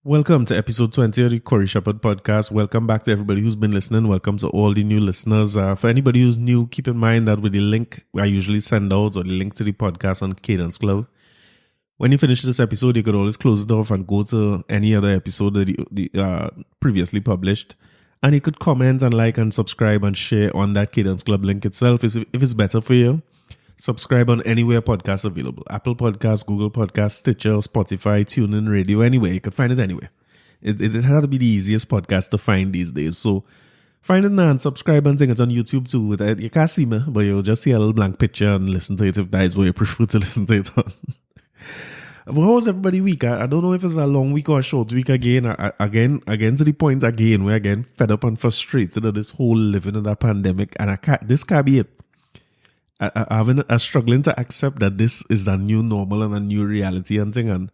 Welcome to episode 20 of the Corey Shepherd podcast. Welcome back to everybody who's been listening. Welcome to all the new listeners. For anybody who's new, keep in mind that with the link I usually send out, or the link to the podcast on Cadence Club, when you finish this episode, you could always close it off and go to any other episode that the previously published. And you could comment and like and subscribe and share on that Cadence Club link itself. If it's better for you, subscribe on anywhere podcasts available. Apple Podcasts, Google Podcasts, Stitcher, Spotify, TuneIn Radio, anywhere. You could find it anywhere. It had to be the easiest podcast to find these days. So find it now and subscribe and think it's on YouTube too. You can't see me, but you'll just see a little blank picture and listen to it if that is where you prefer to listen to it on. But how was everybody week? I don't know if it's a long week or a short week again. Again to the point again, we're again fed up and frustrated of this whole living in the pandemic. And this can't be it. I'm struggling to accept that this is a new normal and a new reality and thing, and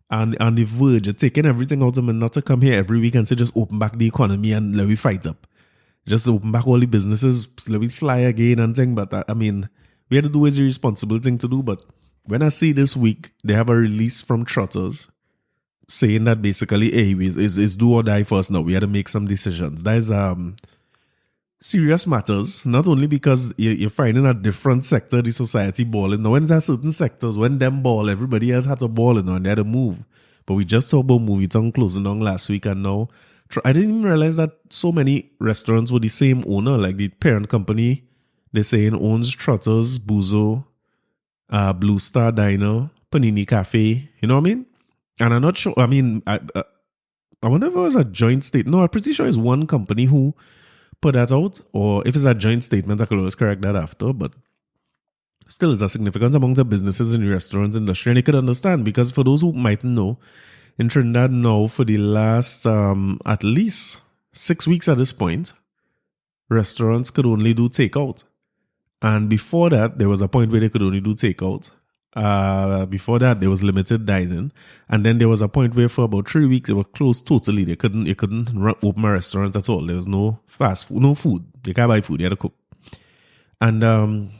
on the verge of taking everything out of me not to come here every week and say just open back the economy and let me fight up. Just open back all the businesses, let me fly again and thing. But I mean, we had to do is a responsible thing to do. But when I see this week, they have a release from Trotters saying that basically, hey, it's do or die for us now. We had to make some decisions. That is serious matters, not only because you're finding a different sector of the society balling. Now, when there are certain sectors, when them ball, everybody else had to ball and they had to move. But we just talked about Movie Town closing down last week, and now I didn't even realize that so many restaurants were the same owner, like the parent company. They're saying owns Trotters, Buzo, Blue Star Diner, Panini Cafe. You know what I mean? And I'm not sure. I mean, I wonder if it was a joint state. No, I'm pretty sure it's one company who put that out, or if it's a joint statement, I could always correct that after, but still is a significance among the businesses in the restaurants industry, and you could understand, because for those who mightn't know, in Trinidad now, for the last at least 6 weeks at this point, restaurants could only do takeout. And before that, there was a point where they could only do takeout. Before that, there was limited dining, and then there was a point where for about 3 weeks they were closed totally. You couldn't open a restaurant at all. There was no fast food, no food. You can't buy food. You had to cook. And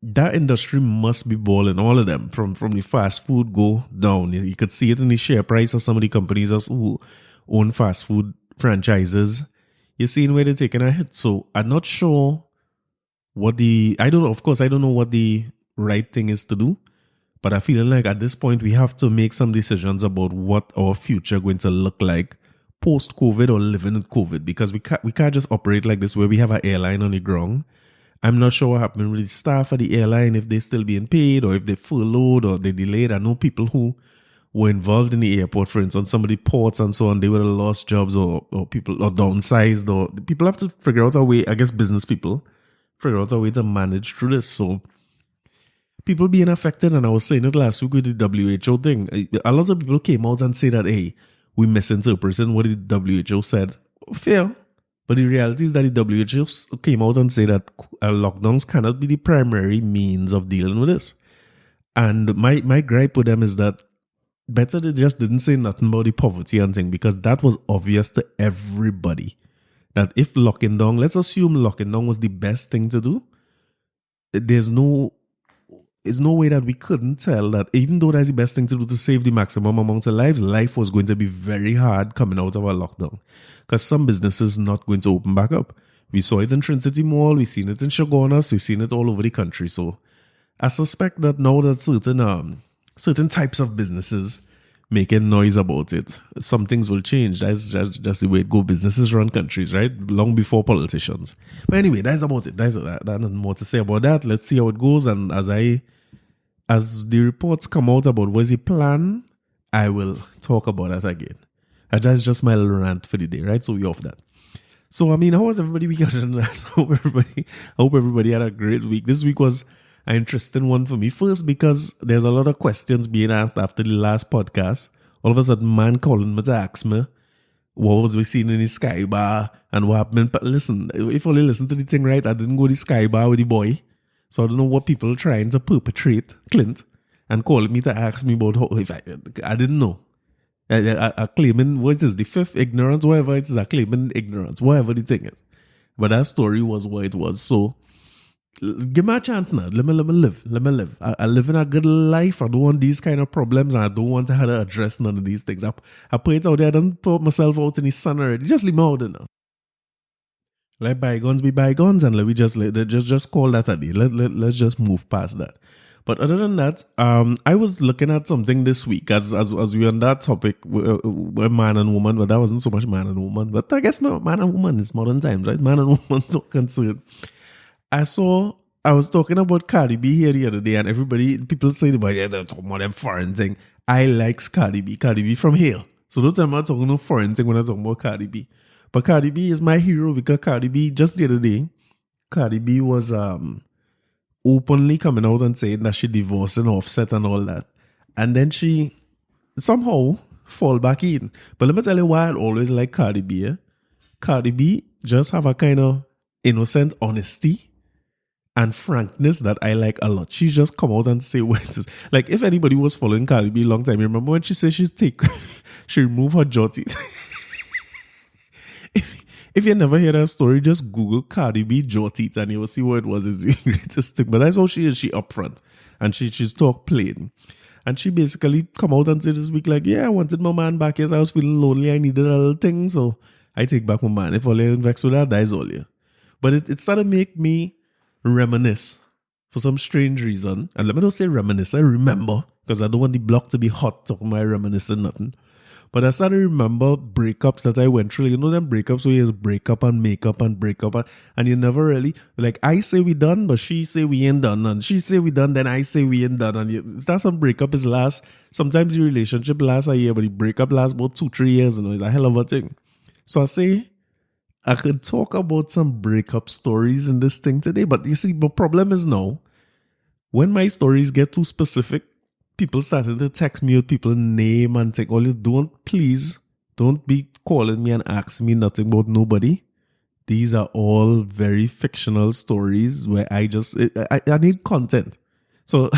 that industry must be balling. All of them, from the fast food go down. You could see it in the share price of some of the companies who own fast food franchises. You're seeing where they're taking a hit. So I'm not sure I don't know what the right thing is to do. But I feel like at this point, we have to make some decisions about what our future going to look like post-COVID or living with COVID, because we can't just operate like this where we have an airline on the ground. I'm not sure what happened with the staff at the airline, if they're still being paid or if they furloughed or they delayed. I know people who were involved in the airport, for instance, some of the ports and so on, they would have lost jobs or people or downsized, or people have to figure out a way, I guess business people, figure out a way to manage through this. So people being affected, and I was saying it last week with the WHO thing. A lot of people came out and say that, hey, we misinterpreted what the WHO said. Fair. But the reality is that the WHO came out and said that lockdowns cannot be the primary means of dealing with this. And my gripe with them is that better they just didn't say nothing about the poverty and thing, because that was obvious to everybody. That if locking down, let's assume locking down was the best thing to do, there's no way that we couldn't tell that even though that's the best thing to do to save the maximum amount of lives, life was going to be very hard coming out of our lockdown, because some businesses not going to open back up. We saw it in Trinity Mall, we've seen it in Shogunas, we've seen it all over the country. So I suspect that now that certain types of businesses making noise about it, some things will change. That's just the way it goes. Businesses run countries, right? Long before politicians. But anyway, that's about it. There's nothing more to say about that. Let's see how it goes. And as the reports come out about what's the plan, I will talk about that again. And that's just my little rant for the day, right? So we off that. So I mean, how was everybody weekend? I hope everybody had a great week. This week was an interesting one for me. First, because there's a lot of questions being asked after the last podcast. All of a sudden, man calling me to ask me what was we seeing in the Sky Bar and what happened. But listen, if only listen to the thing right, I didn't go to the Sky Bar with the boy. So I don't know what people are trying to perpetrate, Clint, and calling me to ask me about how, if I didn't know. I claiming, what is the fifth ignorance, whatever it is, I claiming ignorance, whatever the thing is. But that story was what it was. So Give me a chance now. Let me live. Let me live. I live in a good life. I don't want these kind of problems, and I don't want to have to address none of these things. I put it out there. I don't put myself out in the sun already. Just leave me out there now. Let bygones be bygones, and let we just call that a day. Let's just move past that. But other than that, I was looking at something this week as we on that topic, we're man and woman, but that wasn't so much man and woman. But I guess man and woman is modern times, right? Man and woman so concerned. I was talking about Cardi B here the other day, and people say about they're talking about them foreign thing. I likes Cardi B from here. So don't tell me I'm talking no foreign thing when I'm talking about Cardi B. But Cardi B is my hero because Cardi B, just the other day, Cardi B was openly coming out and saying that she divorcing Offset and all that. And then she somehow fall back in. But let me tell you why I always like Cardi B. Cardi B just have a kind of innocent honesty and frankness that I like a lot. She just come out and say what it is. Like, if anybody was following Cardi B a long time, you remember when she said she remove her jaw teeth? If you never hear that story, just Google Cardi B jaw teeth and you will see what it was. It's the greatest thing. But that's how she is. She upfront. And she's talk plain. And she basically come out and say this week, like, yeah, I wanted my man back. Yes, I was feeling lonely. I needed a little thing. So I take back my man. If all you vex with that, dies all you. But it started to make me reminisce for some strange reason. And let me not say reminisce. I remember. Because I don't want the block to be hot talking about reminiscing nothing. But I started to remember breakups that I went through. You know them breakups where you just break up and make up and break up. And you never really, like, I say we done, but she say we ain't done. And she say we done, then I say we ain't done. And that's some breakup is last. Sometimes the relationship lasts a year, but the breakup lasts about 2-3 years. You know, it's a hell of a thing. So I say, I could talk about some breakup stories in this thing today. But you see, my problem is now, when my stories get too specific, people started to text me with people's name and think, "Oh, don't be calling me and asking me nothing about nobody." These are all very fictional stories where I need content. So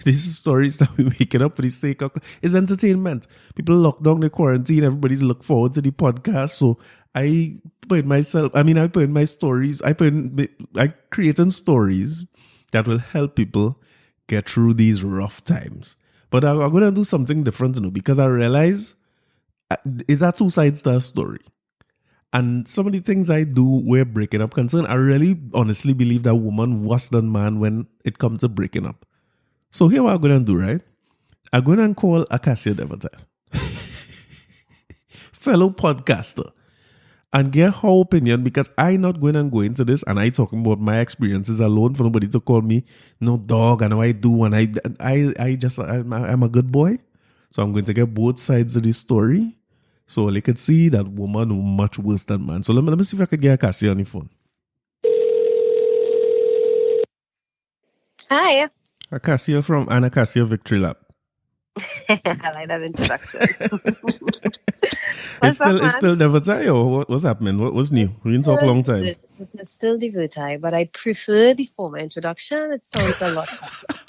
these are stories that we're making up for the sake of it's entertainment. People lock down the quarantine, everybody's look forward to the podcast. So I put in my stories, I creating stories that will help people get through these rough times. But I'm going to do something different, because I realize it's a two sides to a story. And some of the things I do where breaking up concerned, I really honestly believe that woman worse than man when it comes to breaking up. So here what I'm going to do, right? I'm going to call Acacia De Vertuil, fellow podcaster, and get her opinion, because I'm not going to go into this and I talking about my experiences alone for nobody to call me no dog and how I do, and I'm a good boy. So I'm going to get both sides of the story so they could see that woman much worse than man. So let me see if I could get Acacia on the phone. Hi. Acacia from Acacia Victory Lab. I like that introduction. It's still De Vertuil, or what's happening? What's new? We didn't talk a long time. It is still De Vertuil, but I prefer the former introduction. It sounds a lot better.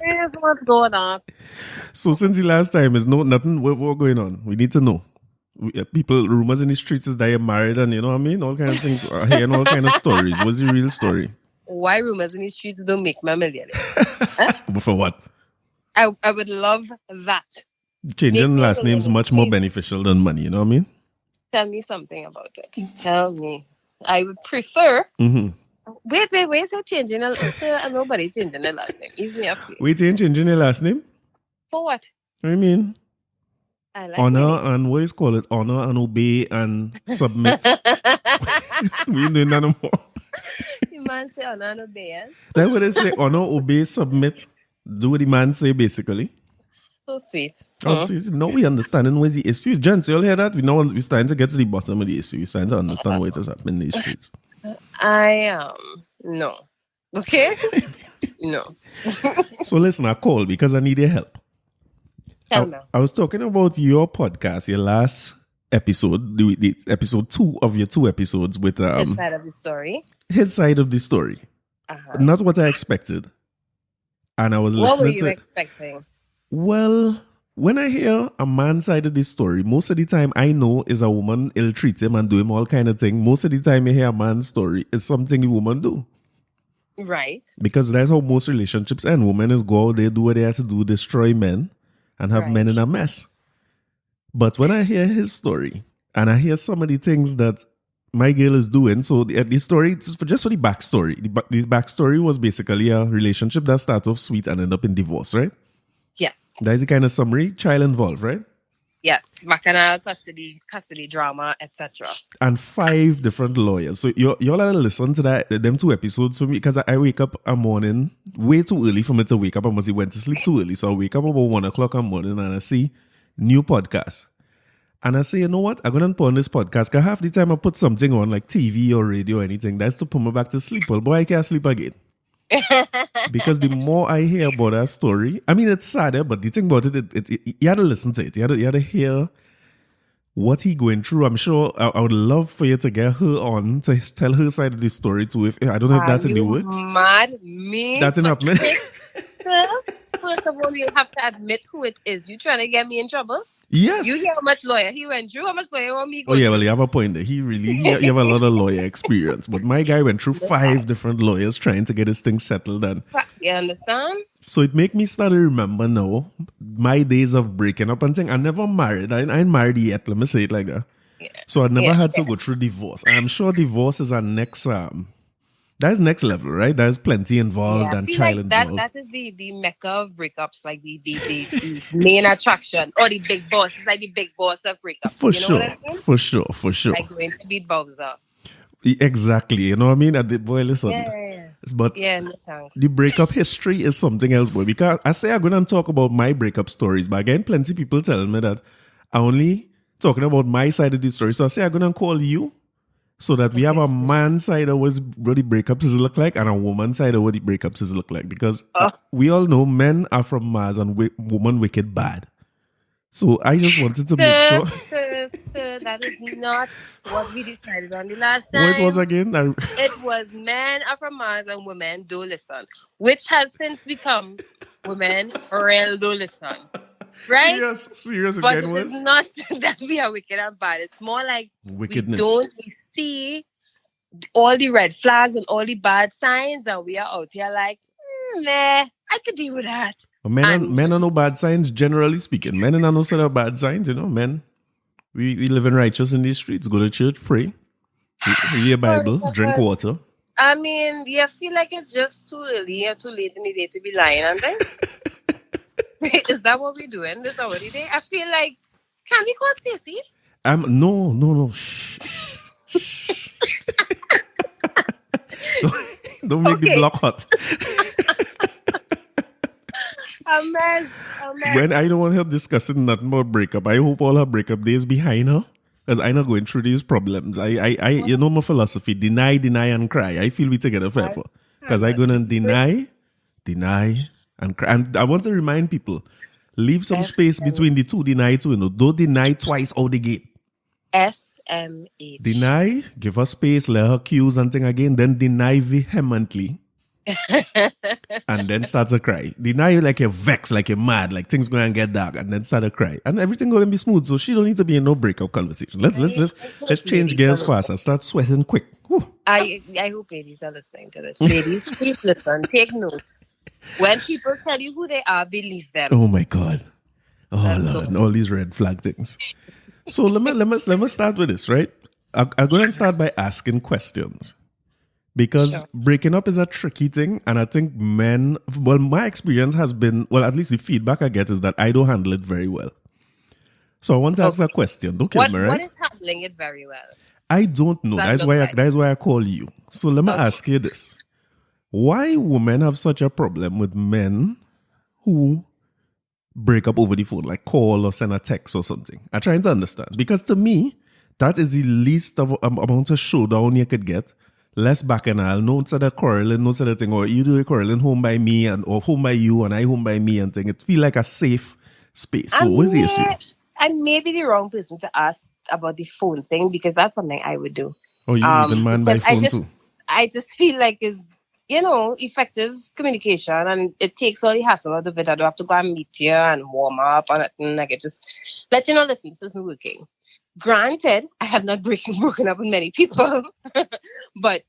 Here's what's going on. So since the last time, is nothing. What going on? We need to know. Rumors in the streets is that you're married, and you know what I mean? All kind of things. Hearing all kind of stories. What's the real story? Why rumors in the streets don't make me a millionaire? But for what? I would love that. Changing last name is much more beneficial than money, you know what I mean? Tell me something about it. Tell me. I would prefer. Mm-hmm. Wait. So changing nobody changing the last name. Easy up. Wait, you ain't changing your last name? For what? What do you mean? I like honor and what is call it? Honor and obey and submit. We ain't doing that no more. The man say honor and obey. That's what they say. Honor, obey, submit. Do what the man say, basically. So sweet. See, now we understanding where's the issue. Gents, you all hear that? We're starting to get to the bottom of the issue. We're starting to understand what is happening in the streets. No. Okay? No. So listen, I called because I need your help. Tell me. I was talking about your podcast, your last episode, the episode 2 of your 2 episodes with his side of the story. His side of the story. Not what I expected. And I was listening to. What were you expecting? Well, when I hear a man's side of this story, most of the time I know is a woman ill-treat him and do him all kind of thing. Most of the time you hear a man's story, it's something the woman do. Right. Because that's how most relationships end. Women is go out there, do what they have to do, destroy men, and have men Right. in a mess. But when I hear his story, and I hear some of the things that my girl is doing, so the story, just for the backstory, the backstory was basically a relationship that started off sweet and ended up in divorce, right? Yes. That is the kind of summary. Child involved, right? Yes. Bacchanal, custody drama, etc. And 5 different lawyers. So y'all have to listen to them 2 episodes for me, because I wake up a morning way too early for me to wake up. I must have went to sleep too early. So I wake up about 1 o'clock in the morning and I see new podcast. And I say, you know what? I'm going to put on this podcast, because half the time I put something on like TV or radio or anything, that's to put me back to sleep. Well, boy, I can't sleep again. Because the more I hear about that story, I mean, it's sad, but the thing about it, you had to listen to it. You had to hear what he going through. I'm sure I would love for you to get her on to tell her side of the story too. If I don't know if that's in the works. Mad me? That's enough, man. First of all, you have to admit who it is. You trying to get me in trouble? Yes. You hear how much lawyer he went through? How much lawyer want me? Oh yeah, well you have a point there. You have a lot of lawyer experience. But my guy went through 5 different lawyers trying to get his thing settled. And you understand? so it make me start to remember now my days of breaking up and thing. I never married. I ain't married yet. Let me say it like that. Yeah. So I never had to go through divorce. I'm sure divorce is our next that's next level, right? There's plenty involved and child involved. That is the mecca of breakups, like the main attraction, or the big boss. It's like the big boss of breakups. For you know sure, what I mean? For sure. Like going to beat Bowser. Exactly. You know what I mean? Boy, listen. Yeah. But no thanks. the breakup history is something else, boy. Because I say I'm going to talk about my breakup stories, but again, plenty of people telling me that I'm only talking about my side of the story. So I say I'm going to call you, so that we have a man side of what the breakups look like, and a woman side of what the breakups look like. Because we all know men are from Mars and women wicked bad. So I just wanted to make sure. Sir, that is not what we decided on the last time. What it was again? It was men are from Mars and women do listen, which has since become women real do listen. Right? Serious but again it is not that we are wicked and bad. It's more like wickedness. We see all the red flags and all the bad signs, and we are out here like, nah, I could deal with that. Men are no bad signs, generally speaking. Men are no sort of bad signs, you know. Men, we live in righteous in these streets. Go to church, pray, read your Bible, drink water. I mean, you feel like it's just too early or too late in the day to be lying, and then is that what we're doing this already day? I feel like, can we call Stacey? No. Shh. don't make the block hot. A mess. When I don't want her discussing nothing about breakup, I hope all her breakup days behind her, because I'm not going through these problems. I you know my philosophy: deny, and cry. I feel we together forever, because I'm gonna deny, and cry. And I want to remind people: leave some space between the two. Deny too, you know. Don't deny twice out the gate. SMH. Deny, give her space, let her cues and thing again, then deny vehemently. And then start to cry. Deny you like you're vexed, like you're mad, like things going to get dark, and then start to cry. And everything going to be smooth. So she don't need to be in no breakup conversation. Let's change gears faster. Start sweating quick. Whew. I hope ladies are listening to this. Ladies, please listen. Take note. When people tell you who they are, believe them. Oh my God. Oh Lord, and all these red flag things. So let me start with this, right? I'm going to start by asking questions. Because breaking up is a tricky thing. And I think my experience has been, at least the feedback I get is that I don't handle it very well. So I want to ask a question. Don't kill me, right? What is handling it very well? I don't know. That's why I call you. So let me ask you this. Why women have such a problem with men who break up over the phone, like call or send a text or something? I'm trying to understand. Because to me, that is the least of amount of showdown you could get. Less bacchanal, no sort of quarreling, no sort of thing, or you do a quarreling home by me or home by you and I home by me and thing. It feel like a safe space. So what's the issue? I may be the wrong person to ask about the phone thing, because that's something I would do. Oh, you even man by phone too? I just feel like it's, effective communication, and it takes all the hassle out of it. I don't have to go and meet you and warm up and I can just let you know, listen, this isn't working. Granted, I have not broken up with many people, but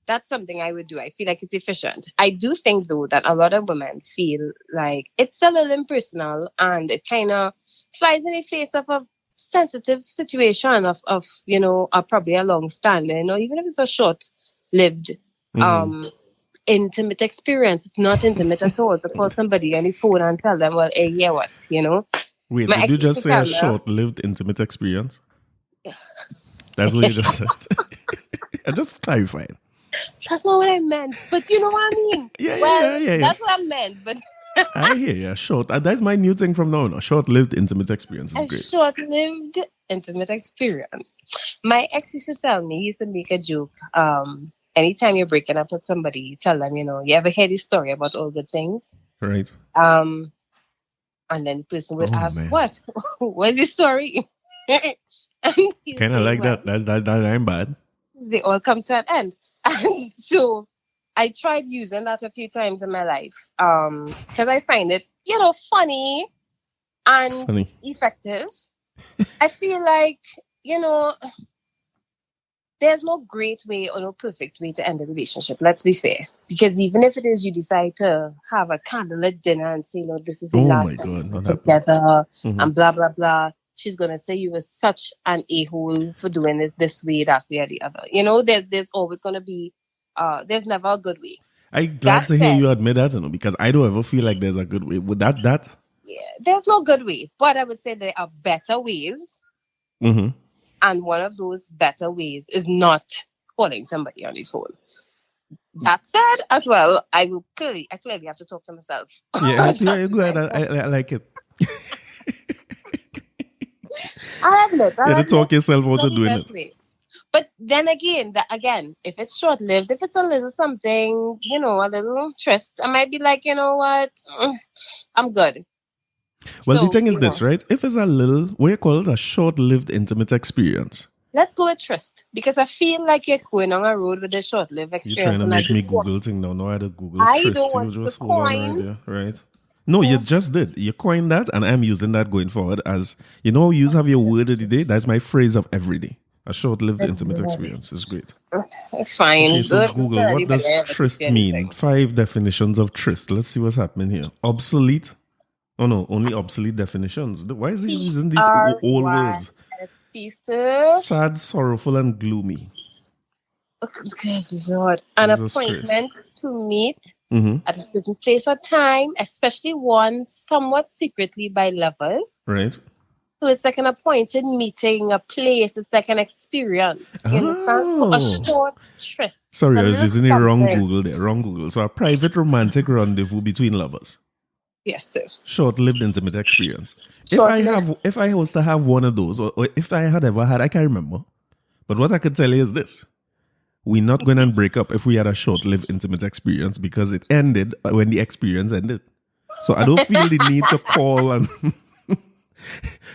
That's something I would do. I feel like it's efficient. I do think though that a lot of women feel like it's a little impersonal and it kind of flies in the face of a sensitive situation of probably a long standing, or even if it's a short lived Mm-hmm. intimate experience. It's not intimate at all to call somebody on the phone and tell them, well, hey, yeah, what, Wait, My did you ex used just to say a tell me, short-lived intimate experience? That's what you just said. I just clarified. that's not what I meant, but you know what I mean. Yeah, yeah, Well, yeah, yeah, yeah. that's what I meant, but I hear you. Short. That's my new thing from now on. A short-lived intimate experience is a great. short-lived intimate experience. My ex used to tell me, he used to make a joke. Anytime you're breaking up with somebody, you tell them, you ever hear this story about all the things? Right. Um, and then the person would Oh ask, man, what? What's the story? And he'll kind of say, like well, that. That ain't bad. they all come to an end. And so I tried using that a few times in my life. Because I find it, funny and Funny. effective. I feel like, you know, there's no great way or no perfect way to end a relationship. Let's be fair. Because even if it is you decide to have a candlelit dinner and say, this is the Oh my last time god, we're not happening. together Mm-hmm. and blah, blah, blah. She's going to say you were such an a-hole for doing it this way, that way, or the other. There's always going to be, there's never a good way. I'm glad That to hear said, you admit that, because I don't ever feel like there's a good way. With that. yeah, there's no good way. But I would say there are better ways. Mm-hmm. And one of those better ways is not calling somebody on the phone. That said, as well, I clearly have to talk to myself. Yeah, Talk yeah, to go ahead. myself. I like it. I admit, You had to talk yourself it's out not of the doing best it. way. But then again, if it's short lived, if it's a little something, a little tryst, I might be like, you know what, I'm good. Well, the So, thing is this, right? If it's a little, what you call it, a short-lived intimate experience, let's go with tryst because I feel like you're going on a road with a short lived you're trying experience, to and make me Google thing now. No, I had to Google I don't tryst. You want to just hold on right coin. there, right? No, you just did. You coined that, and I'm using that going forward as, you have your word of the day. That's my phrase of every day. A short-lived intimate experience is great. Okay, Fine, so good. Google, what Anybody does ever teach you tryst mean? anything? 5 definitions of tryst. Let's see what's happening here. Obsolete. Oh no, only obsolete definitions. Why is he T using these R old Y words? S T, sir. Sad, sorrowful, and gloomy. Good Lord. An Jesus Christ. appointment to meet Mm-hmm. at a certain place or time, especially one somewhat secretly by lovers. Right. So it's like an appointed meeting, a place. It's like an experience. You understand? So a Oh. short tryst. It's Sorry, a I was little using the wrong something. Google there. Wrong Google. So a private romantic rendezvous between lovers. Yes, sir. Short-lived intimate experience. Short lived. If I was to have one of those, or if I had ever had, I can't remember. But what I could tell you is this. We're not going to break up if we had a short-lived intimate experience because it ended when the experience ended. So I don't feel the need to call and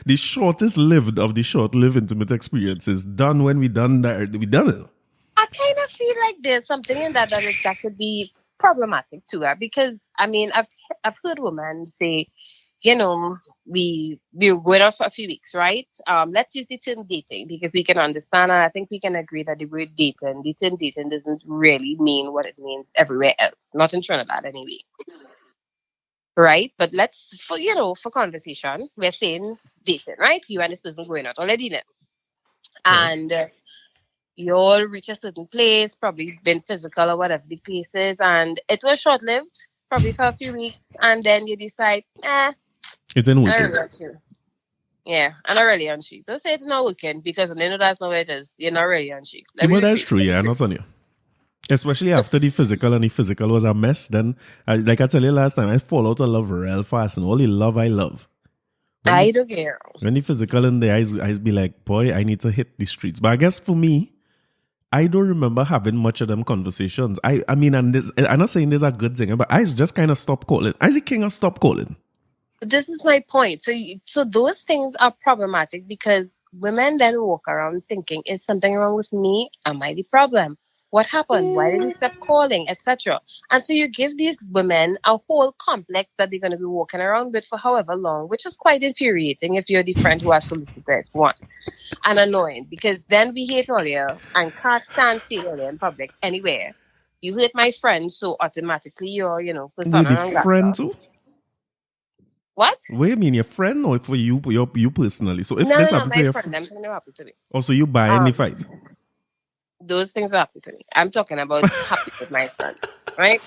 the shortest lived of the short-lived intimate experience is done when we done that. We done it. I kind of feel like there's something in that could be problematic too, because I mean I've heard women say, we're going off for a few weeks, right? Let's use the term dating because we can understand, and I think we can agree that the word dating doesn't really mean what it means everywhere else, not in Trinidad anyway, right? But let's for conversation, we're saying dating, right? You and this person going out already then, Right. and you all reach a certain place, probably been physical or whatever the case is, and it was short lived, probably for a few weeks, and then you decide, It didn't I work. don't really want you. Yeah, I'm not really on sheet. Don't say it's not working because when you know that's not what it is, you're not really on sheet. Yeah, but that's true. Yeah, not on you. Especially after the physical, and the physical was a mess. Then, like I tell you last time, I fall out of love real fast, and all the love I love. I don't care. When the physical in there, I be like, boy, I need to hit the streets. But I guess for me, I don't remember having much of them conversations. I mean, and this, I'm not saying this is a good thing, but I just kind of stopped calling. I the king of stop calling. This is my point. So those things are problematic because women then walk around thinking, is something wrong with me? Am I the problem? What happened? Why did he stop calling, etc.? And so you give these women a whole complex that they're going to be walking around with for however long, which is quite infuriating if you're the friend who has solicited one. and annoying because then we hate all you and can't stand seeing all you in public anywhere. You hate my friend, so automatically you're, Wait, persona the non grata. friend too? What? Wait, I mean your friend or for you personally? So if No, this no, no, happened to my your friend. I'm telling you what happened to me. also you buy in the Um, fight. those things happen to me. I'm talking about happy with my friend, right?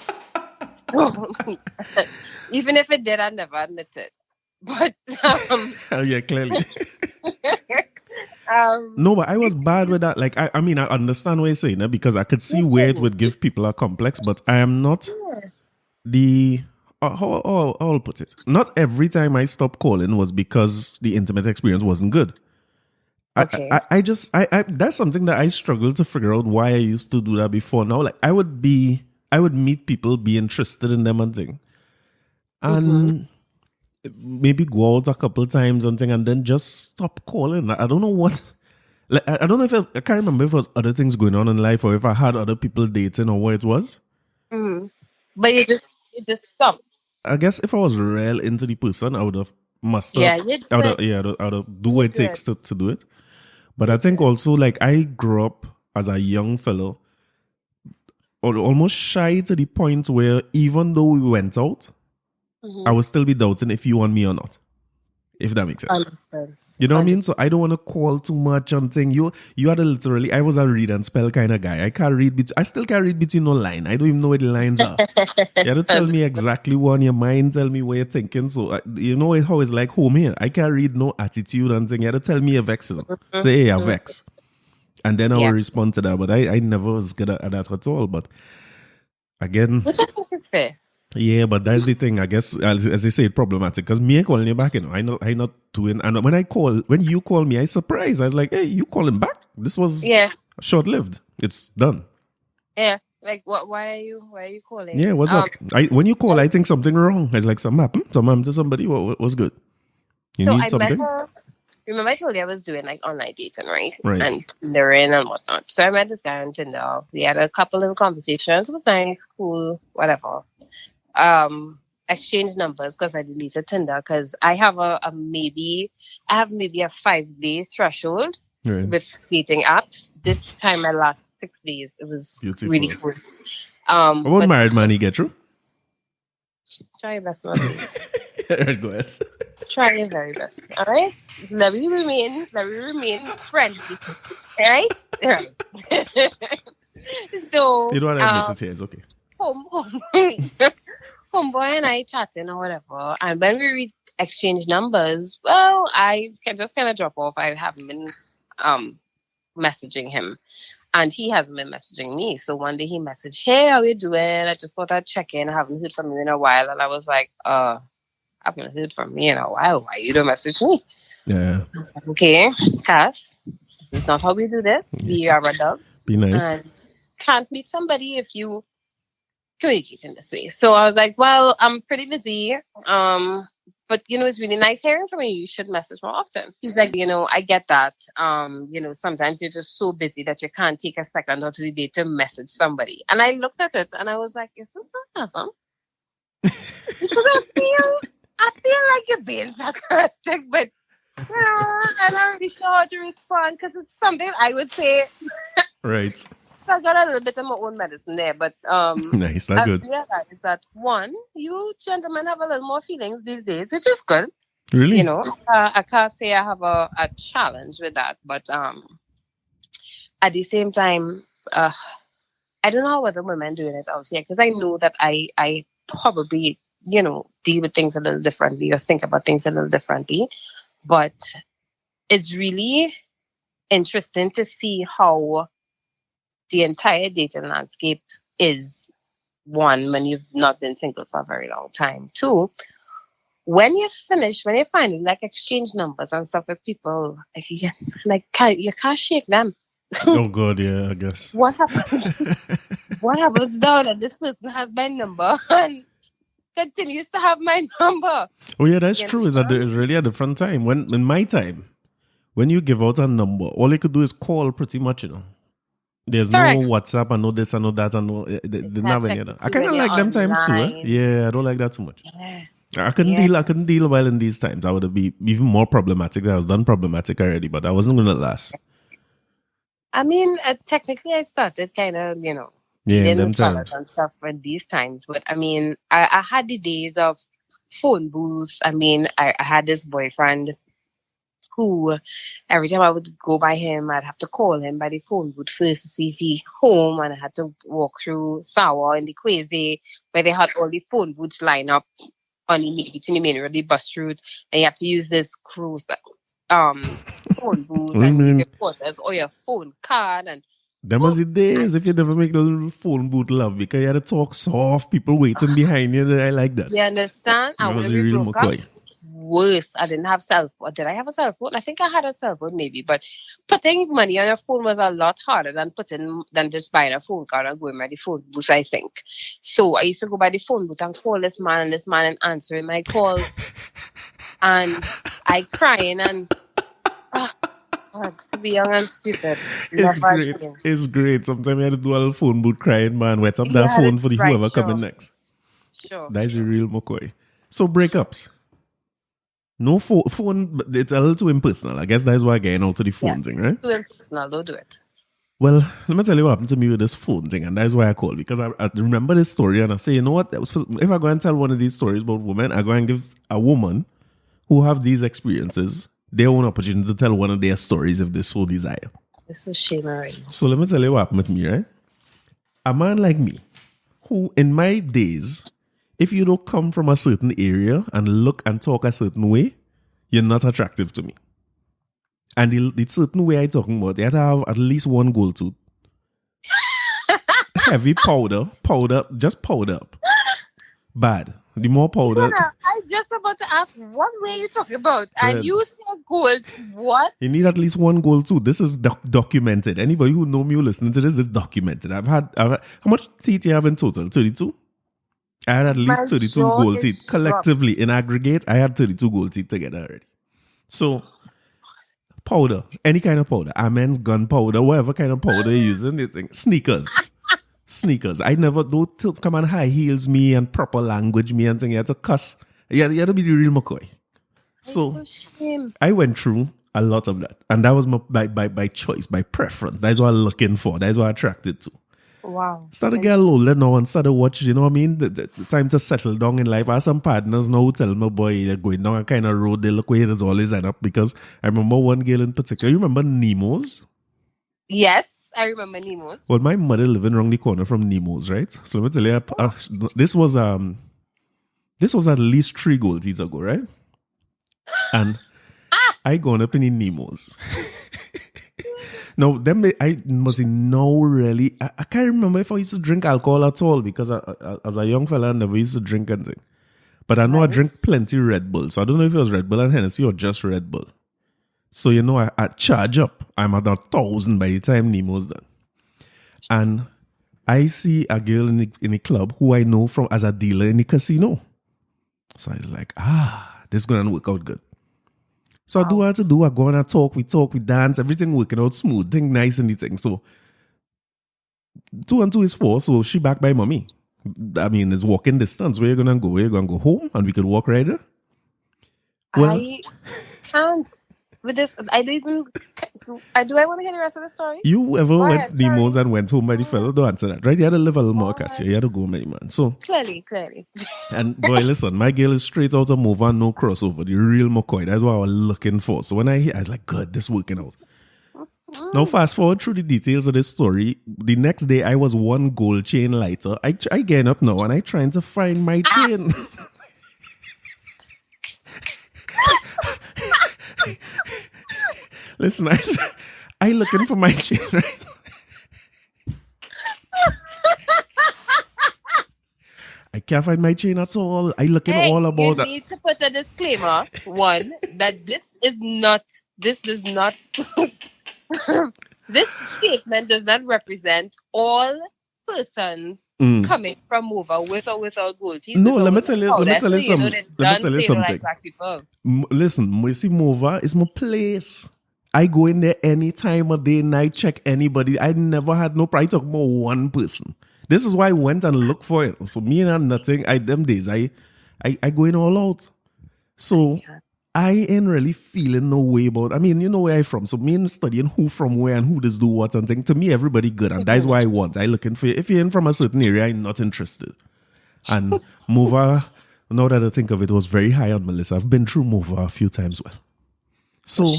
Even if it did, I'd never admit it. But Oh yeah, clearly. um, No, but I was bad with that. Like I mean I understand what you're saying because I could see where it listen, would give people a complex, but I am not the how I'll put it. Not every time I stopped calling was because the intimate experience wasn't good. okay. I that's something that I struggle to figure out why I used to do that before. Now, like I would meet people, be interested in them and thing, Mm-hmm. and maybe go out a couple times and thing, and then just stop calling. I don't know what. Like I don't know if I can't remember if it was other things going on in life or if I had other people dating or what it was. Mm-hmm. But you just stop. I guess if I was real into the person, I would have mustered. Yeah, you I would do it. have, yeah, I would have do You what it do it. takes to do it. But I You do think it. also like I grew up as a young fellow, or almost shy to the point where even though we went out, I Mm-hmm. would still be doubting if you want me or not. If that makes sense. Understand. You know what I mean? So Understand. I don't want to call too much and thing. You had a literally. I was a read and spell kind of guy. I can't read. I still can't read between no line. I don't even know where the lines are. You have to tell me Understand. exactly what on your mind. Tell me what you're thinking. So you know how it's like home here. I can't read no attitude and thing. You have to tell me a vex. Say hey, a Mhm. vex, and then I will Yeah. respond to that. But I never was good at that at all. But again, Which I think is fair. yeah, but that's the thing. I guess as they say, it's problematic because me calling you back, I not doing. And when you call me, I surprised. I was like, hey, you calling back? This was Yeah. short lived. It's done. Yeah. Like what why are you calling? Yeah, what's up? When you call, I think something wrong. It's like something happened. Something happened to somebody. What's good? You So need I met something, her. Remember I told you I was doing like online dating, right? right? And Tindering and whatnot. So I met this guy on Tinder. We had a couple little conversations. It was nice, cool, whatever. Exchange numbers because I deleted Tinder because I have I have maybe a 5 day threshold Right. with dating apps. This time I last 6 days. It was really Beautiful. cool. About But married man, you get through. try your best, my please. Go ahead. Try your very best. All right. Let me remain friendly. All right. All right. You So don't want to admit it here. It's okay. home homeboy and I chatting or whatever, and when we exchange numbers, well, I can just kind of drop off. I haven't been um messaging him, and he hasn't been messaging me. So one day he messaged, "Hey, how you doing? I just thought I'd check in. I haven't heard from you in a while." And I was like, I haven't heard from you in a while. Why you don't message me?" Yeah. Okay, Cass, this is not how we do this. We are adults Be nice. and can't meet somebody if you communicate in this way. So I was like, well, I'm pretty busy. But it's really nice hearing from you. You should message more often. He's like, I get that. Sometimes you're just so busy that you can't take a second out of the day to message somebody. And I looked at it and I was like, is this sarcasm? Because I feel like you're being sarcastic, but I'm not really sure how to respond because it's something I would say. Right. So I got a little bit of my own medicine there, but Nice. That's I good. realized that one, you gentlemen have a little more feelings these days, which is good. Really? I can't say I have a challenge with that, but at the same time, I don't know how other women doing it out here because I know that I probably deal with things a little differently or think about things a little differently, but it's really interesting to see how the entire dating landscape is one when you've not been single for a very long time. Two, when you finish, when you finally like exchange numbers and stuff with people, if you you can't shake them. Oh God, yeah, I guess. What happens? What happens now that this person has my number and continues to have my number? Oh yeah, that's You true. It's know? really a different time. When in my time, when you give out a number, all you could do is call pretty much. There's no Correct. WhatsApp and no this and no that and no. They You didn't can't have any check of to that. I see kind when of you're like them times too. online. Yeah, I don't like that too much. Yeah. Yeah. I couldn't deal well in these times. I would have been even more problematic. I was done problematic already, but I wasn't gonna last. I mean, technically, I started kind of, Yeah, in dealing them with fellas times. and stuff in these times. But I mean, I had the days of phone booths. I mean, I had this boyfriend who, every time I would go by him, I'd have to call him by the phone booth first to see if he's home, and I had to walk through Sawa and the Quasi, where they had all the phone booths lined up on between the main road, the bus route, and you have to use this cruise phone booth I and use mean, your quarters or your phone card and them was oh, the days if you never make a little phone booth love because you had to talk soft, people waiting behind you. I like that. you understand? That And was when the we real broke up, McCoy. worse. I didn't have cell phone. Did I have a cell phone? I think I had a cell phone maybe, but putting money on a phone was a lot harder than just buying a phone card and going by the phone booth, I think. So I used to go by the phone booth and call this man and answering my calls and I crying and ah God, to be young and stupid. It's Never great. again. It's great. Sometimes you had to do a little phone booth crying, man. Wet up that Yeah, phone that's for the right, whoever coming sure. next. Sure, That is a sure. real McCoy. So breakups. No phone, but it's a little too impersonal. I guess that's why I'm getting out to the phone Yes. thing, right? Too impersonal, don't do it. Well, let me tell you what happened to me with this phone thing, and that's why I called because I remember this story, and I say, you know what? If I go and tell one of these stories about women, I go and give a woman who have these experiences their own opportunity to tell one of their stories if they so desire. It's a shame already. So let me tell you what happened with me, right? A man like me, who in my days, if you don't come from a certain area and look and talk a certain way, you're not attractive to me. And the certain way I talking about, you have to have at least one gold tooth. Heavy powder, just powder up. Bad. The more powder, Hannah, I just about to ask what were you talking about? And dread. you said gold. What? You need at least one goal too. This is documented. Anybody who know me who listening to this is documented. How much teeth you have in total? 32? I had at least My 32 jaw gold is teeth. dropped. Collectively, in aggregate, I had 32 gold teeth together already. So, powder, any kind of powder, Amen's gunpowder, whatever kind of powder you're using, you think, sneakers. I never do come on high heels me and proper language me and thing. You have to cuss. You had to be the real McCoy. It's So, so shame. I went through a lot of that. And that was my by choice, by preference. That's what I'm looking for. That's what I'm attracted to. Wow. Started I get older now and started watch, you know what I mean? The time to settle down in life. I have some partners now who tell me, boy, you're going down a kind of road, they look where it's always end up. Because I remember one girl in particular. You remember Nemo's? Yes, I remember Nemo's. Well, my mother living around the corner from Nemo's, right? So let me tell you, this was at least 3 gold years ago, right? And Ah! I gone up in the Nemo's. No, them I must know really. I can't remember if I used to drink alcohol at all because as a young fella, I never used to drink anything. But I know I Right. drink plenty Red Bull. So I don't know if it was Red Bull and Hennessy or just Red Bull. So you know, I charge up. I'm at 1,000 by the time Nemo's done. And I see a girl in the club who I know from as a dealer in the casino. So I was like, this is gonna work out good. So I do what I do. I go on and talk, we dance, everything working out smooth, thing nice and the thing. So 2 and 2 is 4. So she back by mommy. I mean, it's walking distance. Where you gonna go? Where you gonna go home? And we could walk right there. Well, I can't with this. I don't even. Do I want to hear the rest of the story? you ever Go went ahead. Sorry. Nemo's and went home by the fellow? Don't answer that, right? You had to live a little more, Acacia. You had to go, my man. So, Clearly. and boy, listen, my girl is straight out of Mova, no crossover, the real McCoy. That's what I was looking for. So when I was like, good, this working out. Now, fast forward through the details of this story. The next day, I was one gold chain lighter. I getting up now and I trying to find my chain. Listen, I looking for my chain, right? I can't find my chain at all. I looking all about you that. need to put a disclaimer. One, that this does not, this statement does not represent all persons coming from over with or without gold teeth. No, let me tell you something. Let me tell you something. Like black people. Listen, you see, Mova is my place. I go in there any time of day, night, check anybody. I never had no pride talk about one person. This is why I went and looked for it. So me and nothing. Them days, I I going all out. So Yeah. I ain't really feeling no way about. I mean, you know where I from. So me and studying who from where and who does do what and thing. To me, everybody good, and that's what I want. I looking for. If you're in from a certain area, I'm not interested. And Mova, now that I think of it, was very high on my list. I've been through Mova a few times. Well, so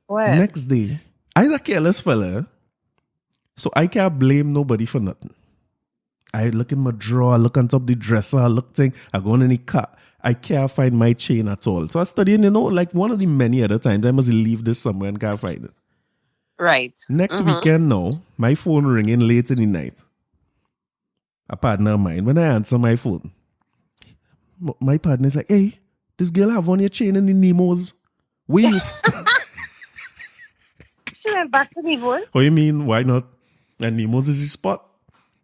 Well, next day, I a careless fella, so I can't blame nobody for nothing. I look in my drawer, I look on top of the dresser, I look thing, I go on in the car. I can't find my chain at all. So I studying, like one of the many other times, I must leave this somewhere and can't find it. right. Next weekend now, my phone ringing late in the night. A partner of mine, when I answer my phone, my partner is like, hey, this girl have on your chain in the Nemos. Where you? She went back to Nemo. What you mean? Why not? And Nemos is the spot.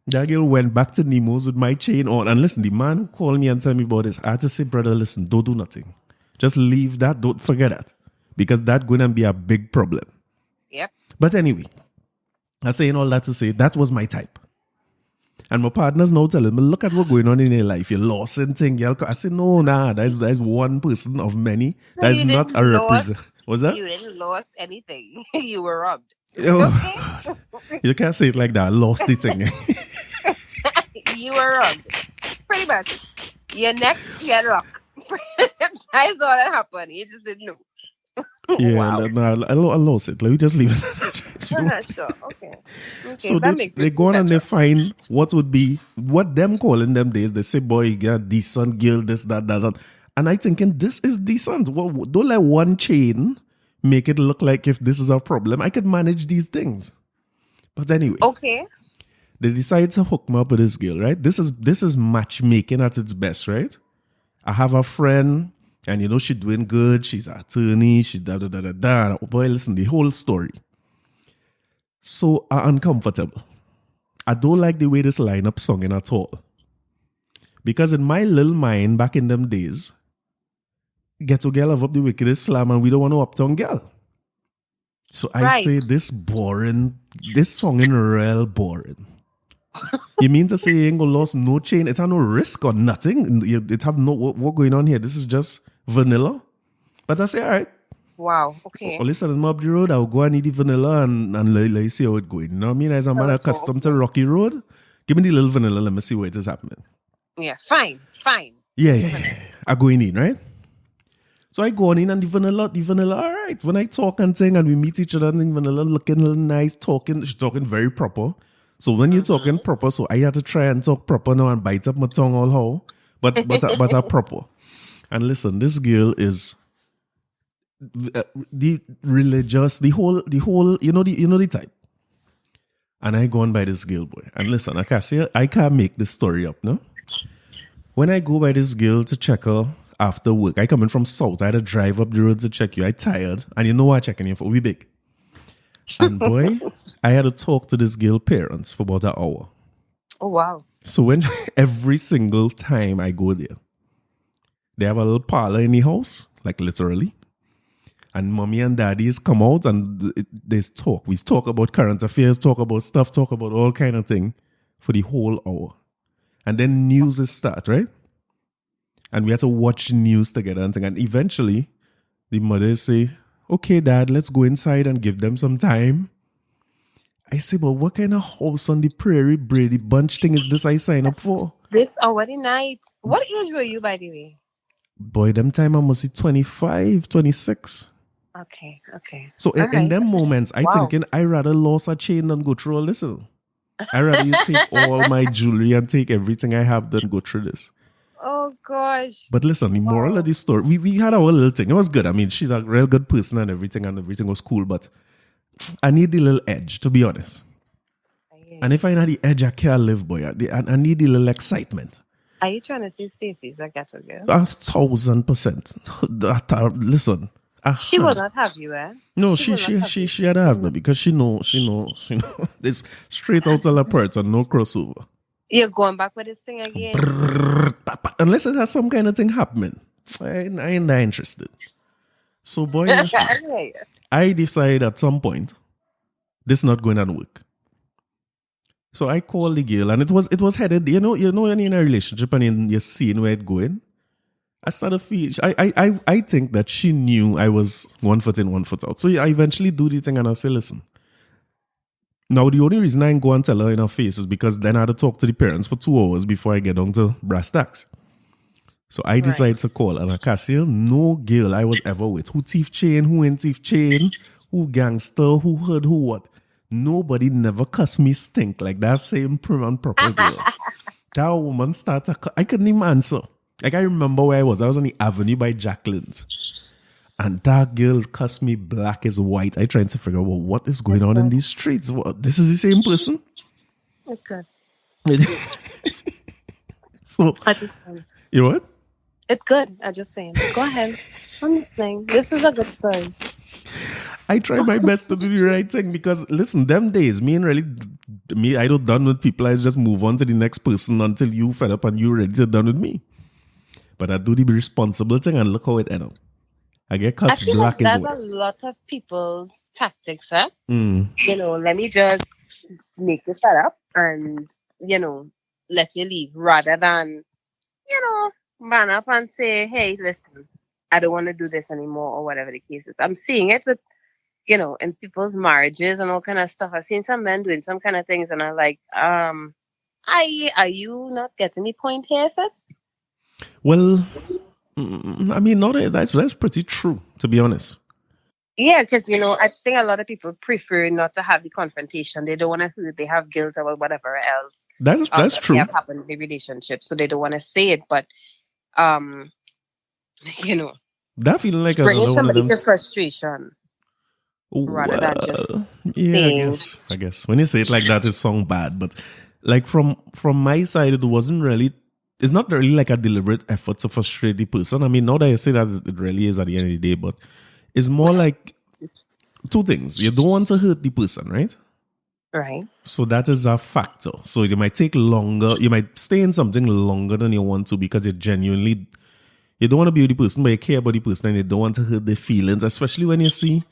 That girl went back to Nemo's with my chain on. And listen, the man who called me and tell me about this, I had to say, brother, listen, don't do nothing. Just leave that. Don't forget that. Because that's going to be a big problem. Yep. But anyway, I'm saying all that to say, that was my type. And my partner's now telling me, look at what's going on in your life. You're lost in thing. I said, no, nah, that's one person of many. So That's you not didn't a represent. What's that? You didn't lose anything. You were robbed. Oh, Okay? you can't say it like that. I lost the thing. You were robbed. Pretty much. Your neck, your luck. I saw that happen. You just didn't know. Yeah, Wow. no, I lost it. Let me just leave it. Sure. Okay. So that makes they it go on and they better. find what would be what them calling them days. They say, boy, you got decent girl, this, that. And I thinking, this is decent. Well, don't let one chain make it look like if this is a problem, I could manage these things. But anyway, Okay. they decide to hook me up with this girl, right? This is matchmaking at its best, right? I have a friend, and she doing good. She's an attorney. She da. Boy, listen, the whole story. So uncomfortable. I don't like the way this lineup singing at all. Because in my little mind back in them days, Ghetto Girl have up the wickedest slam and we don't want no uptown girl. So I Right. say this song in real boring. You mean to say you ain't gonna lose no chain? It have no risk or nothing. It have no what going on here. This is just vanilla. But I say, all right. Wow. Okay. Well, listen, I'm up the road. I'll go and eat the vanilla and let see how it going. You know what I mean? As a man accustomed to rocky road, give me the little vanilla. Let me see what is happening. Yeah. Fine. Yeah. I go in, right? So I go on in and the vanilla, all right. When I talk and sing and we meet each other and the vanilla looking a little nice, she's talking very proper. So when you're talking proper, so I had to try and talk proper now and bite up my tongue all how. But I proper. And listen, this girl is the religious, the whole, the type. And I go on by this girl, boy. And listen, Acacia, I can't make this story up, no? When I go by this girl to check her after work, I coming from South. I had to drive up the road to check you. I tired. And you know what I'm checking you for? We big. And boy, I had to talk to this girl parents for about an hour. Oh, wow. So when every single time I go there, they have a little parlor in the house, like literally. And mommy and daddies come out and they talk. We talk about current affairs, talk about stuff, talk about all kind of thing for the whole hour. And then news is start, right? And we had to watch news together and thing. And eventually, the mother say, okay, dad, let's go inside and give them some time. I say, but what kind of house on the prairie Brady Bunch thing is this I sign up for? This already night. What age were you, by the way? Boy, them time I must be 25, 26. Okay. So in them moments, I thinking I rather lose a chain than go through all this. I rather you take all my jewelry and take everything I have than go through this. Oh, gosh. But listen, the moral of the story, we had our little thing. It was good. I mean, she's a real good person and everything was cool. But I need the little edge, to be honest. And if I had the edge, I can't live, boy. I need the little excitement. Are you trying to see Stacey's a ghetto girl? 1,000%. Listen. She will not have you, eh? No, she had to have me because she know. This straight out of the part and no crossover. You're going back with this thing again? Unless it has some kind of thing happening. I ain't that interested. So boy, listen, I decided at some point, this is not going to work. So I called the girl and it was headed, you know when you're in a relationship and you're seeing where it's going, I started feeling. I think that she knew I was 1 foot in, 1 foot out. So I eventually do the thing and I say, listen. Now the only reason I ain't go and tell her in her face is because then I had to talk to the parents for 2 hours before I get on to brass tacks. So I decided to call and Acacia, no girl I was ever with. Who thief chain, who ain't thief chain, who gangster, who heard who what. Nobody never cuss me stink like that same prim and proper girl. That woman started, I couldn't even answer. Like I remember where I was. I was on the avenue by Jacqueline's. And that girl cussed me black as white. I trying to figure out, well, what is going on in these streets? What, this is the same person? Okay. So, you what? It's good. I'm just saying. Go ahead. I'm listening. This is a good story. I try my best to do the right thing because, listen, them days, I don't done with people. I just move on to the next person until you fed up and you ready to done with me. But I do the responsible thing and look how it ended up. I get cussed black as well. That's a lot of people's tactics, huh? You know, let me just make you fed up and, you know, let you leave rather than, you know, man up and say, hey, listen, I don't want to do this anymore or whatever the case is. I'm seeing it with, you know, in people's marriages and all kind of stuff. I've seen some men doing some kind of things and I'm like, are you not getting the point here, sis? Well, I mean, that's pretty true, to be honest. Yeah, because, you know, I think a lot of people prefer not to have the confrontation. They don't want to feel they have guilt or whatever else. That's true. Have happened in the relationship, so they don't want to say it. But, you know, that feeling like bringing somebody to frustration rather than just saying. I guess when you say it like that, it sounds bad. But like from my side, it wasn't really. It's not really like a deliberate effort to frustrate the person. I mean, not that I say that it really is at the end of the day, but it's more like two things. You don't want to hurt the person, right? Right. So that is a factor. So you might take longer. You might stay in something longer than you want to because you don't want to be with the person, but you care about the person and you don't want to hurt their feelings, especially when you see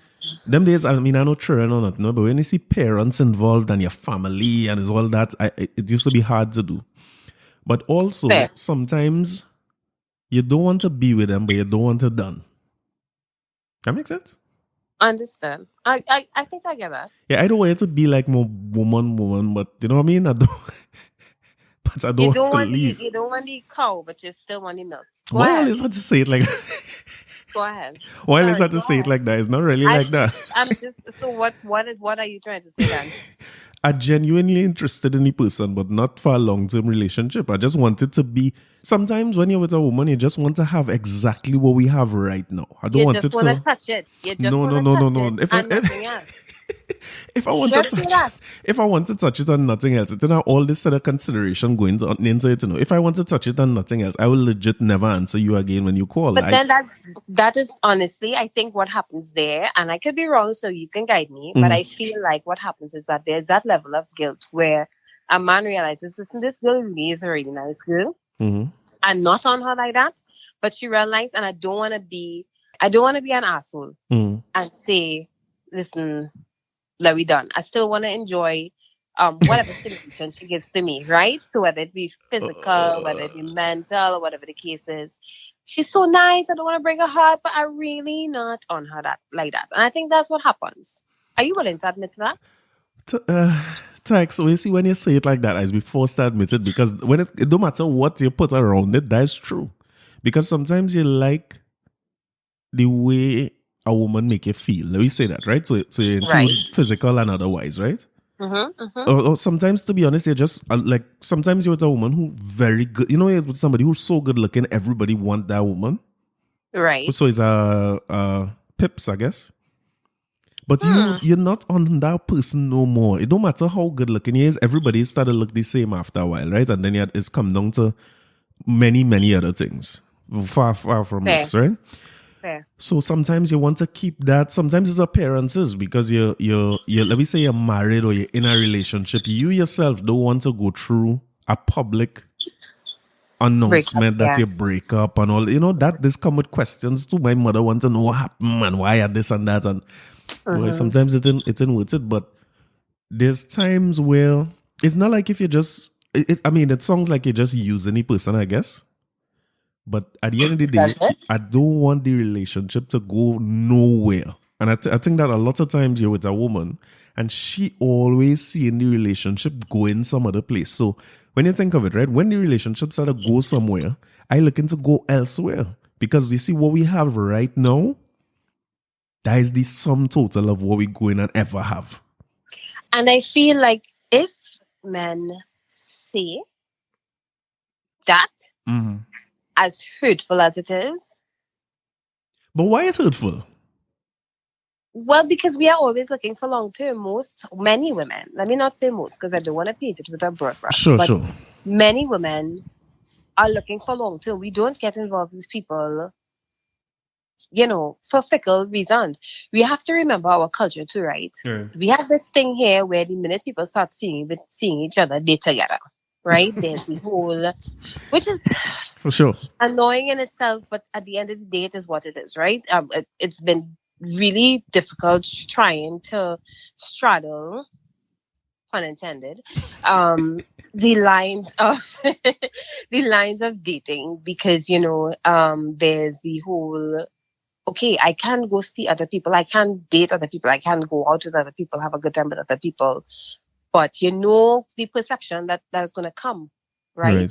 them days. I mean, I know children or not, no, but when you see parents involved and your family and it's all that, it used to be hard to do. But also, sometimes you don't want to be with them, but you don't want to done. That makes sense? Understand. I think I get that. Yeah, I don't want it to be like more woman, but you know what I mean? But I don't want to leave. You don't want the cow, but you still want the milk. Why is that to say it like that? Go ahead. Why is that to say it like that? It's not really like that. So what are you trying to say then? I'm genuinely interested in the person, but not for a long-term relationship. I just want it to be. Sometimes when you're with a woman, you just want to have exactly what we have right now. I don't want it to. You just want to touch it. You just want to touch it and nothing else. If I want to touch it and nothing else, then all this sort of consideration going into it. You know, if I want to touch it and nothing else, I will legit never answer you again when you call. But then that is honestly, I think what happens there, and I could be wrong, so you can guide me. But I feel like what happens is that there's that level of guilt where a man realizes, listen, this girl really is a really nice girl, and not on her like that. But she realized, and I don't want to be an asshole and say, listen, let we done. I still want to enjoy whatever stimulation she gives to me, right? So whether it be physical, whether it be mental, whatever the case is. She's so nice. I don't want to break her heart, but I'm really not on her like that. And I think that's what happens. Are you willing to admit to that? Tax, so you see, when you say it like that, I'd be forced to admit it because when it don't matter what you put around it, that's true. Because sometimes you like the way a woman make you feel. Let me say that, right? So you include physical and otherwise, right? Or sometimes, to be honest, you're just like, sometimes you're with a woman who very good. You know, you're with somebody who's so good looking, everybody want that woman. Right. So it's pips, I guess. But you're not on that person no more. It don't matter how good looking he is. Everybody started to look the same after a while, right? And then it's come down to many, many other things. Far from looks, right? Fair. So sometimes you want to keep that. Sometimes it's appearances because you're let me say you're married or you're in a relationship. You yourself don't want to go through a public announcement that you break up and all. You know, that this come with questions too. My mother wants to know what happened and why are this and that. And well, sometimes it ain't worth it. But there's times where it's not like if you just, it sounds like you just use any person, I guess. But at the end of the Does day, it? I don't want the relationship to go nowhere. And I think that a lot of times you're with a woman and she always seeing the relationship going some other place. So when you think of it, right, when the relationship sort of go somewhere, I looking to go elsewhere. Because you see what we have right now, that is the sum total of what we're going to ever have. And I feel like if men say that, as hurtful as it is, But why is it hurtful? well, because we are always looking for long term. Many women, let me not say most, because I don't want to paint it with a broad brush, but Sure. many women are looking for long term. We don't get involved with people, for fickle reasons. We have to remember our culture too, right? We have this thing here where the minute people start seeing each other, they together, right? There's the whole, which is For sure. annoying in itself, but at the end of the day, it is what it is, right? It's been really difficult trying to straddle, pun intended, the lines of the lines of dating because there's the whole, okay, I can go see other people, I can date other people, I can go out with other people, have a good time with other people, but the perception that is going to come, right?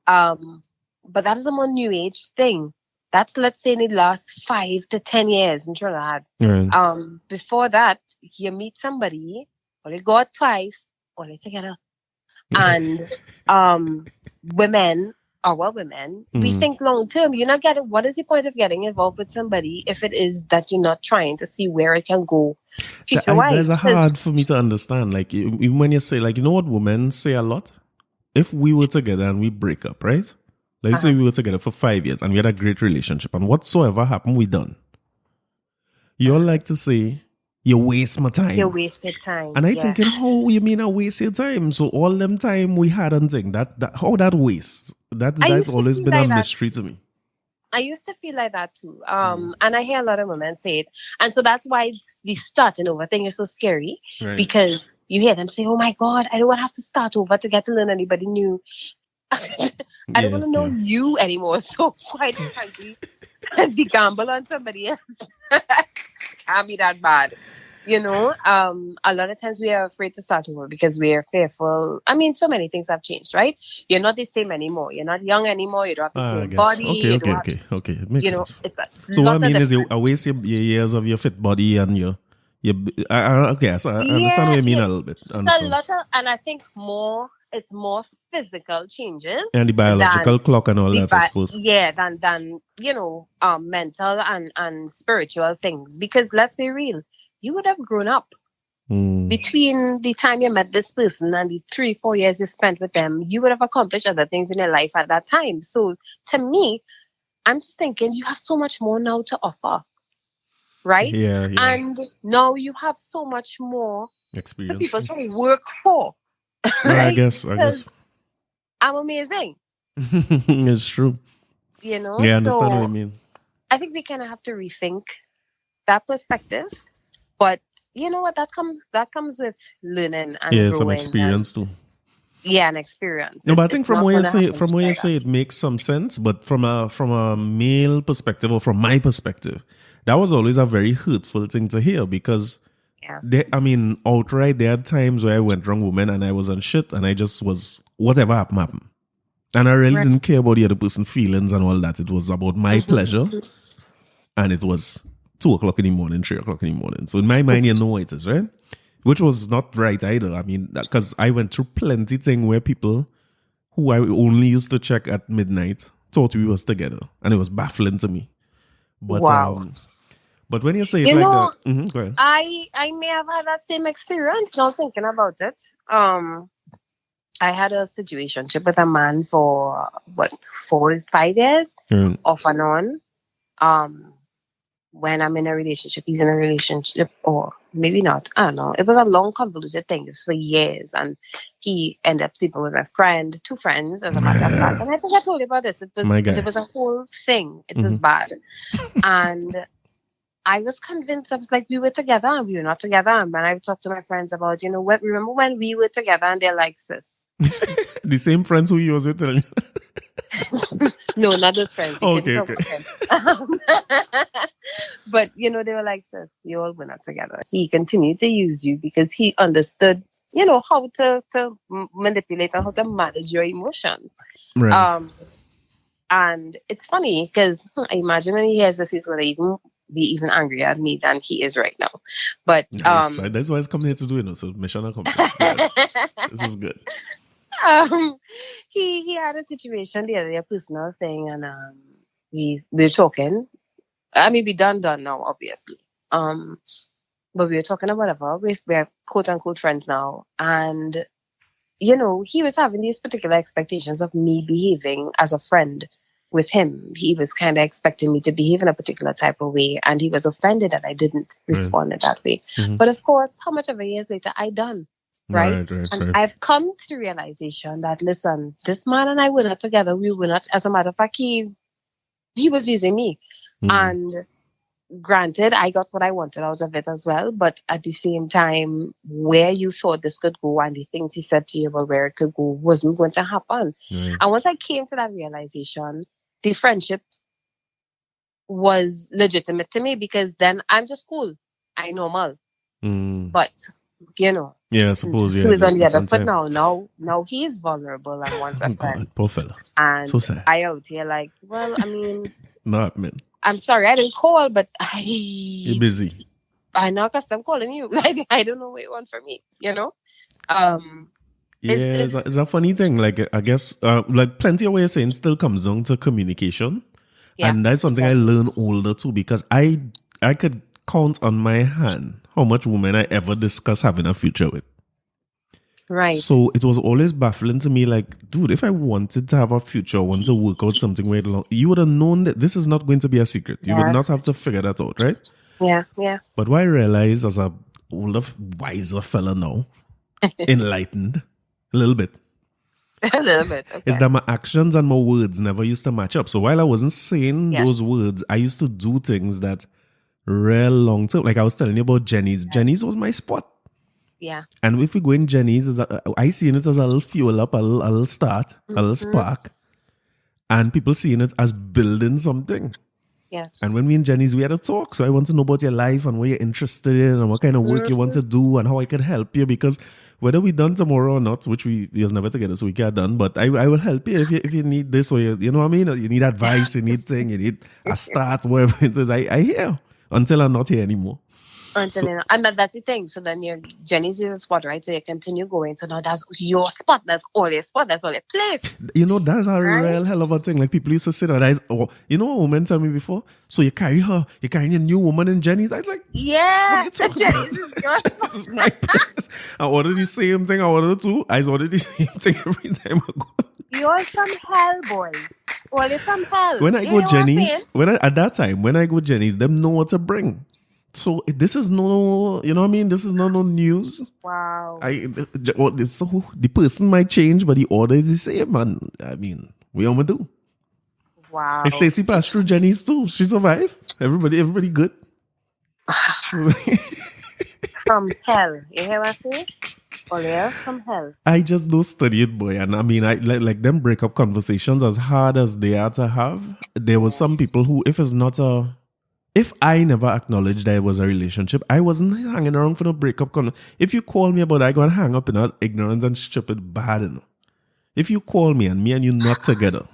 But that is a more new age thing. That's, let's say, in the last 5 to 10 years in Trinidad. Right. Before that, you meet somebody, or they go out twice, or they together. And women, we think long term. You're not getting, what is the point of getting involved with somebody if it is that you're not trying to see where it can go future-wise? That's hard for me to understand. Like, even when you say, like, you know what women say a lot? If we were together and we break up, right? Like, say we were together for 5 years and we had a great relationship and whatsoever happened, we done. You all like to say, you waste my time. You wasted time. And I thinking, how you mean I waste your time? So all them time we had and thing, that how that waste? That's always been a mystery to me. I used to feel like that too. And I hear a lot of women say it. And so that's why the starting over thing is so scary. Right. Because you hear them say, oh my God, I don't want to have to start over to get to learn anybody new. I don't want to know you anymore. So quite frankly, the gamble on somebody else can't be that bad. A lot of times we are afraid to start over because we are fearful. I mean, so many things have changed, right? You're not the same anymore. You're not young anymore. You don't have the same body. Okay. It makes sense. So what I mean is you waste your years of your fit body and your okay. So I understand what you mean a little bit. And I think it's more physical changes and the biological clock and all that, I suppose. Yeah, than mental and spiritual things. Because let's be real, you would have grown up between the time you met this person and the 3-4 years you spent with them. You would have accomplished other things in your life at that time. So to me, I'm just thinking you have so much more now to offer, right? Yeah. And now you have so much more experience for people to work for. Right? I guess. I'm amazing. It's true. Yeah, I understand what you mean. I think we kind of have to rethink that perspective. But you know what? That comes with learning and growing. Some experience too. Yeah, an experience. No, but I think from where you say it makes some sense. But from a male perspective or from my perspective, that was always a very hurtful thing to hear because outright there are times where I went wrong woman and I was on shit and I just was whatever happened. And I really didn't care about the other person's feelings and all that. It was about my pleasure. And it was 2 o'clock in the morning, 3 o'clock in the morning. So in my mind, you know what it is, right? Which was not right either. I mean, because I went through plenty thing where people who I only used to check at midnight thought we was together. And it was baffling to me. But, wow. But when you say it like that, go ahead. I may have had that same experience now thinking about it. I had a situationship with a man for 4-5 years, off and on. When I'm in a relationship, he's in a relationship, or maybe not. I don't know. It was a long, convoluted thing. It was for years, and he ended up sleeping with my friend, 2 friends, as a matter of fact. And I think I told you about this. It was a whole thing. It was bad, and I was convinced. I was like, we were together, and we were not together. And when I talked to my friends about, remember when we were together, and they're like, sis. The same friends who you was with. No, not those friends. We couldn't Okay, talk okay. about him. But they were like, sis, you all were not together. He continued to use you because he understood, how to manipulate and how to manage your emotions. Right. Um, and it's funny because I imagine when he hears this, he's going to even be even angrier at me than he is right now. But Nice. That's why I come here to do it. So mission accomplished. Good. This is good. um, he had a situation the other day, a personal thing, and we were talking. I mean, we done now, obviously. But we were talking about whatever. We're quote unquote friends now, and he was having these particular expectations of me behaving as a friend with him. He was kind of expecting me to behave in a particular type of way, and he was offended that I didn't respond in that way. Mm-hmm. But of course, how much of a years later I done, right? And Right. I've come to the realization that, listen, this man and I were not together. We were not. As a matter of fact, he was using me, and granted, I got what I wanted out of it as well. But at the same time, where you thought this could go and the things he said to you about where it could go wasn't going to happen. Right. And once I came to that realization, the friendship was legitimate to me because then I'm just cool. I normal. But, Yeah, I suppose, he was on the other foot now. Now he's vulnerable and wants a friend. God, poor fella. And So sad. I out here like, well, I mean... No, man. I'm sorry, I didn't call, but You're busy. I know because I'm calling you. Like, I don't know what you want from me, Yeah, it's a funny thing. Like, I guess, like plenty of what you're saying still comes down to communication. Yeah. And that's something I learned older too, because I could count on my hand how much women I ever discuss having a future with. Right. So it was always baffling to me, like, dude, if I wanted to have a future, want to work out something right along, you would have known that this is not going to be a secret. You would not have to figure that out, right? Yeah. But what I realized as a older, wiser fella now, enlightened, a little bit. Okay. Is that my actions and my words never used to match up. So while I wasn't saying those words, I used to do things that real long term. Like I was telling you about Jenny's. Jenny's was my spot. Yeah. And if we go in Jenny's, I see it as a little fuel up, a little start, a little spark. And people seeing it as building something. Yes. And when we in Jenny's, we had a talk. So I want to know about your life and what you're interested in and what kind of work you want to do and how I can help you. Because whether we done tomorrow or not, which we was never together, so we can't done. But I will help you if you need this or you know what I mean? You need advice, you need thing, you need a start, whatever it is. I hear until I'm not here anymore. And that's the thing. So then your Jenny's is a spot, right? So you continue going. So now that's your spot. That's all your spot. That's all your place. That's a real hell of a thing. Like people used to say that. What women tell me before? So you're carrying a new woman in Jenny's. I was like, yeah. What are you talking about? Jenny's is my place. I order the same thing. I order too. I order the same thing every time I go. You're some hell, boy. Well, you're some hell. When I go Jenny's, at that time, when I go Jenny's, them know what to bring. So this is no, you know what I mean? This is no news. Wow. The person might change, but the order is the same, man. I mean, we gonna do. Wow. And Stacey passed through Jenny's too. She survived. Everybody good. From hell. You hear what I say? Oh yeah, from hell. I just don't study it, boy. And I mean, I like them breakup conversations as hard as they are to have. There was some people who, if I never acknowledged that it was a relationship, I wasn't hanging around for no breakup. If you call me about it, I go and hang up in ignorance and stupid bad enough. If you call me and you not together,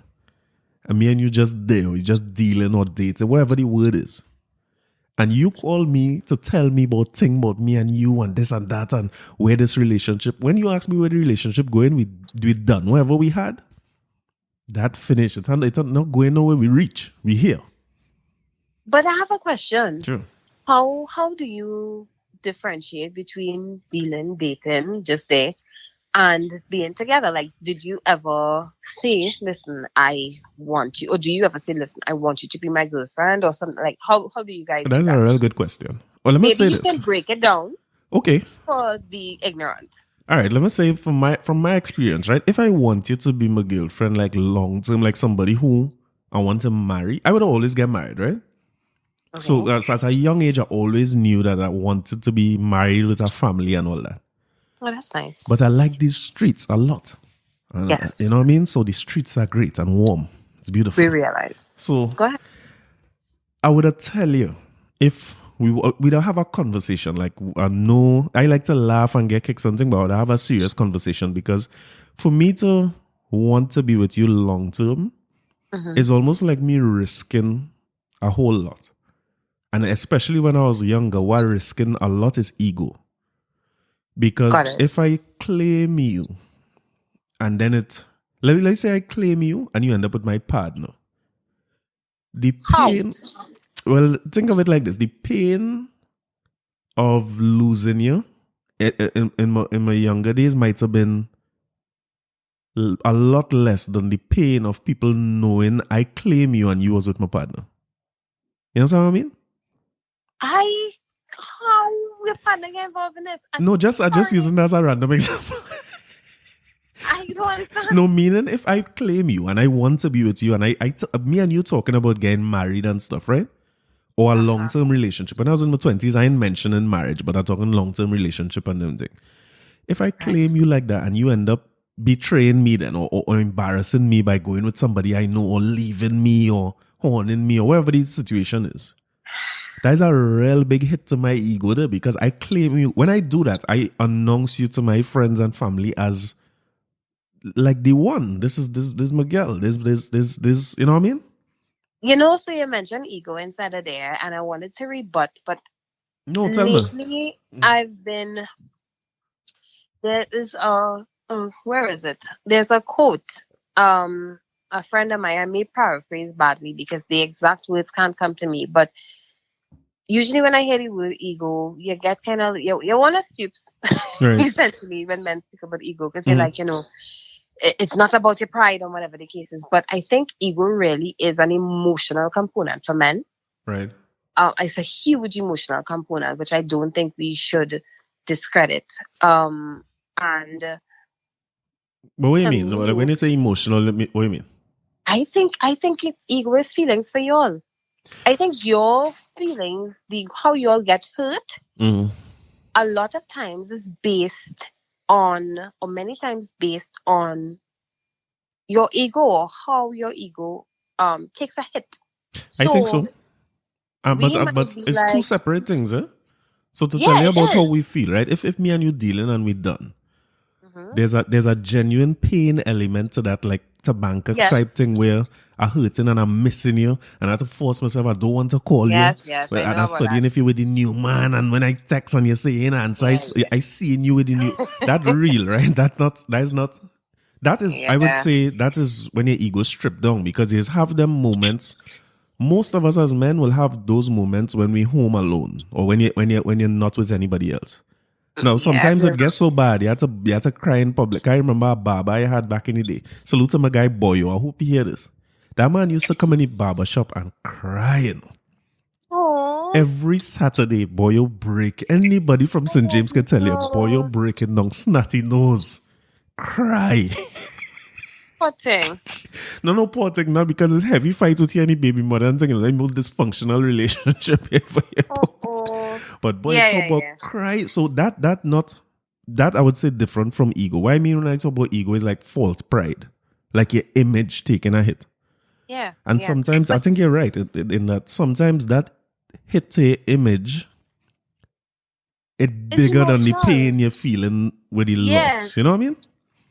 and me and you just there, or you just dealing or dating, whatever the word is, and you call me to tell me about me and you and this and that and where this relationship, when you ask me where the relationship going, we done whatever we had. That finished. It's not going nowhere. We reach. We here. But I have a question. Sure. How do you differentiate between dating, just there, and being together? Like, did you ever say, listen, I want you, or do you ever say, listen, I want you to be my girlfriend, or something? Like, how do you guys do that? That's a real good question. Well, let me say this. Maybe you can break it down. Okay. For the ignorant. All right, let me say from my experience, right? If I want you to be my girlfriend, like long term, like somebody who I want to marry, I would always get married, right? Okay. So at a young age, I always knew that I wanted to be married with a family and all that. Oh, that's nice. But I like these streets a lot. Yes. You know what I mean? So the streets are great and warm. It's beautiful. we realize. So Go ahead. I would tell you, if we don't have a conversation, like no, I like to laugh and get kicked something, but I would have a serious conversation, because for me to want to be with you long term is almost like me risking a whole lot. And especially when I was younger, what risking a lot is ego. Because if I claim you and then let's say I claim you and you end up with my partner, the pain, well, think of it like this: the pain of losing you in my younger days might have been a lot less than the pain of people knowing I claim you and you was with my partner. You know what I mean? How your partner get involved in this? No, I just using that as a random example. I don't understand. No, meaning if I claim you and I want to be with you, and me and you talking about getting married and stuff, right? Or a long-term relationship. When I was in my 20s, I ain't mentioning marriage, but I'm talking long-term relationship and everything. If I claim you like that and you end up betraying me then, or embarrassing me by going with somebody I know, or leaving me, or horning me, or whatever the situation is, that is a real big hit to my ego there, because I claim you. When I do that, I announce you to my friends and family as like the one. This is my girl. This, you know what I mean? You know, so you mentioned ego inside of there, and I wanted to rebut, but no, tell me. Lately I've been, there is where is it? There's a quote. A friend of mine, I may paraphrase badly because the exact words can't come to me, but usually when I hear the word ego, you get kind of, you want to stoops, Right. essentially, when men speak about ego, because you're like, it's not about your pride or whatever the case is. But I think ego really is an emotional component for men. Right. It's a huge emotional component, which I don't think we should discredit. And but what do you mean? me, When you say emotional, what do you mean? I think ego is feelings for y'all. I think your feelings, how y'all get hurt, a lot of times is based on, or many times based on, your ego, or how your ego takes a hit. I think so. But it's like, two separate things, eh? So to tell you about how we feel, right? If me and you dealing and we done, there's a genuine pain element to that, like tabanca type thing, where I'm hurting and I'm missing you, and I have to force myself. I don't want to call you. Yes, and I'm studying if you're with the new man, and when I text and you say in answer, I seeing you with the new. That real, right? That is, I would say, that is when your ego stripped down, because you have them moments. Most of us as men will have those moments when we're home alone, or when you're not with anybody else. Now, sometimes it gets so bad, you have to cry in public. I remember a barber I had back in the day. Salute to my guy Boyo. I hope you hear this. That man used to come in the barber shop and crying. Aww. Every Saturday, Boyo break. Anybody from St. James can tell you, Boyo breaking down, snotty nose, cry. Poor thing. No, poor thing, not because it's heavy fight with you and the baby mother and thinking the most dysfunctional relationship ever. But boy, it's about cry. So that I would say different from ego. What I mean when I talk about ego is like false pride, like your image taking a hit. Yeah. And sometimes I think you're right in that sometimes that hit to your image, it's bigger than the pain you're feeling with the loss. You know what I mean?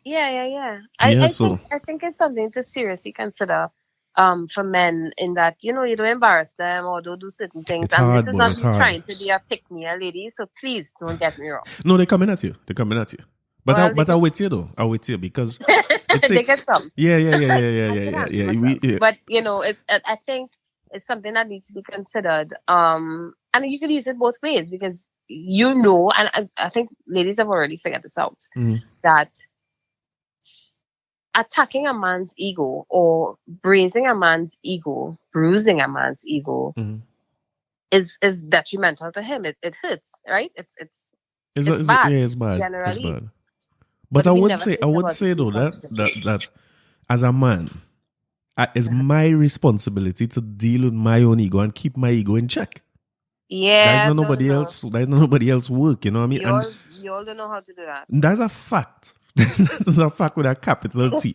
Yeah. I think it's something to seriously consider for men, in that, you don't embarrass them or don't do certain things. It's hard, this is not me trying to be a pick-me-a lady, so please don't get me wrong. No, they're coming at you. But I'm with you though. I'm with you because it takes, they get some. Yeah. But I think it's something that needs to be considered. And you can use it both ways, because and I think ladies have already figured this out, that attacking a man's ego or bruising a man's ego is detrimental to him. It hurts, right? It's bad. It's bad. Generally. It's bad. But I would say though that as a man, it's my responsibility to deal with my own ego and keep my ego in check. Yeah. There's nobody else work, you know what I mean? You all don't know how to do that. That's a fact. That's a fact with a capital T.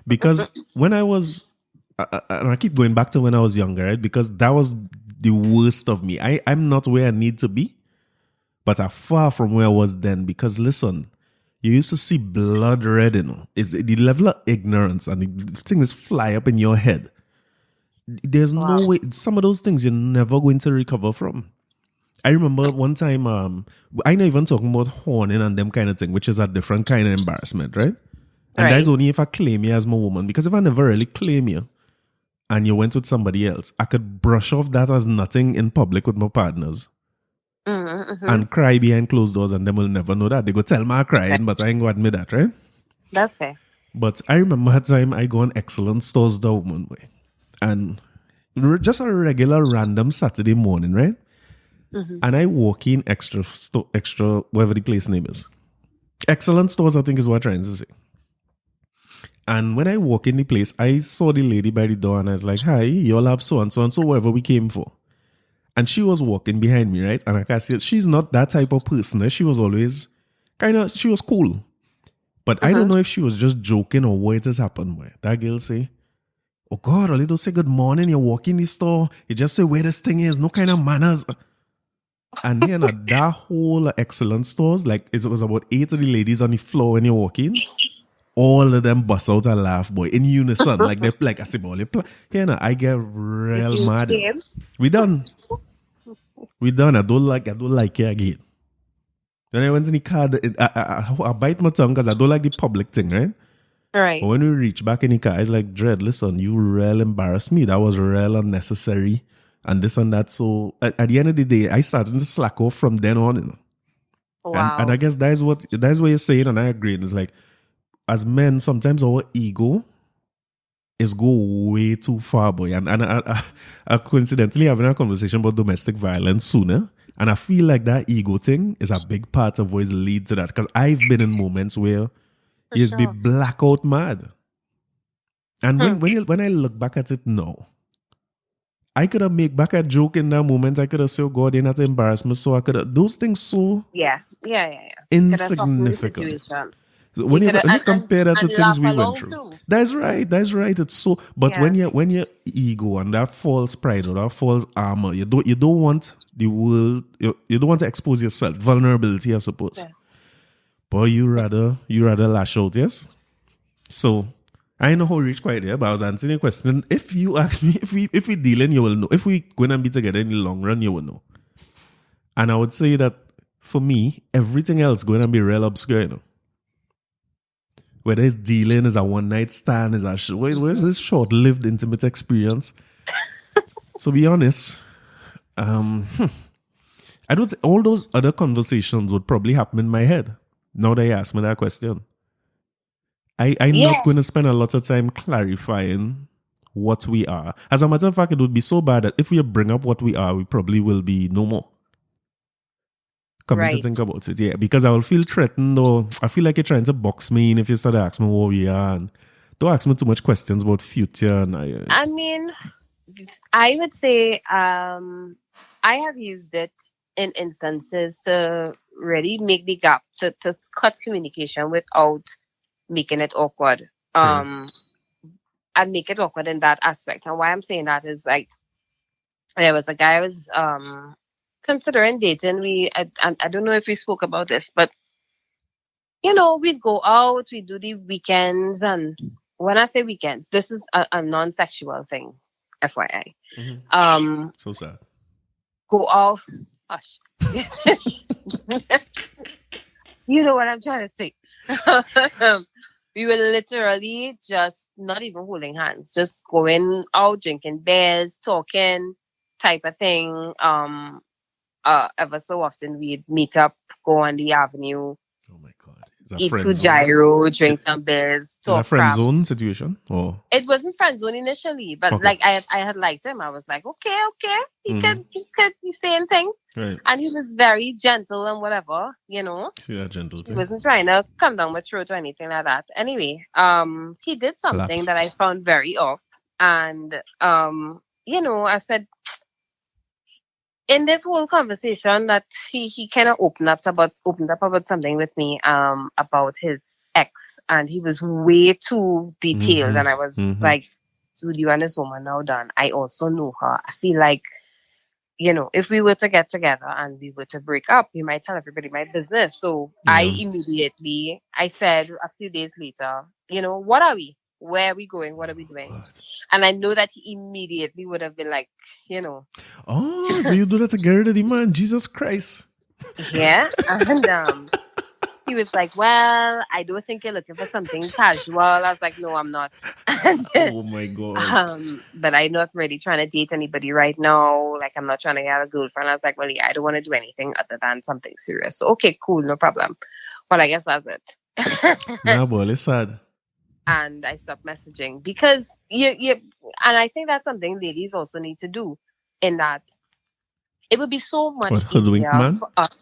Because when I was and I keep going back to when I was younger, right? Because that was the worst of me. I'm not where I need to be, but I'm far from where I was then. Because listen, you used to see blood red, Is the level of ignorance and the things fly up in your head. There's no Wow. way. Some of those things you're never going to recover from. I remember one time, I not even talking about horning and them kind of thing, which is a different kind of embarrassment, right? And that's Right. only if I claim you as my woman. Because if I never really claim you and you went with somebody else, I could brush off that as nothing in public with my partners Mm-hmm. and cry behind closed doors, and them will never know that. They go tell me I'm Okay. crying, but I ain't going to admit that, right? That's fair. But I remember a time I go on Excellent Stores the woman way. And just a regular random Saturday morning, right? Mm-hmm. And I walk in extra, whatever the place name is. Excellent Stores, I think is what I'm trying to say. And when I walk in the place, I saw the lady by the door and I was like, hi, you all have so and so, wherever we came for. And she was walking behind me, right? And I can see she's not that type of person. She was always she was cool. But I don't Mm-hmm. know if she was just joking or what has happened. Boy. That girl say, oh God, all you do say good morning, you walk in the store, you just say where this thing is, no kind of manners. And then that whole Excellent Stores, like it was about 8 of the ladies on the floor when you walk in. All of them bust out and laugh, boy, in unison. Like they like I say, boy, here now, I get Did real you mad. came? We done. We done. I don't like it again. Then I went in the car. I bite my tongue because I don't like the public thing, right? But Right. when we reach back in the car, it's like, Dread, listen, you real embarrassed me. That was real unnecessary. And this and that. So at the end of the day, I started to slack off from then on. And I Wow. guess that's what you're saying, and I agree. And it's like, as men, sometimes our ego is go way too far, boy. And I coincidentally having a conversation about domestic violence sooner. And I feel like that ego thing is a big part of what leads to that. Because I've been in moments where For you be sure. blackout mad. And Hmm. when I look back at it now, I could have made back a joke in that moment. I could have said, oh God, you're not embarrassment. So I could have, those things so Yeah. Yeah. Yeah. Yeah. You could have softened the insignificant. situation. When You you could have when you compare that to and things laugh we went along through, too. that's right. That's right. It's so. But Yeah. when your ego and that false pride or that false armor, you don't want the world. You don't want to expose yourself vulnerability, I suppose. Yes. But you rather lash out, yes. So I know how we reach quite there, but I was answering your question. If you ask me if we dealing, you will know. If we going to be together in the long run, you will know. And I would say that for me, everything else going to be real obscure, whether it's dealing, is a one night stand, is where's this short lived intimate experience? To be honest, um, I don't. All those other conversations would probably happen in my head. Now that you ask me that question, I'm not Yeah. going to spend a lot of time clarifying what we are. As a matter of fact, it would be so bad that if we bring up what we are, we probably will be no more. Coming to Right. think about it, yeah, because I will feel threatened, or I feel like you're trying to box me in if you start asking me what we are, and don't ask me too much questions about future. And I mean, I would say I have used it in instances to really make the gap to cut communication without making it awkward. right. Um and make it awkward in that aspect. And why I'm saying that is like there was a guy I was considering dating. I don't know if we spoke about this, but we'd go out, we do the weekends, and when I say weekends, this is a non-sexual thing, FYI. Mm-hmm. Um, So sad. go out. Hush. You know what I'm trying to say. We were literally just not even holding hands, just going out, drinking beers, talking, type of thing. Ever so often we'd meet up, go on the avenue, Oh my god, is that eat friend food zone? gyro, drink Is some beers, that talk friend crap. zone situation? Or It wasn't friend zone initially, but okay, like I had liked him. I was like, okay, mm-hmm. he could be saying things, Right. and he was very gentle and whatever. See that gentle He thing. wasn't trying to come down my throat or anything like that. Anyway, he did something Collapse. that I found very off, and I said in this whole conversation that he kind of opened up about something with me about his ex, and he was way too detailed, Mm-hmm. and I was Mm-hmm. like, with you and this woman now done, I also know her. I feel like, if we were to get together and we were to break up, you might tell everybody my business. So Yeah. I said a few days later, what are we? Where are we going? What are we doing? And I know that he immediately would have been like, Oh, so you do that to get rid of the man? Jesus Christ. yeah. And he was like, well, I don't think you're looking for something casual. I was like, no, I'm not. Oh my God. But I'm not really trying to date anybody right now. Like, I'm not trying to get a girlfriend. I was like, well, yeah, I don't want to do anything other than something serious. So, okay, cool, no problem. Well, I guess that's it. Nah, boy, it's sad. And I stopped messaging because and I think that's something ladies also need to do, in that it would be so much What, hoodwink easier man? for us.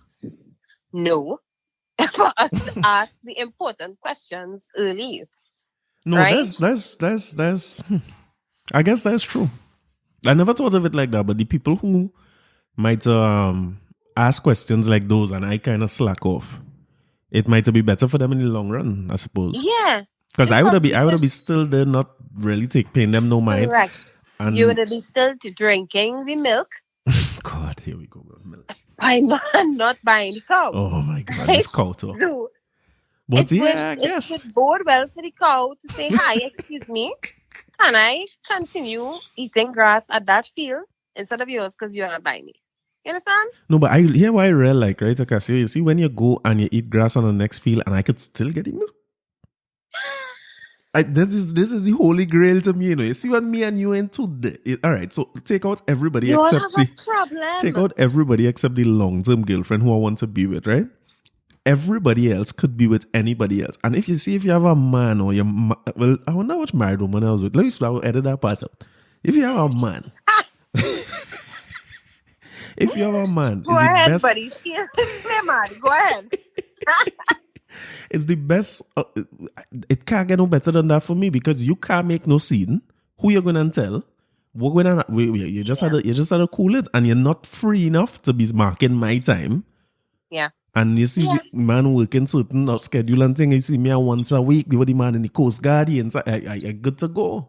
No. For us to ask the important questions early. No, right? that's I guess that's true. I never thought of it like that, but the people who might ask questions like those and I kind of slack off, it might be better for them in the long run, I suppose. Yeah. Because I would be still there, not really paying them no mind. Correct. And You would be still drinking the milk. God, here we go. Milk. By man not buying the cow. Oh my God, Right? this cow talk. So But yeah, I guess. it would bode well for the cow to say, hi, excuse me, can I continue eating grass at that field instead of yours because you're not buying me? You understand? No, but here what I real like, right, Acacia? You see when you go and you eat grass on the next field and I could still get the milk. This is the holy grail to me, You see what me and you into all right, so take out everybody You all except have a problem. take out everybody except the long-term girlfriend who I want to be with, right? Everybody else could be with anybody else. And if you have a man or well, I wonder which married woman I was with. Let me I'll edit that part out. If you have a man, if you have a man, Go ahead, buddy. Clear man. Go ahead. It's the best. It can't get no better than that for me because you can't make no scene. Who you're gonna tell? We're gonna you just had to cool it, and you're not free enough to be marking my time. Yeah. And you see the man working certain schedule and thing. You see me once a week. The man in the Coast Guard, and I good to go.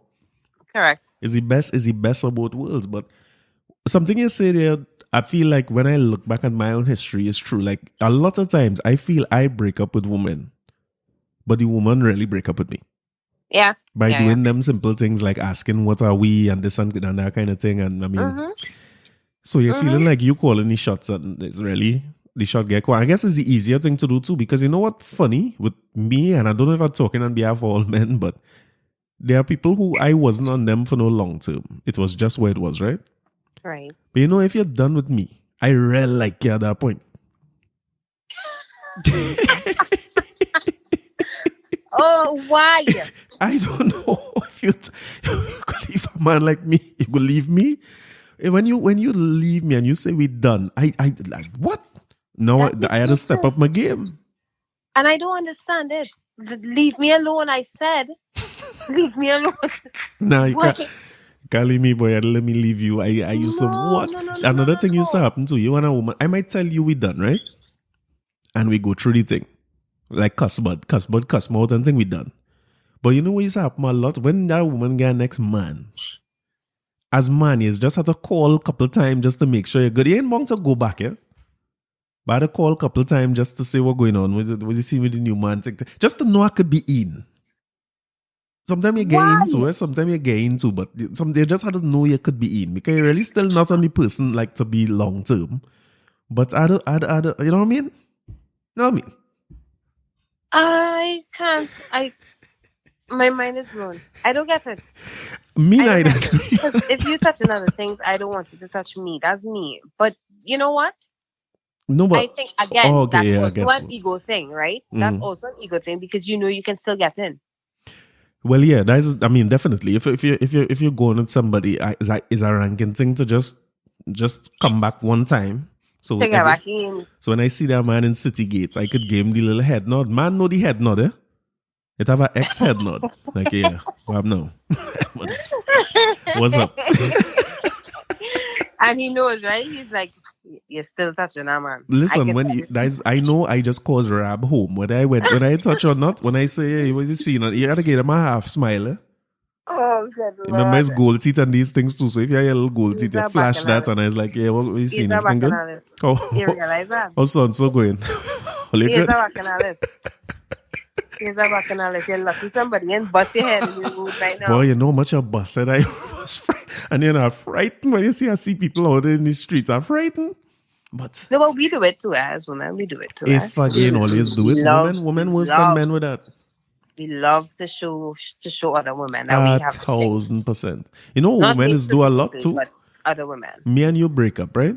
Correct. It's the best of both worlds. But something you say there, I feel like when I look back at my own history, it's true. Like a lot of times, I feel I break up with women, but the woman really break up with me. Yeah. By doing them simple things like asking what are we and this and that kind of thing. And I mean, so you're feeling like you calling the shots and it's really the shot get quiet. I guess it's the easier thing to do too, because you know what funny with me, and I don't know if I'm talking on behalf of all men, but there are people who I wasn't on them for no long term. It was just where it was, right? Right. But you know, if you're done with me, I really like you at that point. Oh, why? I don't know if you could leave a man like me. You could leave me. When you leave me and you say we're done, I like what? No, I had to step up my game. And I don't understand it. Leave me alone, I said. Leave me alone. Nah, you can't leave me, boy. Let me leave you. I used to what? Another thing used to happen to you and a woman. I might tell you we done, right? And we go through the thing. Like cuss mouth and thing we done. But you know what used to happen a lot? When that woman get next man, as man, you just have to call a couple times just to make sure you're good. You ain't want to go back, yeah? But I had to call a couple times just to say what's going on. Was you seeing with the new man? Just to know I could be in. Sometimes you get into it, sometimes you get into, but they just had to know you could be in. Because you're really still not on the person like to be long term. But I don't, you know what I mean? You know what I mean? I can't. My mind is blown. I don't get it. Me neither. If you touch another things, I don't want you to touch me. That's me. But you know what? No, but I think again that's also an ego thing, right? That's also an ego thing because you know you can still get in. Well, yeah, that is. I mean, definitely. If you're going with somebody, is a ranking thing to just come back one time. So to get back in. So when I see that man in City Gate, I could give him the little head nod. Man, know the head nod, eh? It have an X head nod. Like, yeah, what now? What's up? And he knows, right? He's like, you're still touching that man. Listen, I know I just caused Rab home. When I touch or not, when I say, hey, what's he seeing? You gotta get him a half smile, eh? Oh Oh, good Remember his Lord. gold teeth and these things too. So if you have your little gold He's teeth, you a flash that bacchanalist. and I was like, yeah, what are you He's seeing? a Everything good? bacchanalist. You Oh, realize that? also and so going. All you He is a good? bacchanalist. He's a bacchanalist. You're lucky somebody and bust your head in the road right Boy, now. you know how much I busted I was and you're not frightened when you see people out in the streets are frightened. But No, but we do it too as women. We do it too. if again always do We it, love, we women worse than love, men with that. we love to show other women that we have things. 1,000%. You know what Not women me is do a lot specifically, too? but other women. Me and you break up, right?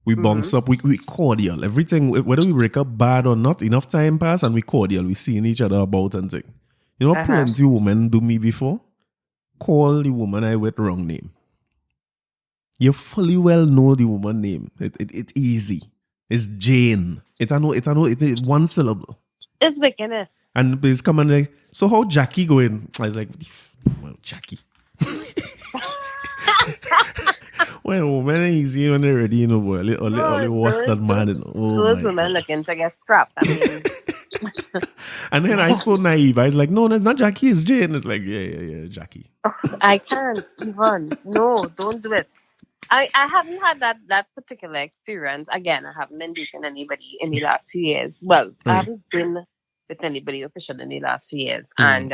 We Mm-hmm. bounce up, we cordial. Everything, whether we break up bad or not, enough time pass and we cordial. We seeing each other about and thing. You know, Uh-huh. plenty women do me before. Call the woman I with wrong name. You fully well know the woman name. It's easy. It's Jane. It's one syllable. It's wickedness. And it's coming like, so how Jackie going? I was like, well, Jackie. Well, women ain't easy when they're ready, you know, boy. Only worse than man, you know. Oh Those my women God. looking to get scrapped. I mean, And then I so naive. I was like, no, it's not Jackie, it's Jane. It's like, yeah, Jackie. I can't even. No, don't do it. I haven't had that particular experience. Again, I haven't been dating anybody in the last few years. Well, I Right. haven't been with anybody official in the last few years. Mm. And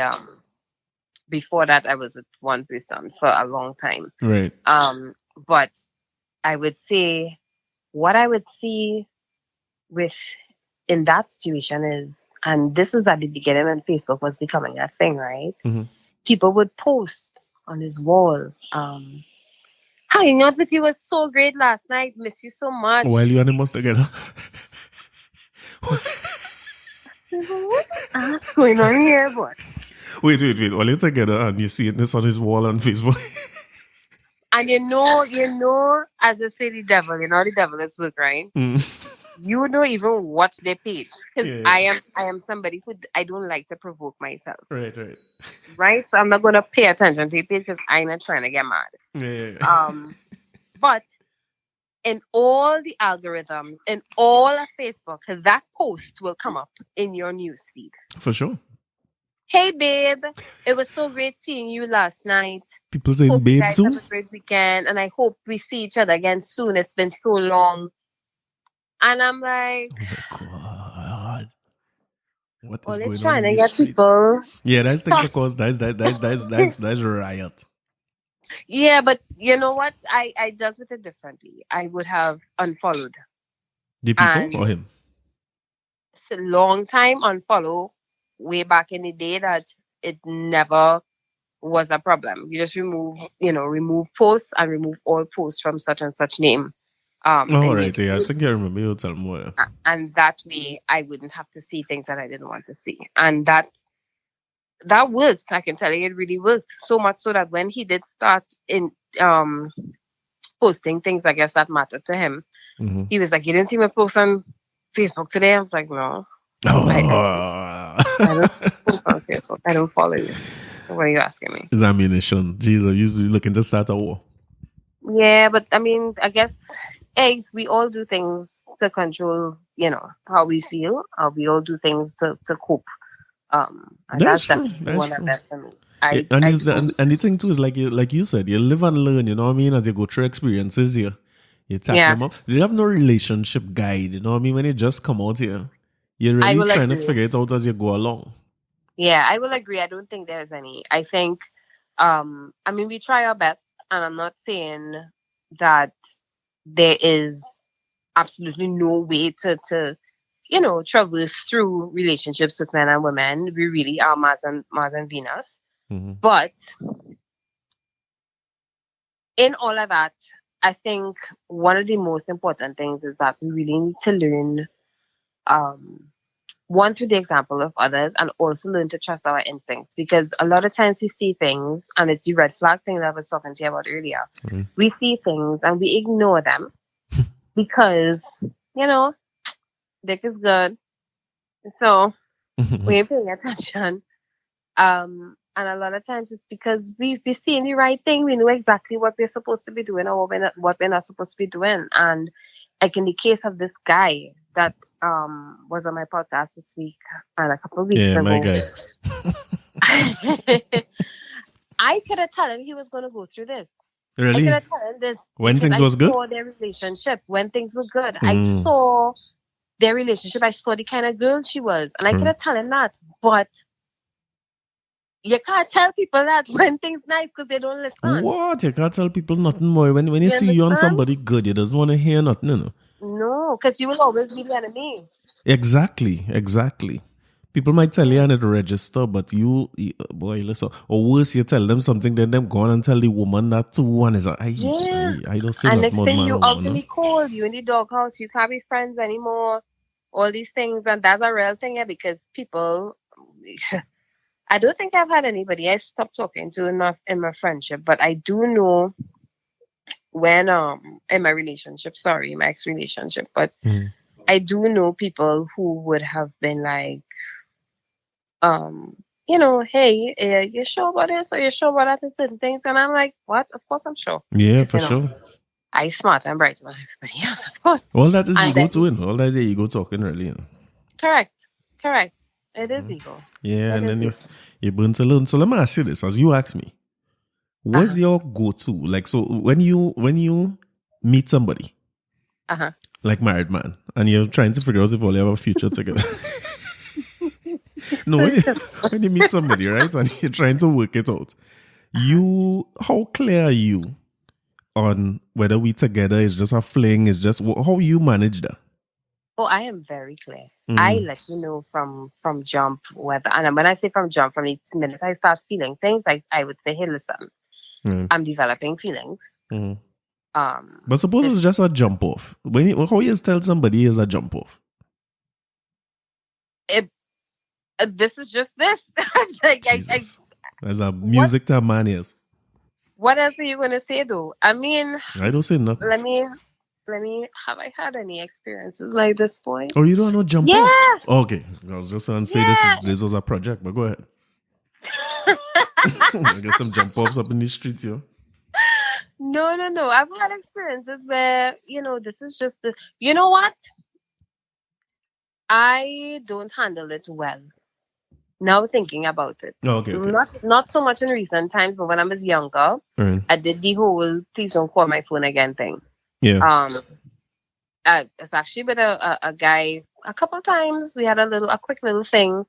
before that, I was with one person for a long time. Right. But I would say what I would see with in that situation is, and this was at the beginning when Facebook was becoming a thing, right? Mm-hmm. People would post on his wall, hanging out with you was so great last night. Miss you so much. While you and him was together. What's going on here, boy? Wait. While you're together and you see this on his wall on Facebook. And you know, as I say, the devil, you know, the devil is work, right? You don't even watch their page because Yeah. I am somebody who I don't like to provoke myself. Right. Right? So I'm not gonna pay attention to your page because I'm not trying to get mad. Yeah. But in all the algorithms, in all of Facebook, because that post will come up in your newsfeed. For sure. Hey babe, it was so great seeing you last night. People saying Hope you babe guys too. have a great weekend, and I hope we see each other again soon. It's been so long. And I'm like, oh my God. What is well, going it's on trying in to these get streets? people. Yeah, that's the cause. That's riot. Yeah, but you know what? I dealt with it differently. I would have unfollowed. The people And or him? it's a long time unfollow way back in the day that it never was a problem. You just remove posts and remove all posts from such and such name. Oh, right. Yeah, I think I remember you tell more. And that way I wouldn't have to see things that I didn't want to see. And that worked. I can tell you it really worked. So much so that when he did start in posting things, I guess that mattered to him, he was like, "You didn't see my post on Facebook today?" I was like, "No. I don't post on Facebook. I don't follow you. What are you asking me?" Is ammunition. Jesus, usually looking to start a war. Yeah, but I mean, I guess, hey, we all do things to control, how we feel. We all do things to cope. And That's true. definitely That's one of true. that for me. And the thing too is like you said, you live and learn. You know what I mean? As you go through experiences, you tap them up. You have no relationship guide. You know what I mean? When you just come out here, you're really trying to figure it out as you go along. Yeah, I will agree. I don't think there's any. I think, we try our best, and I'm not saying that there is absolutely no way to traverse through relationships with men and women. We really are Mars and Venus. Mm-hmm. But in all of that, I think one of the most important things is that we really need to learn, one, through the example of others, and also learn to trust our instincts. Because a lot of times we see things, and it's the red flag thing that I was talking to you about earlier. Mm-hmm. We see things and we ignore them because, dick is good. So we ain't paying attention. And a lot of times it's because we're seeing the right thing. We know exactly what we're supposed to be doing or what we're not supposed to be doing. And like in the case of this guy that was on my podcast this week and a couple of weeks ago. My guy. I could have told him he was going to go through this. I could Really? have told him this When because things I was good? saw their relationship when things were good. I Mm. saw their relationship. I saw the kind of girl she was, and I could have told him that. But you can't tell people that when things nice because they don't listen. What? You can't tell people nothing more. When you You see you on understand? somebody good, you doesn't want to hear nothing, you know. No, because you will always be the enemy. Exactly. People might tell you and it register, but boy, listen. Or worse, you tell them something, then them go on and tell the woman that too. And is like, Yeah. I don't say And nothing next about thing man you or woman, no? utterly cold, you in the doghouse, you can't be friends anymore. All these things, and that's a real thing, yeah, because people. I don't think I've had anybody I stopped talking to in my friendship, but I do know when in my relationship, sorry, my ex relationship, but Mm. I do know people who would have been like, hey, you sure about this or you sure about that and certain things, and I'm like, what? Of course I'm sure, Yeah, because for sure. I smart and bright than everybody else, of course. All that is And ego then, too, you know. All that is ego talking, really, you know. correct, correct. It is ego. Yeah, It and is then ego. you burn to learn. So let me ask you this, as you ask me, what's Uh-huh. your go-to? Like, so when you meet somebody, Uh-huh. like married man, and you're trying to figure out if you have a future together. No, when you meet somebody, right, and you're trying to work it out, Uh-huh. how clear are you on whether we together is just a fling, is just how you manage that? Oh, I am very clear. I Mm, let you know from jump whether, and when I say from jump, from the minute I start feeling things, I would say, hey, listen, mm, I'm developing feelings. mm. Um, But suppose this it's just a jump off. How you tell somebody is a jump off? it, this is just this. Like Jesus, as a what music to a man is. what else are you gonna say though? I mean, I don't say nothing. let me have I had any experiences like this, boy? Oh, you don't know jump offs? Yeah, Okay, I was just going to say yeah. this was a project, but go ahead. I guess some jump offs up in the streets, yo. No. I've had experiences where, this is just the, you know what? I don't handle it well. Now thinking about it. Oh, okay. Not so much in recent times, but when I was younger, All right. I did the whole please don't call my phone again thing. Yeah. Um it's actually been a guy a couple of times. We had a quick little thing,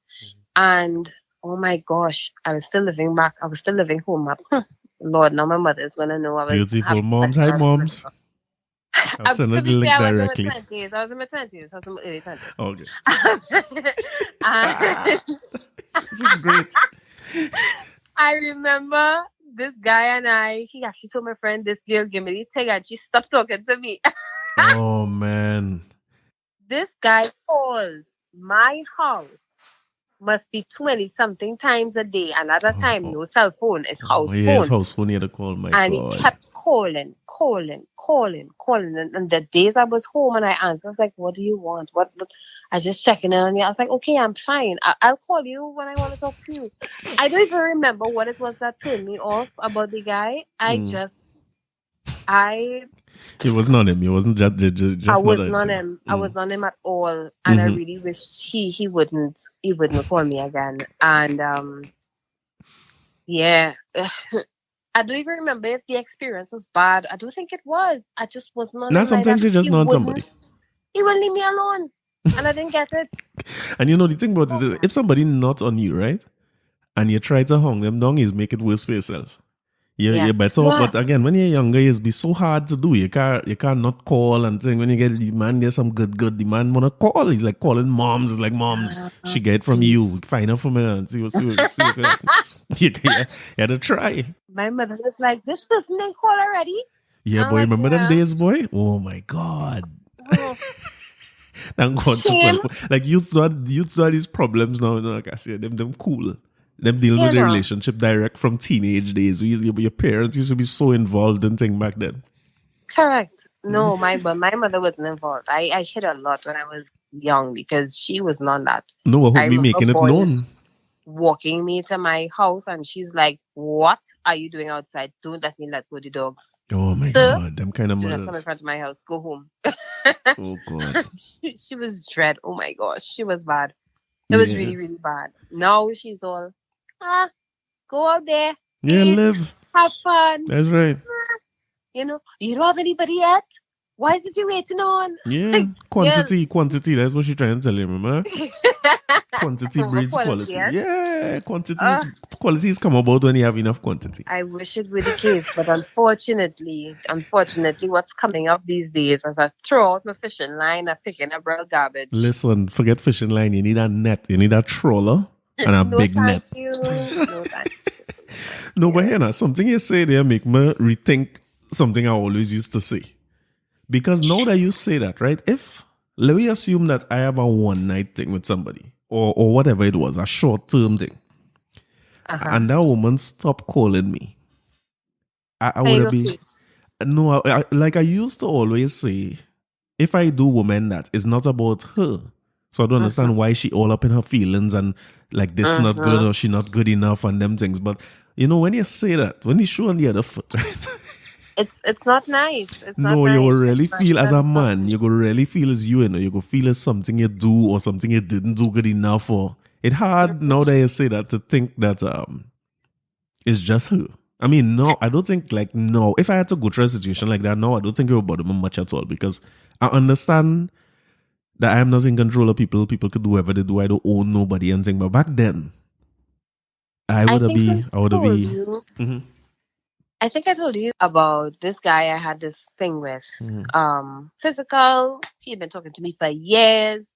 and oh my gosh, I was still living home. Lord, now my mother's gonna know I was Beautiful having moms. sex when Hi, I was moms. little. I'll send her To the be fair, link I was in my directly. 20s. I was in my 20s. I was in my early 20s. Okay. And This is great. I remember this guy and he actually told my friend, this girl gave me the thing and she stopped talking to me. Oh, man. This guy called my house must be 20 something times a day. And at that time, Oh, no cell phone, it's house yeah, it's phone. house phone. You had to call. My And he God. kept calling. And the days I was home and I answered, I was like, what do you want? I was just checking in on you. I was like, okay, I'm fine. I'll call you when I want to talk to you. I don't even remember what it was that turned me off about the guy. Mm. I It was not him. It wasn't I just not wasn't him. on So. him. I wasn't on him at all. And I really wished he wouldn't call me again. And yeah. I don't even remember if the experience was bad. I don't think it was. I just wasn't on Now, him like that. sometimes you just He not wouldn't. somebody. He wouldn't leave me alone, and I didn't get it. And you know, the thing about it Oh is, if somebody not on you, right, and you try to hung them down, is make it worse for yourself. yeah, You're better off. yeah. But again, when you're younger, it's be so hard to do. You can't not call and thing. When you get the man, get some good. The man wanna call. He's like calling moms. It's like moms. She get it from See, you. Find out from her and see what can happen. You had to try. my mother was like, "This person didn't call already." Yeah, I'm boy. like, Remember them "Yeah." days, boy? Oh my God. Oh, Thank God for cell shame, phone. Like you saw these problems now. Like I say, them cool. Them dealing you with their know. relationship direct from teenage days. Your parents used to be so involved in things back then. Correct. No, my mother wasn't involved. I hid a lot when I was young because she was not that. No, I I hope me remember making it boys known. walking me to my house, and she's like, "What are you doing outside? Don't let go the dogs, Oh my sir. God, them kind of Do not come in mothers. front of my house. Go home." Oh God. She was dread. Oh my gosh, she was bad. It was Yeah. really, really bad. Now she's all, ah, go out there. Yeah, live. have fun. That's right. You don't have anybody yet. Why did you waiting on? Yeah, Yeah. quantity. That's what she's trying to tell you, remember? Quantity Over breeds quality, quality. yes? Yeah, qualities come about when you have enough quantity. I wish it were the case, but unfortunately, what's coming up these days is I throw out my fishing line, I'm picking up real garbage. Listen, forget fishing line. You need a net. You need a trawler and a No, big thank net. you. No, thank No, but you. here now, something you say there make me rethink something I always used to say. Because now that you say that, right? Let me assume that I have a one night thing with somebody or whatever it was, a short term thing, Uh-huh. and that woman stopped calling me. I How would you have go been, feel? no, like I used to always say, if I do woman that, it's not about her. So I don't Mm-hmm. understand why she all up in her feelings and like this not good Mm-hmm. or she not good enough and them things. But when you say that, when you show on the other foot, right? It's not nice. It's not No, you will nice. It's really not, feel as that a is not man, nice. you go really feel as you go feel as something you do or something you didn't do good enough or it hard Mm-hmm. now that you say that to think that it's just her. I mean, no, I don't think like no. If I had to go through a situation like that, no, I don't think it would bother me much at all because I understand that I am not in control of people. People could do whatever they do. I don't own nobody and thing. But back then, I think I I would told be. you. Mm-hmm, I think I told you about this guy I had this thing with. mm-hmm. Physical. He had been talking to me for years,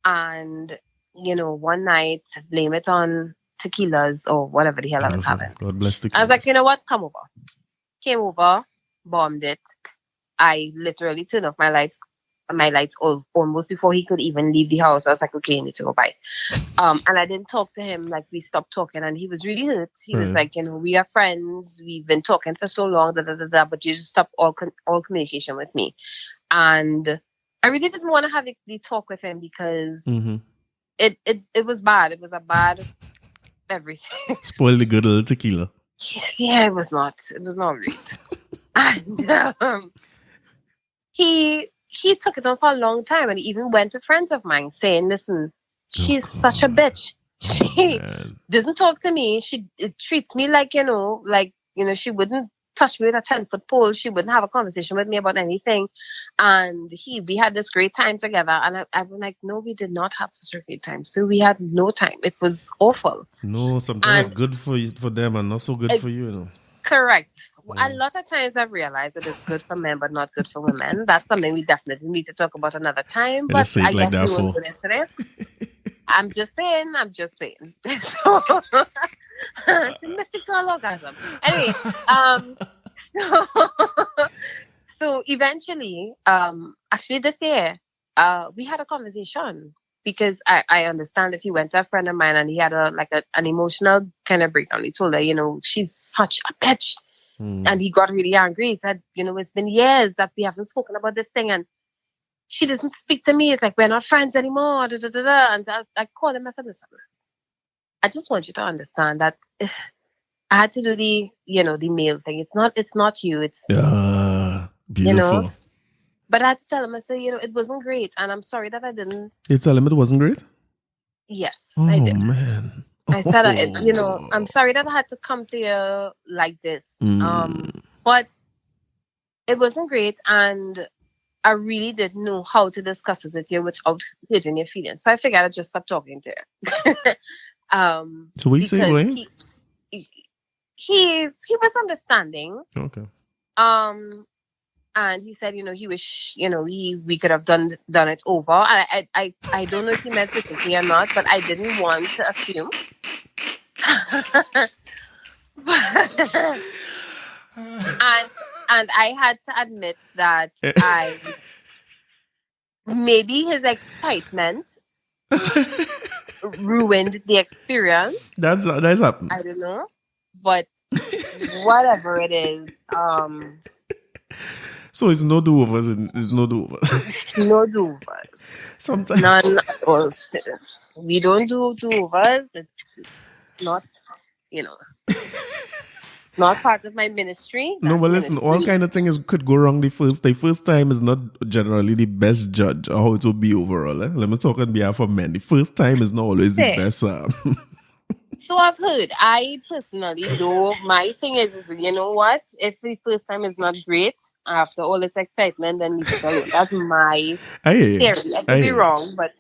and one night blame it on tequilas or whatever the hell I was having. God bless the I was like, kids. you know what? Come over. Came over, bombed it. I literally turned off my lights almost before he could even leave the house. I was like, okay, you need to go by. And I didn't talk to him. Like we stopped talking, and he was really hurt. He was Right. like, we are friends. We've been talking for so long, da da da da. But you just stopped all communication with me. And I really didn't want to have the talk with him because Mm-hmm. it was bad. It was a bad everything. Spoil the good little tequila. Yeah, it was not. It was not great. And he took it on for a long time, and he even went to friends of mine saying, "Listen, Oh she's such a God. bitch. Oh She man. doesn't talk to me. She treats me like she wouldn't touch me with a 10-foot pole. She wouldn't have a conversation with me about anything." And we had this great time together, and I was like, "No, we did not have such a great time. So we had no time. It was awful." No, sometimes And like good for them and not so good it, for you. correct. A Mm. lot of times I've realized that it's good for men, but not good for women. That's something we definitely need to talk about another time. I just But say it I like guess that we won't for. do this today. I'm just saying. I'm just saying. So, it's a mystical orgasm. Anyway, so, so eventually, actually this year, we had a conversation because I understand that he went to a friend of mine and he had an emotional kind of breakdown. He told her, she's such a bitch. Mm. And he got really angry. He said, it's been years that we haven't spoken about this thing and she doesn't speak to me. It's like we're not friends anymore. Da, da, da, da. And I called him. I said, listen, I just want you to understand that I had to do the male thing. It's not you. It's you know. Beautiful. But I had to tell him. I said, it wasn't great, and I'm sorry that I didn't. You tell him it wasn't great? Yes, I Oh did. man. I said, I'm Oh. sorry that I had to come to you like this. Mm. But it wasn't great, and I really didn't know how to discuss it with you without hurting your feelings. So I figured I'd just stop talking to you. So what you say, Because boy? he he was understanding. Okay. And he said, he wish, we could have done it over. I don't know if he meant physically or not, but I didn't want to assume. and I had to admit that maybe his excitement ruined the experience. That's happened. I don't know, but whatever it is, So it's no do overs. It's no do overs. no do-overs, Sometimes. none. Well, we don't do do-overs. It's not, you know, not part of my ministry. No, That but listen, all ministry, kind of things could go wrong the first. The first time is not generally the best judge of how it will be overall. Let me talk on behalf of men. The first time is not always the say, best. So I've heard. I personally, though, my thing is, you know what? If the first time is not great, after all this excitement, then leave it alone. That's my I hear you. theory. I I could be hear you. wrong, but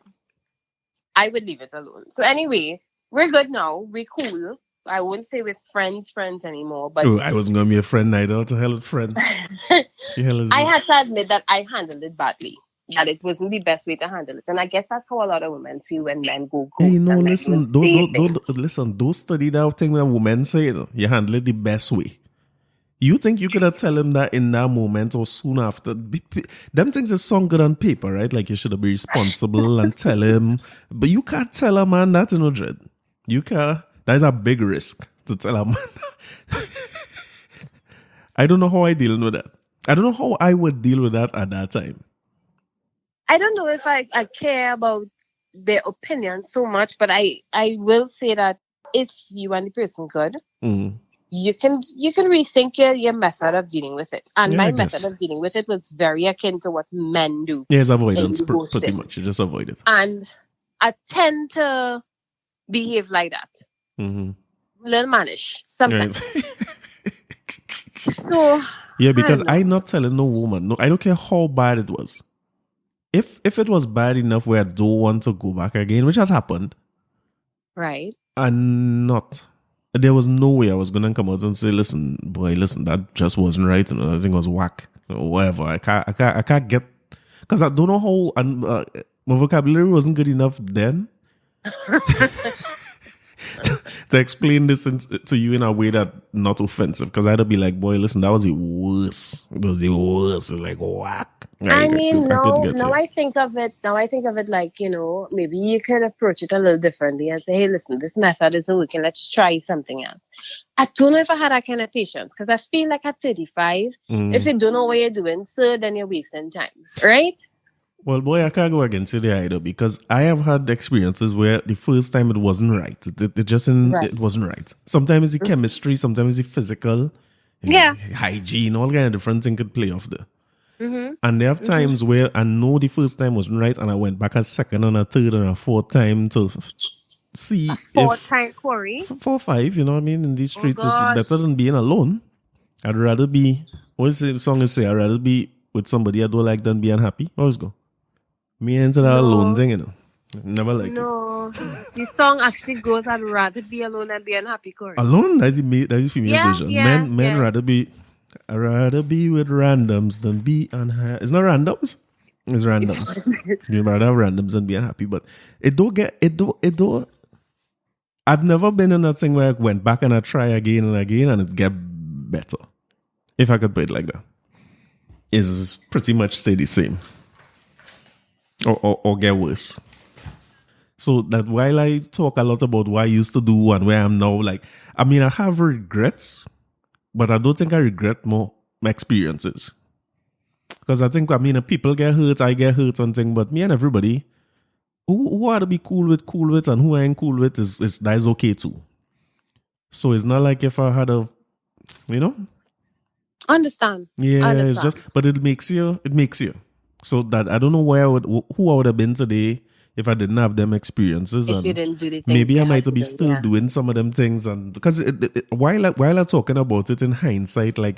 I would leave it alone. So anyway, we're good now. We're cool. I wouldn't say we're friends anymore, but Oh, I wasn't gonna be a friend neither. What the hell with friend? I The hell is had this? to admit that I handled it badly. That it wasn't the best way to handle it. And I guess that's how a lot of women feel when men go Hey, ghost and men don't say things. listen. Don't study that thing when women say it. You handle it the best way. You think you could have tell him that in that moment or soon after? Them things is song good on paper, right? Like you should have been responsible and tell him, but you can't tell a man that in a dread. You can't. That is a big risk to tell a man. I don't know how I deal with that. I don't know how I would deal with that at that time. I don't know if I care about their opinion so much, but I will say that if you and the person good, Mm. you can rethink your method of dealing with it. And Yeah, I my guess. method of dealing with it was very akin to what men do Yeah, it's in avoidance, the pretty ghosting. much. You just avoid it. And I tend to behave like that. Mm-hmm. A little mannish sometimes. Right. So Yeah, I because don't I'm know. not telling no woman. No, I don't care how bad it was. If it was bad enough where I don't want to go back again, which has happened, Right. and not. There was no way I was gonna come out and say, "Listen, boy, listen, that just wasn't right, and I think it was whack or whatever." I can't get because I don't know how. And my vocabulary wasn't good enough then to explain this to you in a way that not offensive. Because I'd be like, "Boy, listen, that was the worst. It was the worst. It was like whack." I Like mean, I couldn't now get now it. I think of it. Now I think of it like, maybe you could approach it a little differently and say, "Hey, listen, this method isn't working. Let's try something else." I don't know if I had that kind of patience because I feel like at 35, if Mm. you don't know what you're doing, sir, then you're wasting time, right? Well, boy, I can't go against you there either because I have had experiences where the first time it wasn't right. Right. It wasn't right. Sometimes it's the chemistry, sometimes it's the physical, Yeah. hygiene, all kind of different things could play off there. Mhm. And there have Mhm. times where I know the first time wasn't right, and I went back a second and a third and a fourth time to A see if four-time quarry. 4 or 5. You know what I mean? In these Oh streets, is better gosh. than being alone. I'd rather be. What is the song is say? I'd rather be with somebody I don't like than be unhappy. Always go. Me into that alone No, thing, Never like it. no. The song actually goes, "I'd rather be alone than be unhappy," Corey. Alone, that's the female Yeah, version. yeah, Men yeah. rather be. I'd rather be with randoms than be unhappy. It's not randoms. It's randoms. You'd rather have randoms than be unhappy. But it don't. I've never been in that thing where I went back and I try again and again and it get better. If I could put it like that. It's pretty much stay the same. Or get worse. So that while I talk a lot about what I used to do and where I'm now, like, I mean, I have regrets, but I don't think I regret more my experiences. Because I think, I mean, people get hurt, I get hurt and thing, but me and everybody, who I to be cool with, and who I ain't cool with is that is okay too. So it's not like if I had a, you know, Understand. yeah, it's just, Understand. but it makes you. So that I don't know who I would have been today if I didn't have them experiences, If you and didn't do the things maybe I you had might to be do, still yeah. doing some of them things, and because while I'm talking about it in hindsight, like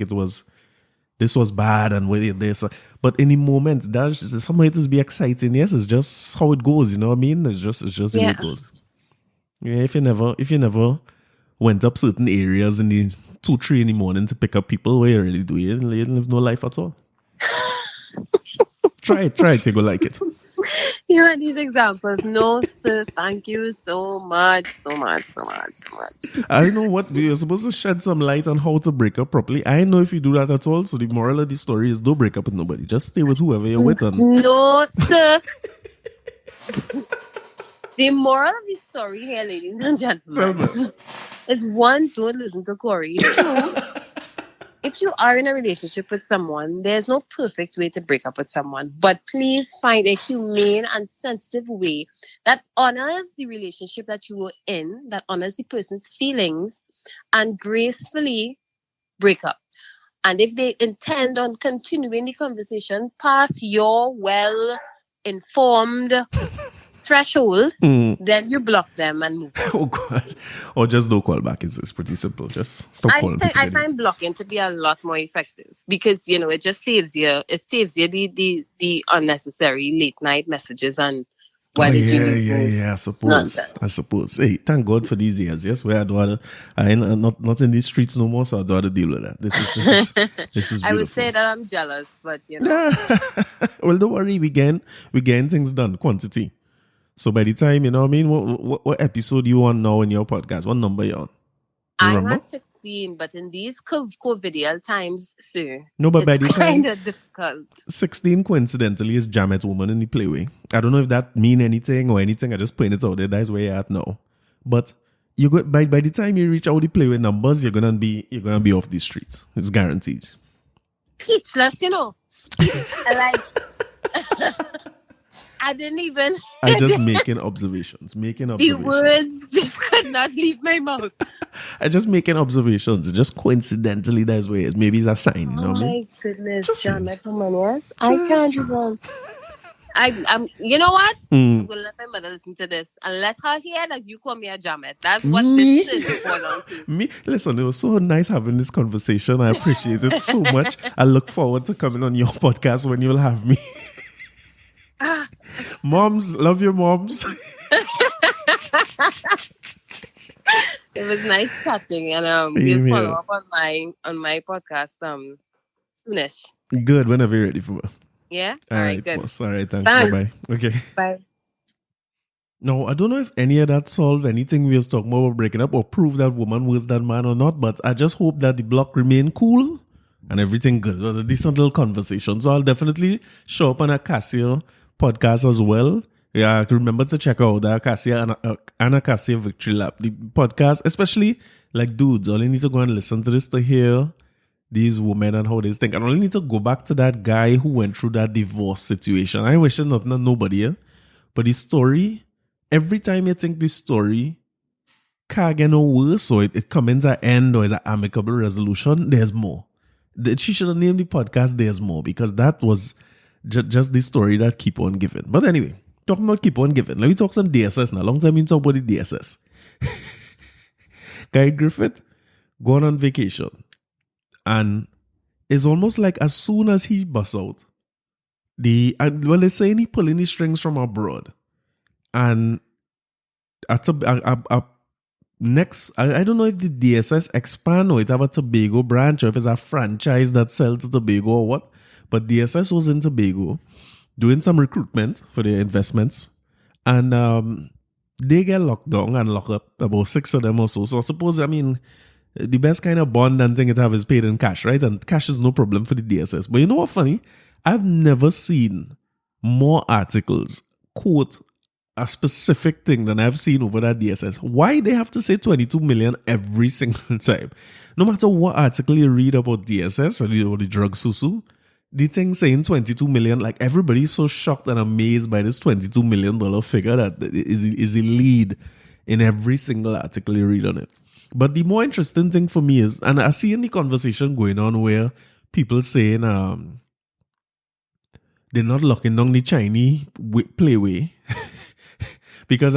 this was bad and with this, but in the moment, that's just, some might just be exciting. Yes, it's just how it goes. You know what I mean? It's just the way Yeah. it goes. Yeah, if you never went up certain areas in the 2, 3 in the morning to pick up people, what you really do? You didn't live no life at all. Try it, you go like it. You had these examples. No, sir. Thank you so much, so much, so much, so much. I know what we are supposed to shed some light on how to break up properly. I know if you do that at all. So the moral of the story is don't break up with nobody. Just stay with whoever you're with, and No, sir. The moral of the story here, ladies and tell me. gentlemen, is one, don't listen to Corey. Two, if you are in a relationship with someone, there's no perfect way to break up with someone, but please find a humane and sensitive way that honors the relationship that you were in, that honors the person's feelings, and gracefully break up. And if they intend on continuing the conversation past your well informed threshold, then you block them and move on. Oh God! Or just don't call back. It's pretty simple. Just stop calling people. I find blocking to be a lot more effective because it just saves you. It saves you the unnecessary late night messages and why did you leave me? I suppose. Hey, thank God for these years. Yes, where I ain't not in these streets no more, so I don't have to deal with that. This is beautiful. I would say that I'm jealous, but Well, don't worry. We getting things done. Quantity. So by the time, what I mean, what episode you on now in your podcast? What number you on? I'm at 16, but in these COVIDial times, sir, no, but by the time, kind of difficult. 16 coincidentally is Jamet Woman in the Playway. I don't know if that mean anything or anything. I just putting it out there. That's where you're at now. But you go by the time you reach out the Playway numbers, you're gonna be off the streets. It's guaranteed. Speechless, like. I didn't even. I just making observations. The words just could not leave my mouth. I just making observations. Just coincidentally, that's where it is. Maybe it's a sign. Oh my goodness, John! Come on, yes. I can't even. I'm. You know what? I'm gonna let my mother listen to this and let her hear that you call me a Jamet. That's what this is going on to. Me, listen. It was so nice having this conversation. I appreciate it so much. I look forward to coming on your podcast when you'll have me. Moms, love your moms. It was nice chatting, and we'll follow up on my podcast soonish. Good, whenever you're ready for it. Yeah. All right. Good. Boss. All right. Thanks. Bye. Okay. Bye. No, I don't know if any of that solved anything we was talking about breaking up or prove that woman was that man or not. But I just hope that the block remain cool and everything good. It was a decent little conversation. So I'll definitely show up on Acacia podcast as well. Yeah, remember to check out the Acacia and Acacia De Vertuil app. The podcast, especially like dudes, only need to go and listen to this to hear these women and how they think. I only need to go back to that guy who went through that divorce situation. I wish nothing on nobody here. But the story, every time you think the story can't get no worse, or it comes at end or is an amicable resolution, there's more. She should have named the podcast There's More, because that was just the story that keep on giving. But anyway, talking about keep on giving, let me talk some DSS now. Long time we talk about the DSS. Guy Griffith going on vacation. And it's almost like as soon as he busts out, they're saying he pulling the strings from abroad. And at next, I don't know if the DSS expand or it have a Tobago branch or if it's a franchise that sells to Tobago or what. But DSS was in Tobago doing some recruitment for their investments. And they get locked down and locked up, about 6 of them or so. So I suppose, the best kind of bond and thing it have is paid in cash, right? And cash is no problem for the DSS. But you know what funny? I've never seen more articles quote a specific thing than I've seen over that DSS. Why they have to say 22 million every single time? No matter what article you read about DSS or the drug susu, the thing saying 22 million, like everybody's so shocked and amazed by this $22 million figure that is the lead in every single article you read on it. But the more interesting thing for me is, and I see in the conversation going on where people saying they're not locking down the Chinese playway because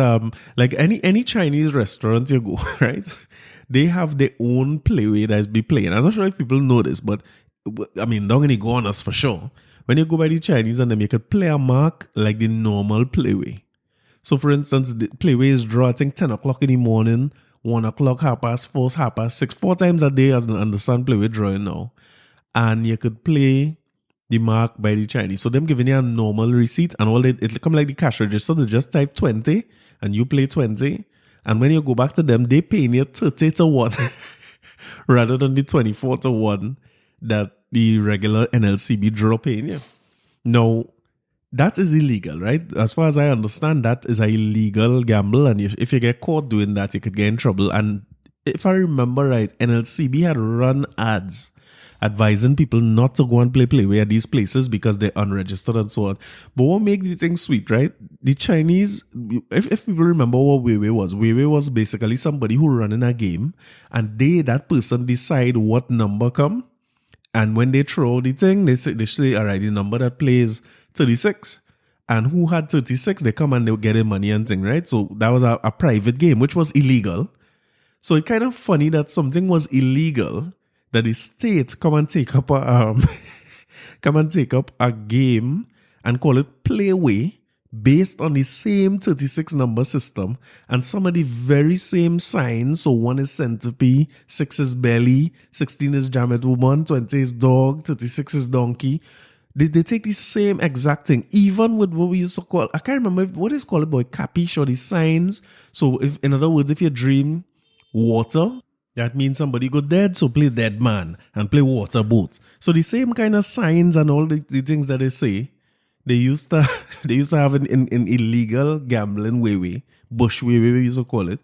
like any Chinese restaurant you go, right? They have their own playway that's be playing. I'm not sure if people know this, but don't gonna go on us for sure. When you go by the Chinese and they make a play a mark like the normal playway. So for instance, the playway is draw I think 10 o'clock in the morning, 1 o'clock, 4:30, 6:30, 4 times a day as an understand play with drawing now. And you could play the mark by the Chinese. So them giving you a normal receipt and all it come like the cash register. They just type 20 and you play 20. And when you go back to them, they paying you 30 to 1 rather than the 24 to 1 that the regular NLCB draw paying you. Now, that is illegal, right? As far as I understand, that is an illegal gamble. And if you get caught doing that, you could get in trouble. And if I remember right, NLCB had run ads advising people not to go and play playway at these places because they're unregistered and so on. But what makes the thing sweet, right? The Chinese, if people remember what Weiwei was basically somebody who running a game and that person decide what number come. And when they throw the thing, they say, all right, the number that plays 36. And who had 36, they come and they'll get their money and thing, right? So that was a private game, which was illegal. So it's kind of funny that something was illegal, that the state come and take up a game and call it Playway, based on the same 36 number system and some of the very same signs. So 1 is centipede, 6 is belly, 16 is Jamet woman, 20 is dog, 36 is donkey. They take the same exact thing, even with what we used to call, I can't remember what is called, boy, capiche or the signs. So if, in other words, if you dream water, that means somebody go dead, so play dead man and play water boat. So the same kind of signs and all the things that they say, they used to have in illegal gambling way, bush way we used to call it.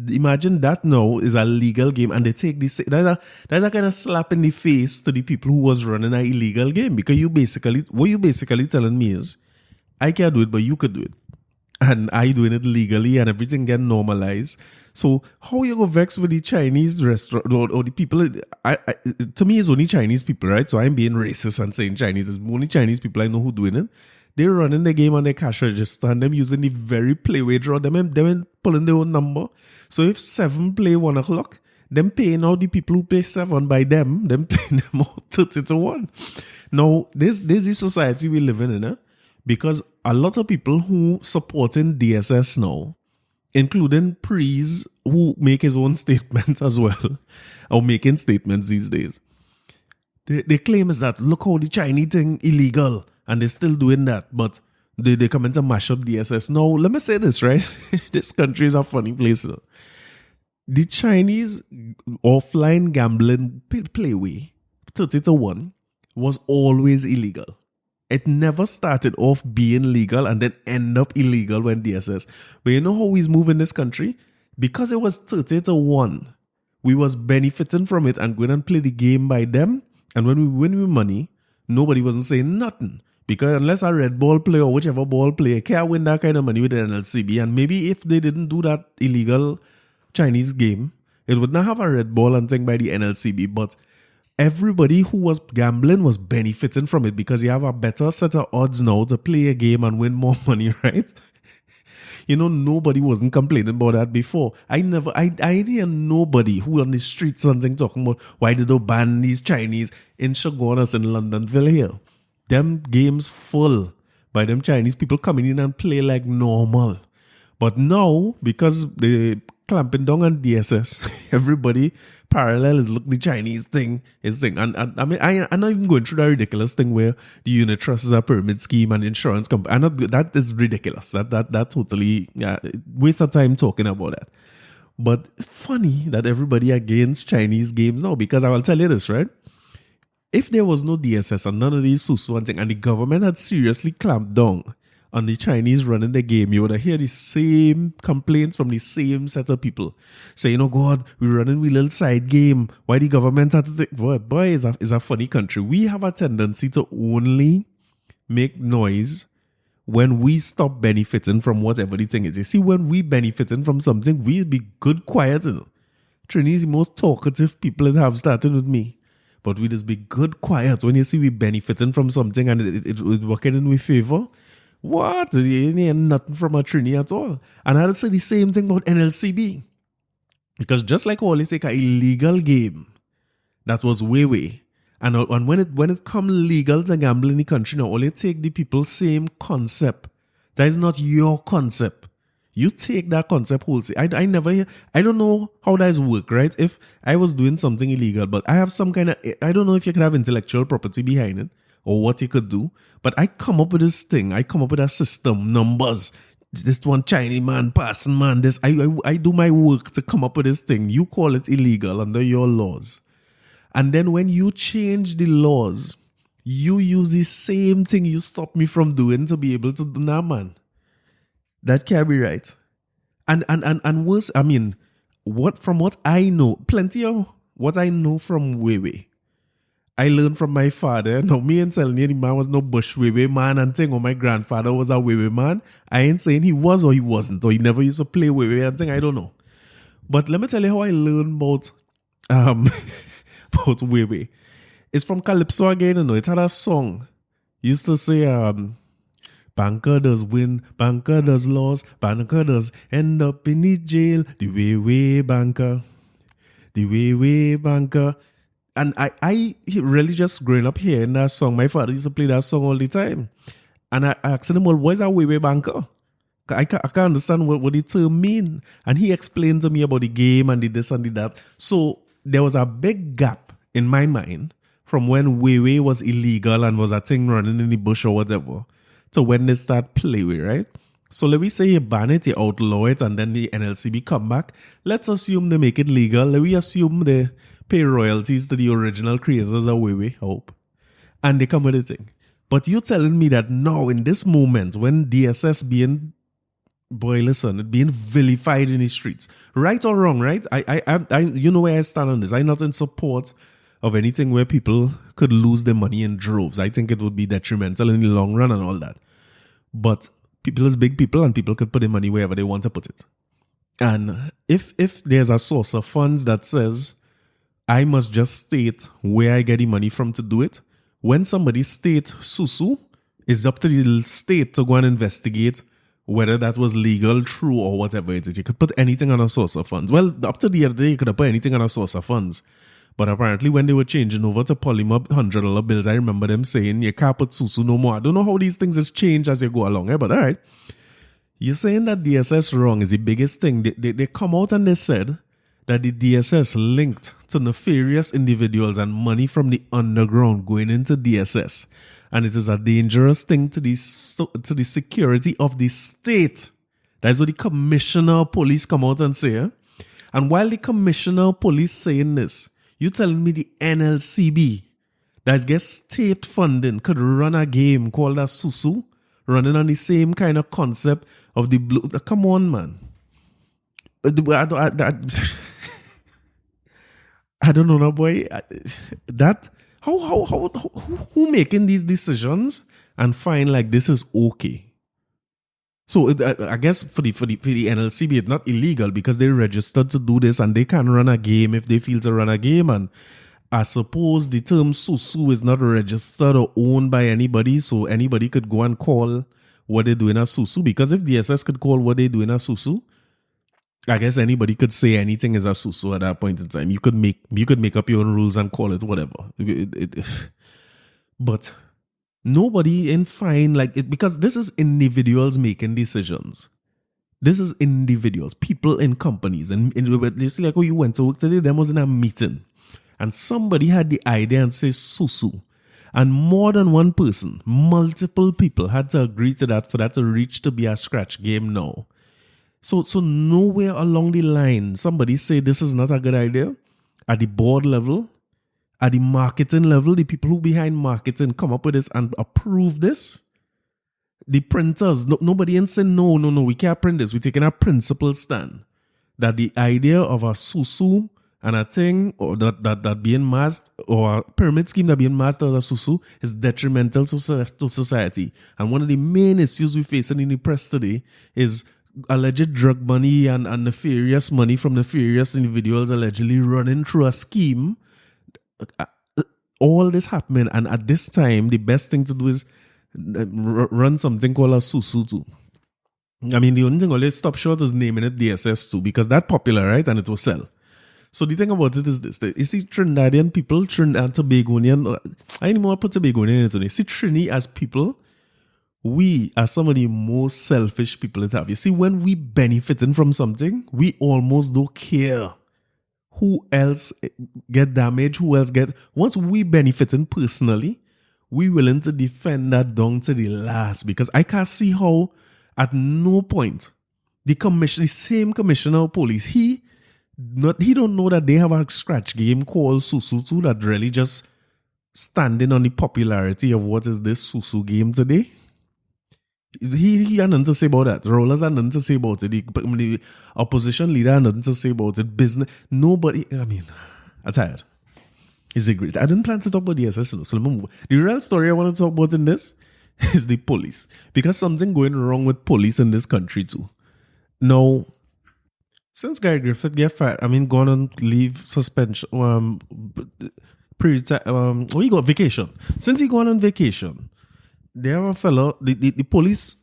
Imagine that now is a legal game, and they take this. That's a kind of slap in the face to the people who was running an illegal game, because what you basically telling me is, I can't do it, but you could do it, and I doing it legally, and everything get normalized. So how you go vex with the Chinese restaurant or the people? To me, it's only Chinese people, right? So I'm being racist and saying Chinese. It's only Chinese people I know who doing it. They're running the game on their cash register and them using the very playway draw. Them pulling their own number. So if 7 play 1 o'clock, them paying out the people who pay 7 by them paying them out 30 to 1. Now, this is the society we live in, eh? Because a lot of people who supporting DSS now, including Prees, who make his own statements as well, or making statements these days. They claim is that, look how the Chinese thing illegal, and they're still doing that, but they come in to mash up DSS. Now, let me say this, right? This country is a funny place. The Chinese offline gambling playway, 30 to 1, was always illegal. It never started off being legal and then end up illegal when DSS. But you know how we move in this country? Because it was 30 to 1, we was benefiting from it and going and play the game by them. And when we win money, nobody wasn't saying nothing. Because unless a red ball player or whichever ball player can't win that kind of money with the NLCB. And maybe if they didn't do that illegal Chinese game, it would not have a red ball and thing by the NLCB. But everybody who was gambling was benefiting from it, because you have a better set of odds now to play a game and win more money, right? You know, nobody wasn't complaining about that before. I hear nobody who on the street something talking about why did they ban these Chinese in Chagonas in Londonville here. Them games full by them Chinese people coming in and play like normal. But now, because they clamping down on DSS, everybody parallel is look the Chinese thing is thing. And I mean, I'm not even going through that ridiculous thing where the unit trust is a pyramid scheme and insurance company. That is ridiculous. That totally waste of time talking about that. But funny that everybody against Chinese games now, because I will tell you this, right? If there was no DSS and none of these susu and thing, and the government had seriously clamped down on the Chinese running the game, you would have heard the same complaints from the same set of people saying, "Oh God, we're running we little side game. Why the government had to take..." Boy, is a funny country. We have a tendency to only make noise when we stop benefiting from whatever the thing is. You see, when we benefiting from something, we'll be good quiet. You know? Trini is the most talkative people that have started with me. But we just be good quiet when you see we benefiting from something and it working in our favor. What? You ain't nothing from a Trini at all. And I'd say the same thing about NLCB. Because just like all, it's like an illegal game that was way. And when it come legal to gamble in the country now, only take the people's same concept. That is not your concept. You take that concept wholesale. I don't know how that work, right? If I was doing something illegal, but I have some kind of, I don't know if you could have intellectual property behind it or what you could do, but I come up with this thing. I come up with a system, numbers. This one Chinese man, passing man, this. I do my work to come up with this thing. You call it illegal under your laws. And then when you change the laws, you use the same thing you stop me from doing to be able to do that, man. That can't be right. And worse, I mean, from what I know, plenty of what I know from Wewe, I learned from my father. Now, me and Selenia, the man was no bush Wewe man and thing, or my grandfather was a Wewe man. I ain't saying he was or he wasn't, or he never used to play Wewe and thing, I don't know. But let me tell you how I learned about Wewe. It's from Calypso again, you know. It had a song. It used to say, Banker does win, banker does lose, banker does end up in the jail. The way banker, the way banker. And I really just growing up hearing that song. My father used to play that song all the time. And I asked him, well, what's that way banker? I can't understand what the term mean. And he explained to me about the game and the this and the that. So there was a big gap in my mind from when Weiwei was illegal and was a thing running in the bush or whatever to when they start play with, right? So let me say you ban it, you outlaw it, and then the NLCB come back. Let's assume they make it legal. Let me assume they pay royalties to the original creators of Weiwei, I hope. And they come with a thing. But you're telling me that now, in this moment, when DSS being, boy, listen, it being vilified in the streets, right or wrong, right? I you know where I stand on this. I'm not in support of anything where people could lose their money in droves. I think it would be detrimental in the long run and all that. But people is big people, and people could put their money wherever they want to put it. And if there's a source of funds that says, I must just state where I get the money from to do it, when somebody state susu, it's up to the state to go and investigate whether that was legal, true, or whatever it is. You could put anything on a source of funds. Well, up to the other day, you could have put anything on a source of funds. But apparently when they were changing over to polymer $100 bills, I remember them saying, you can't put susu no more. I don't know how these things has changed as you go along, but all right. You're saying that DSS wrong is the biggest thing. They come out and they said that the DSS linked to nefarious individuals and money from the underground going into DSS. And it is a dangerous thing to the security of the state. That's what the commissioner of police come out and say. And while the commissioner of police saying this, you telling me the NLCB that gets state funding could run a game called a Susu, running on the same kind of concept of the blue. Come on, man. I don't know, no boy. That who making these decisions and find like this is okay? So I guess for the NLCB, it's not illegal because they registered to do this and they can run a game if they feel to run a game. And I suppose the term susu is not registered or owned by anybody, so anybody could go and call what they're doing as susu. Because if DSS could call what they're doing as susu, I guess anybody could say anything is a susu at that point in time. You could make up your own rules and call it whatever. But nobody in fine like it, because this is individuals making decisions. This is individuals, people in companies, and you see like, oh, you went to work today. There was in a meeting, and somebody had the idea and say susu, and more than one person, multiple people had to agree to that for that to reach to be a scratch game now. So nowhere along the line, somebody say this is not a good idea at the board level. At the marketing level, the people who behind marketing come up with this and approve this. The printers, nobody ain't saying no, we can't print this. We're taking a principle stand that the idea of a susu and a thing or that being masked or a pyramid scheme that being masked as a susu is detrimental to society. And one of the main issues we're facing in the press today is alleged drug money and nefarious money from nefarious individuals allegedly running through a scheme. All this happening, and at this time, the best thing to do is run something called a susu too. I mean, the only thing always stop short is naming it DSS too, because that's popular, right? And it will sell. So the thing about it is this: you see, Trinidadian people, Trinidad Tobagonian, I ain't more put Tobagonian into it. See, Trini as people, we are some of the most selfish people that have. You see, when we benefiting from something, we almost don't care who else get damaged, who else get. Once we benefiting personally, we willing to defend that down to the last, because I can't see how at no point the same commissioner of police, he don't know that they have a scratch game called Susu that really just standing on the popularity of what is this Susu game today. He had nothing to say about that. Rollers had nothing to say about it. The opposition leader had nothing to say about it. Business, nobody. I mean, I'm tired. Is it great? I didn't plan to talk about the SS, so let me move. The real story I want to talk about in this is the police, because something going wrong with police in this country too. Now, since Gary Griffith get fired, gone on leave, suspension, he got vacation. Since he gone on vacation, they have a fellow, the police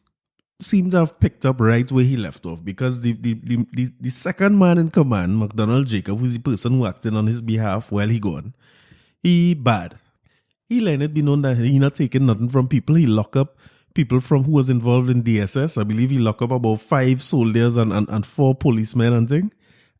seem to have picked up right where he left off, because the second man in command, McDonald Jacob, who's the person who acted on his behalf while he gone, he bad. He let it be known that he not taking nothing from people. He lock up people from who was involved in DSS. I believe he lock up about 5 soldiers and 4 policemen and thing.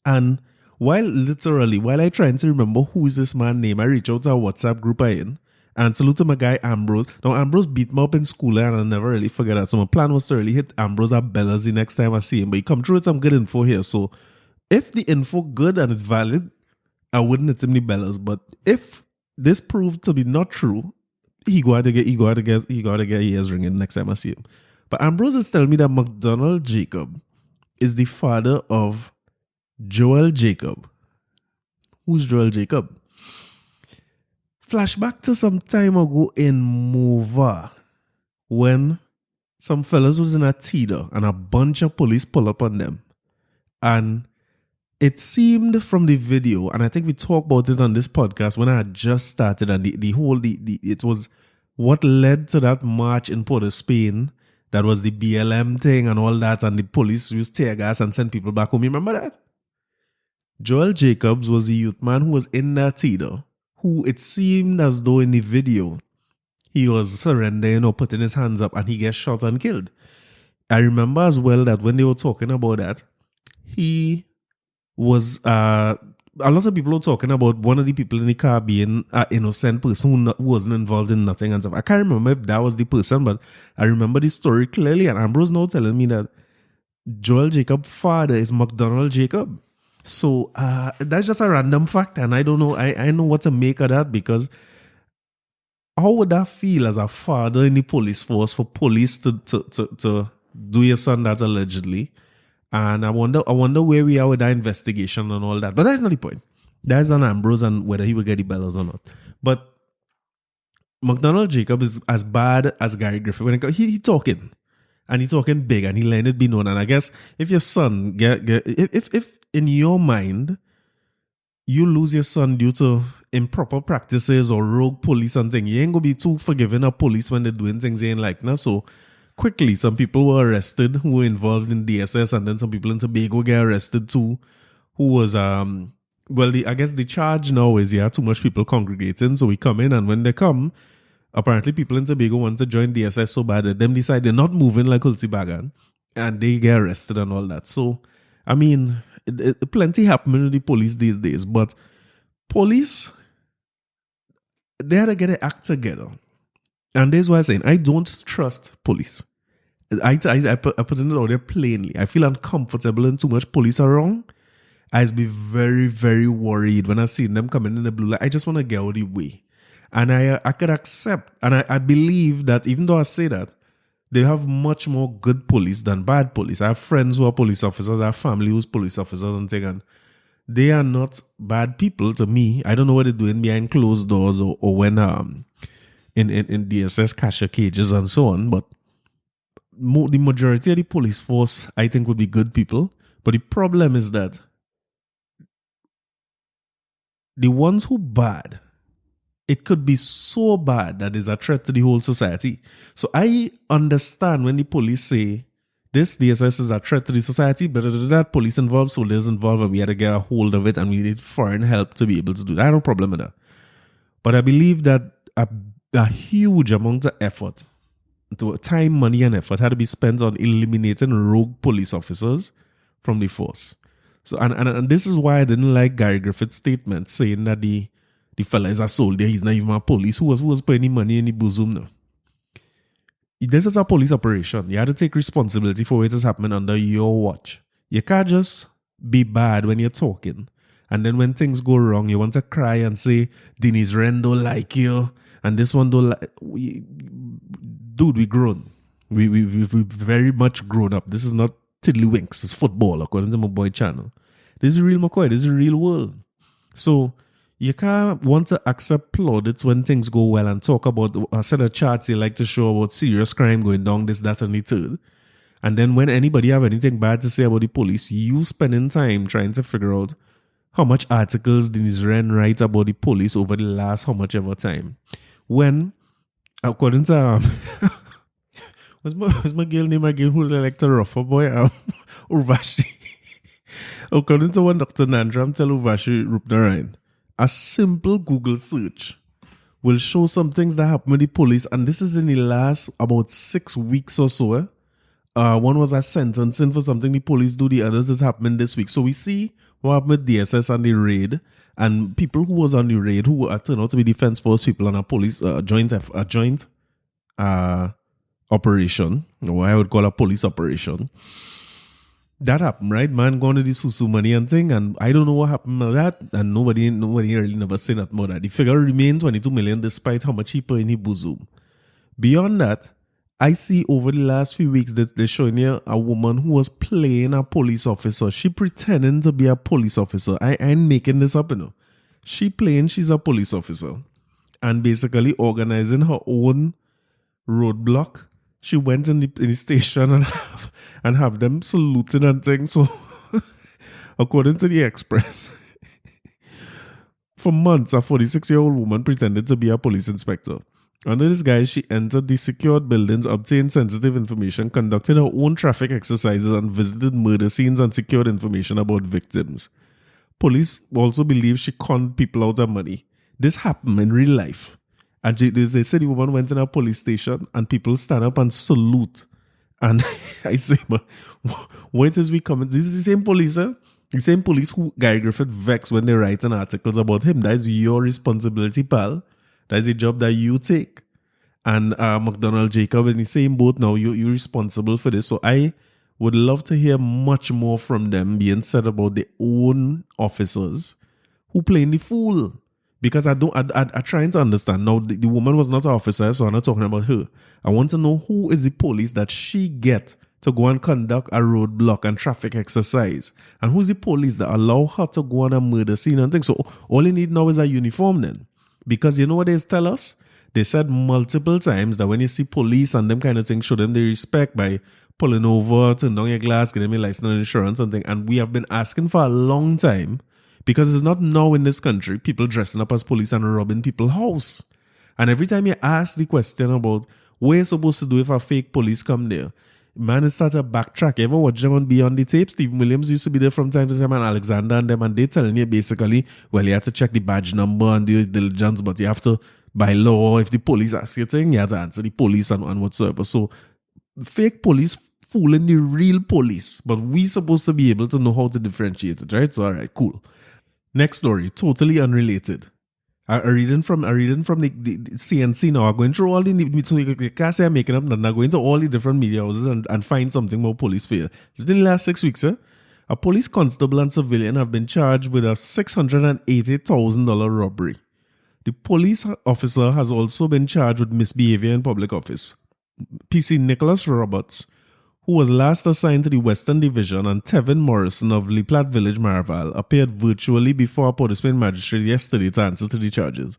And while I trying to remember who is this man name, I reach out to a WhatsApp group I in and salute to my guy Ambrose. Now Ambrose beat me up in school and I never really forget that. So my plan was to really hit Ambrose at Bellas the next time I see him. But he come through with some good info here. So if the info good and it's valid, I wouldn't hit him the Bellas. But if this proved to be not true, he got to get ears ringing next time I see him. But Ambrose is telling me that McDonald Jacob is the father of Joel Jacob. Who's Joel Jacob? Flashback to some time ago in Mova, when some fellas was in a teeter and a bunch of police pull up on them. And it seemed from the video, and I think we talked about it on this podcast when I had just started, and it was what led to that march in Port of Spain. That was the BLM thing and all that, and the police used tear gas and sent people back home. You remember that? Joel Jacobs was the youth man who was in that theater, who it seemed as though in the video he was surrendering or putting his hands up, and he gets shot and killed. I remember as well that when they were talking about that, he was a lot of people were talking about one of the people in the car being an innocent person who wasn't involved in nothing and stuff. I can't remember if that was the person, but I remember the story clearly. And Ambrose now telling me that Joel Jacob's father is McDonald Jacob. So that's just a random fact, and I don't know. I know what to make of that, because how would that feel as a father in the police force for police to do your son that allegedly? And I wonder where we are with that investigation and all that. But that's not the point. That's on Ambrose and whether he will get the bells or not. But McDonald Jacob is as bad as Gary Griffith. When he talking, and he talking big, and he letting it be known. And I guess if your son if in your mind you lose your son due to improper practices or rogue police and things, you ain't gonna be too forgiving of police when they're doing things they ain't like. Now, so quickly, some people were arrested who were involved in DSS, and then some people in Tobago get arrested too, who was, I guess the charge now is, too much people congregating, so we come in, and when they come, apparently people in Tobago want to join DSS so bad that them decide they're not moving like Hulsi Bagan, and they get arrested and all that. So, I mean, plenty happening with the police these days, but police, they had to get their act together. And this is why I'm saying I don't trust police. I put it out there plainly. I feel uncomfortable and too much police around. I'd be very, very worried when I see them coming in the blue light. I just want to get out of the way. And I could accept, and I believe that even though I say that, they have much more good police than bad police. I have friends who are police officers. I have family who's police officers and things. And they are not bad people to me. I don't know what they're doing behind closed doors or when in DSS cashier cages and so on, but the majority of the police force, I think, would be good people. But the problem is that the ones who bad, it could be so bad that is a threat to the whole society. So I understand when the police say this DSS is a threat to the society, but that police involved, soldiers involved, and we had to get a hold of it, and we need foreign help to be able to do that. I have no problem with that. But I believe that a huge amount of effort, time, money, and effort had to be spent on eliminating rogue police officers from the force. So, and this is why I didn't like Gary Griffith's statement saying that the fella is a soldier, he's not even a police. Who was putting money in the bosom now? This is a police operation. You have to take responsibility for what is happening under your watch. You can't just be bad when you're talking, and then when things go wrong, you want to cry and say, Denise Ren don't like you, and this one don't like... Dude, we grown. We've very much grown up. This is not tiddlywinks. It's football, according to my boy channel. This is real McCoy. This is a real world. So you can't want to accept plaudits when things go well and talk about a set of charts you like to show about serious crime going down, this, that, and the third. And then when anybody have anything bad to say about the police, you spending time trying to figure out how much articles Denise Ren write about the police over the last how much ever time. When, according to what's my girl name again who like to rougher boy? Urvashi. According to one Dr. Nandram tell Urvashi Rupnarayan, a simple Google search will show some things that happen with the police, and this is in the last about 6 weeks or so. One was a sentencing for something the police do, the others is happening this week. So we see what happened with DSS and the raid, and people who was on the raid who turned out to be defense force people on a police joint operation, or what I would call a police operation. That happened, right? Man gone to the Susu money and thing, and I don't know what happened with that, and nobody really never said that more. That the figure remained 22 million despite how much he put in his bosom. Beyond that, I see over the last few weeks that they're showing here a woman who was playing a police officer. She pretending to be a police officer. I ain't making this up, you know. She playing she's a police officer and basically organizing her own roadblock. She went in the station and have them saluting and things. So, according to the Express, for months, a 46-year-old woman pretended to be a police inspector. Under this guise, she entered the secured buildings, obtained sensitive information, conducted her own traffic exercises, and visited murder scenes and secured information about victims. Police also believe she conned people out of money. This happened in real life. And they said the woman went in a police station and people stand up and salute. And I say, but what is we coming? This is the same police, eh? The same police who Gary Griffith vex when they write an articles about him. That is your responsibility, pal. That is a job that you take. And McDonald Jacob in the same boat now. You're responsible for this. So I would love to hear much more from them being said about their own officers who playing the fool. Because I'm trying to understand. Now, the woman was not an officer, so I'm not talking about her. I want to know who is the police that she get to go and conduct a roadblock and traffic exercise. And who's the police that allow her to go on a murder scene and things. So all you need now is a uniform then. Because you know what they tell us? They said multiple times that when you see police and them kind of things, show them the respect by pulling over, turn down your glass, getting your license and insurance and things. And we have been asking for a long time. Because it's not now in this country, people dressing up as police and robbing people's house. And every time you ask the question about what you're supposed to do if a fake police come there, man, it starts to backtrack. You ever watch them on Beyond the Tape? Stephen Williams used to be there from time to time, and Alexander and them, and they telling you basically, well, you have to check the badge number and do diligence, but you have to, by law, if the police ask you thing, you have to answer the police and whatsoever. So, fake police fooling the real police, but we supposed to be able to know how to differentiate it, right? So, all right, cool. Next story, totally unrelated. I reading from the CNC now. I'm going through all the, so you can't say I'm making up, I'm going to all the different media houses and find something more police fail. Within the last 6 weeks, a police constable and civilian have been charged with a $680,000 robbery. The police officer has also been charged with misbehavior in public office. PC Nicholas Roberts, who was last assigned to the Western Division, and Tevin Morrison of Le Platte Village, Maraval, appeared virtually before a Port au Prince magistrate yesterday to answer to the charges.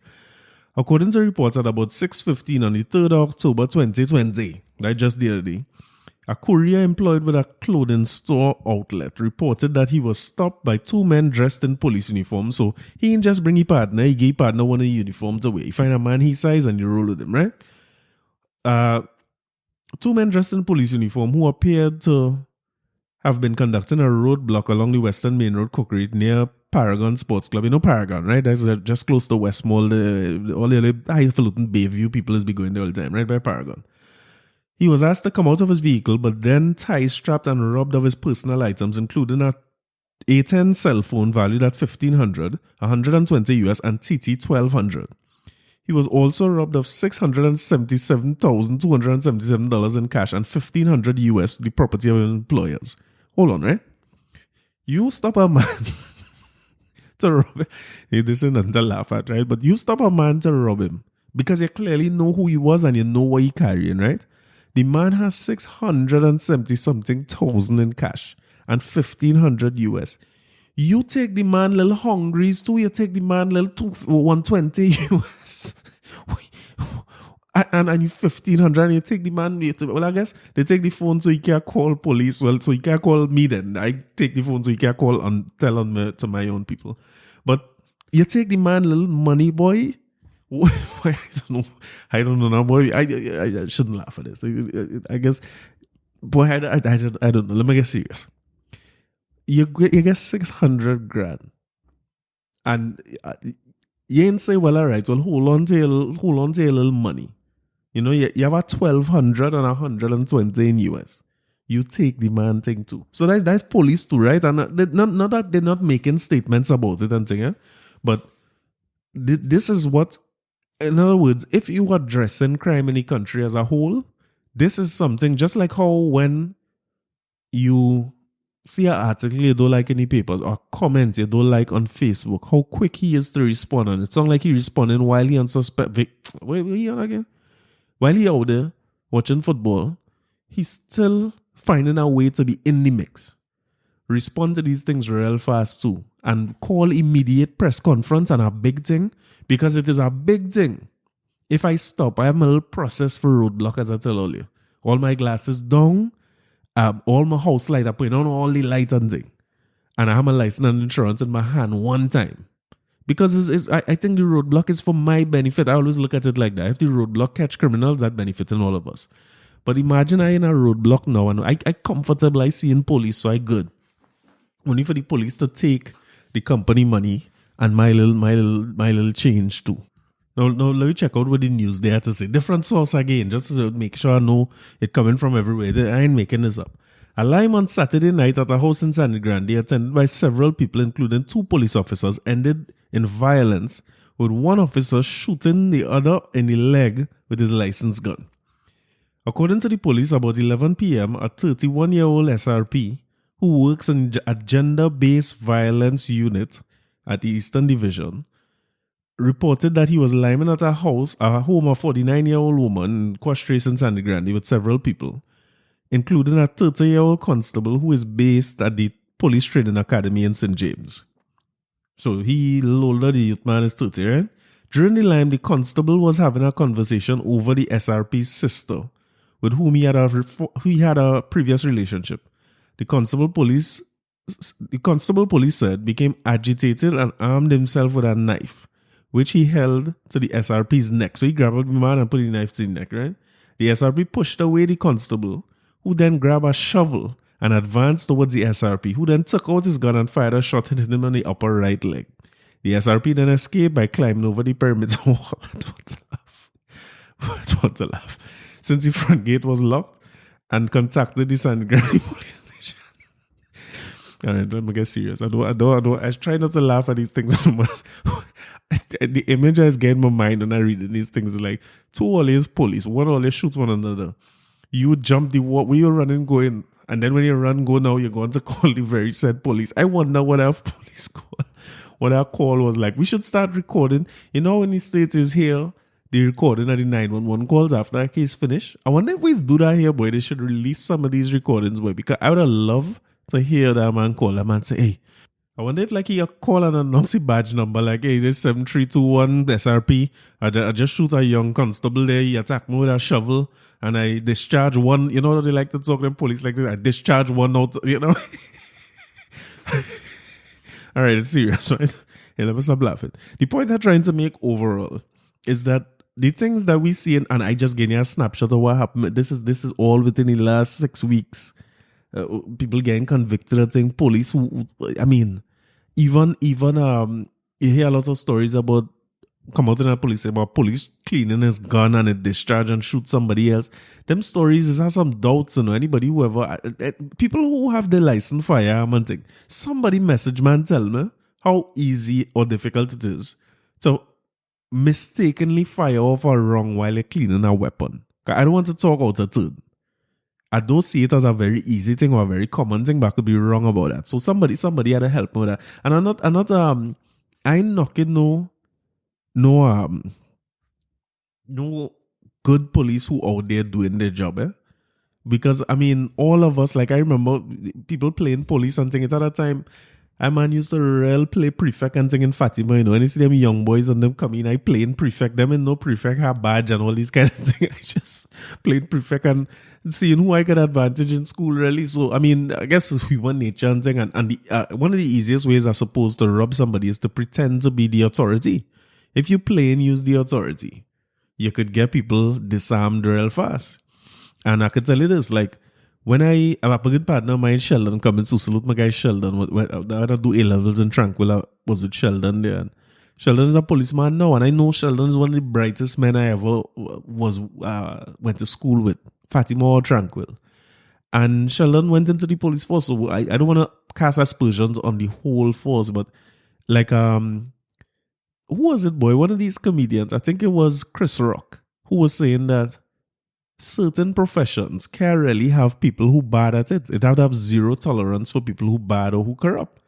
According to reports at about 6:15 on the 3rd of October 2020, like just the other day, a courier employed with a clothing store outlet reported that he was stopped by two men dressed in police uniforms. So he didn't just bring his partner, he gave partner one of the uniforms away. You find a man his size and you roll with him, right? Two men dressed in police uniform who appeared to have been conducting a roadblock along the Western Main Road Cookery near Paragon Sports Club. You know Paragon, right? That's just close to West Mall. All the highfalutin Bayview people is be going there all the time, right? By Paragon. He was asked to come out of his vehicle, but then tie-strapped and robbed of his personal items, including a A10 cell phone valued at $1,500, 120 US, and TT 1200. He was also robbed of $677,277 in cash and $1,500 US, the property of employers. Hold on, right? You stop a man to rob him. This is nothing to laugh at, right? But you stop a man to rob him because you clearly know who he was and you know what he carrying, right? The man has $670-something thousand in cash and $1,500 US. You take the man little hungries too. You take the man little 120 US. and you 1,500 and you take the man. Well, I guess they take the phone so you can't call police. Well, so you can't call me then. I take the phone so you can't call and tell on me to my own people. But you take the man little money boy. I don't know. I don't know now, boy. I shouldn't laugh at this. I guess, boy, I don't know. Let me get serious. You get 600 grand, and you ain't say, well, all right, well, hold on to your little money. You know, you have a 1,200 and 120 in US. You take the man thing too. So that's police too, right? And not that they're not making statements about it and thing, eh? But this is what, in other words, if you are addressing crime in the country as a whole, this is something just like how when you see an article you don't like in the papers or comment you don't like on Facebook, how quick he is to respond on it. It's not like he responding while he unsuspect. Wait, he on again? While he out there watching football, he's still finding a way to be in the mix. Respond to these things real fast too. And call immediate press conference and a big thing, because it is a big thing. If I stop, I have my little process for roadblock, as I tell earlier. All my glasses down, all my house light, I put on all the light and thing. And I have my license and insurance in my hand one time. Because I think the roadblock is for my benefit. I always look at it like that. If the roadblock catch criminals, that benefits all of us. But imagine I in a roadblock now and I comfortable, I see in police, so I good. Only for the police to take the company money and my little change too. Now let me check out what the news they had to say. Different source again, just to make sure I know it coming from everywhere. I ain't making this up. A lime on Saturday night at a house in San Grande, attended by several people, including 2 police officers, ended in violence, with one officer shooting the other in the leg with his licensed gun. According to the police, about 11 p.m., a 31-year-old SRP who works in a gender-based violence unit at the Eastern Division reported that he was liming at a home of a 49-year-old woman in Quastrace in San Grande with several people, including a 30-year-old constable who is based at the Police Training Academy in St. James. So he, a little older, the youth man is 30, right? During the lime, the constable was having a conversation over the SRP's sister, with whom he had a previous relationship. The constable police said became agitated and armed himself with a knife, which he held to the SRP's neck. So he grabbed the man and put the knife to the neck, right? The SRP pushed away the constable, who then grabbed a shovel and advanced towards the SRP, who then took out his gun and fired a shot, hitting him on the upper right leg. The SRP then escaped by climbing over the perimeter wall. I want to laugh. Since the front gate was locked, and contacted the San Grande police station. All right, let me get serious. I try not to laugh at these things so much. The image I get in my mind when I read these things is like 2 always police, 1 always shoot one another. You jump the wall where you're running going, and then when you run go now, you're going to call the very said police. I wonder what our police call. What our call was like. We should start recording. You know when the state is here, the recording of the 911 calls after a case finish. I wonder if we do that here, boy. They should release some of these recordings, boy, because I would have loved to hear that man call that man say, hey, I wonder if like he call and announce the badge number, like, hey, this 7321 SRP. I just shoot a young constable there. He attacked me with a shovel and I discharge one. You know what they like to talk to them police like this? I discharge one out, you know. All right, it's serious, right? Hey, let me stop laughing. The point I'm trying to make overall is that the things that we see, and I just gave you a snapshot of what happened. This is all within the last 6 weeks. People getting convicted of things. Police who, I mean, even you hear a lot of stories about come out in a police about police cleaning his gun and it discharge and shoot somebody else. Them stories is have some doubts, you know. Anybody whoever people who have the license firearm and thing. Somebody message man tell me how easy or difficult it is to mistakenly fire off a wrong while you're cleaning a weapon. I don't want to talk out of turn. I don't see it as a very easy thing or a very common thing, but I could be wrong about that. So somebody had to help me with that. And I ain't knocking no good police who out there doing their job, eh? Because I mean, all of us, like I remember people playing police and thing. At that time, I man used to real play prefect and thing in Fatima, you know. And you see them young boys and them come in, I playing prefect. Them and no prefect have badge and all these kind of things. I just played prefect and seeing who I get advantage in school, really. So I mean, I guess it's human nature and thing. And one of the easiest ways, I suppose, to rob somebody is to pretend to be the authority. If you plain use the authority, you could get people disarmed real fast. And I could tell you this, like, when I have a good partner of mine, Sheldon, coming to salute my guy Sheldon. When I do A levels in Tranquil, I was with Sheldon there. And Sheldon is a policeman now, and I know Sheldon is one of the brightest men I ever went to school with. Fatima or Tranquil. And Sheldon went into the police force. So I don't want to cast aspersions on the whole force, but like who was it, boy? One of these comedians, I think it was Chris Rock, who was saying that certain professions can't really have people who bad at it. It would have zero tolerance for people who bad or who corrupt.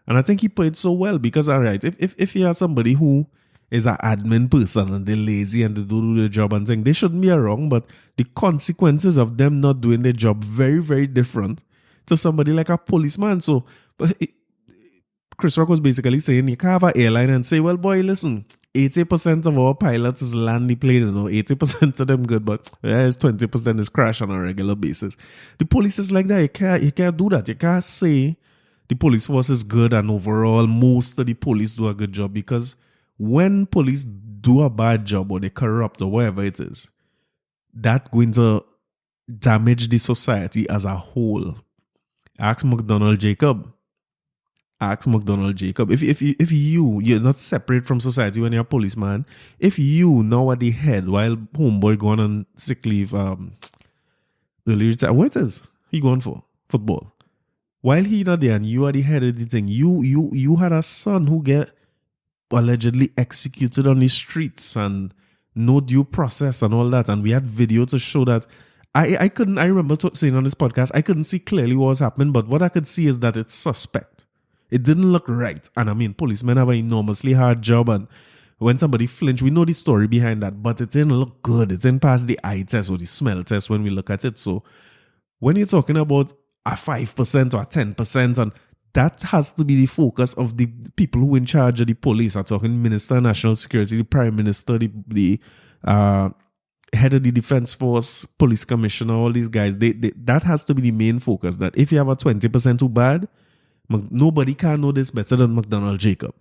And I think he put it so well because, all right, if you are somebody who is an admin person and they're lazy and they don't do their job and thing, they shouldn't be wrong, but the consequences of them not doing their job very, very different to somebody like a policeman. So, but Chris Rock was basically saying you can't have an airline and say, well, boy, listen, 80% of our pilots is land the plane, 80% of them good, but it's 20% is crash on a regular basis. The police is like that. You can't do that. You can't say the police force is good and overall most of the police do a good job, because when police do a bad job or they corrupt or whatever it is, that's going to damage the society as a whole. Ask McDonald Jacob. If you're not separate from society when you're a policeman, if you now at the head while homeboy going on sick leave, early retire, what is he going for? Football. While he not there and you are the head of the thing, you had a son who get allegedly executed on the streets and no due process and all that, and we had video to show that. I remember saying on this podcast, I couldn't see clearly what was happening, but what I could see is that it's suspect. It didn't look right. And I mean, policemen have an enormously hard job, and when somebody flinch, we know the story behind that, but it didn't look good. It didn't pass the eye test or the smell test when we look at it. So when you're talking about a 5% or a 10%, and that has to be the focus of the people who are in charge of the police. I'm talking Minister of National Security, the Prime Minister, the head of the Defense Force, Police Commissioner, all these guys. That has to be the main focus, that if you have a 20% too bad, nobody can know this better than McDonald Jacob.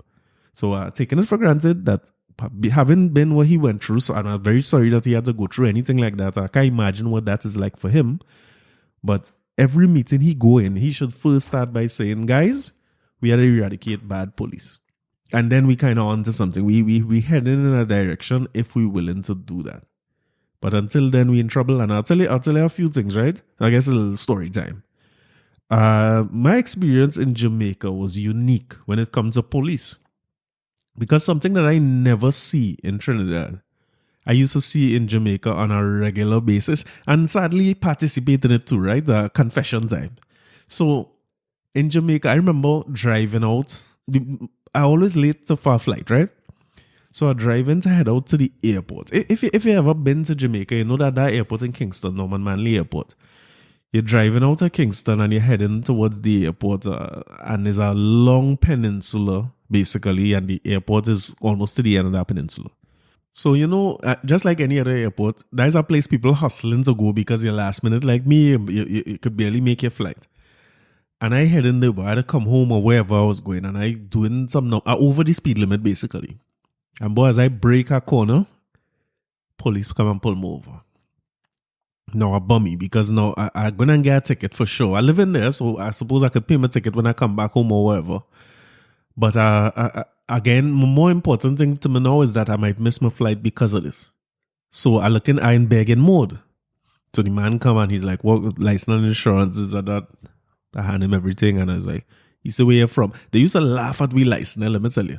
So taking it for granted that having been what he went through, so I'm very sorry that he had to go through anything like that. I can't imagine what that is like for him. But every meeting he go in, he should first start by saying, guys, we had to eradicate bad police. And then we kind of on to something. We heading in a direction if we're willing to do that. But until then, we're in trouble. And I'll tell you a few things, right? I guess a little story time. My experience in Jamaica was unique when it comes to police, because something that I never see in Trinidad, I used to see in Jamaica on a regular basis, and sadly participate in it too, right? The confession time. So in Jamaica, I remember driving out. I always late to far flight, right? So I drive in to head out to the airport. If you ever been to Jamaica, you know that airport in Kingston, Norman Manley Airport. You're driving out of Kingston and you're heading towards the airport, and there's a long peninsula, basically, and the airport is almost to the end of that peninsula. So, just like any other airport, there's a place people hustling to go because you're last minute. Like me, you could barely make your flight. And I head in there, but I had to come home or wherever I was going, and I doing some over the speed limit, basically. And boy, as I break a corner, police come and pull me over. Now, a bummy, because now I'm going to get a ticket for sure. I live in there, so I suppose I could pay my ticket when I come back home or whatever. But again, more important thing to me now is that I might miss my flight because of this. So I look in begging mode. So the man come and he's like, what license and insurance is that? I hand him everything, and I was like, he said, where you from? They used to laugh at we license, let me tell you.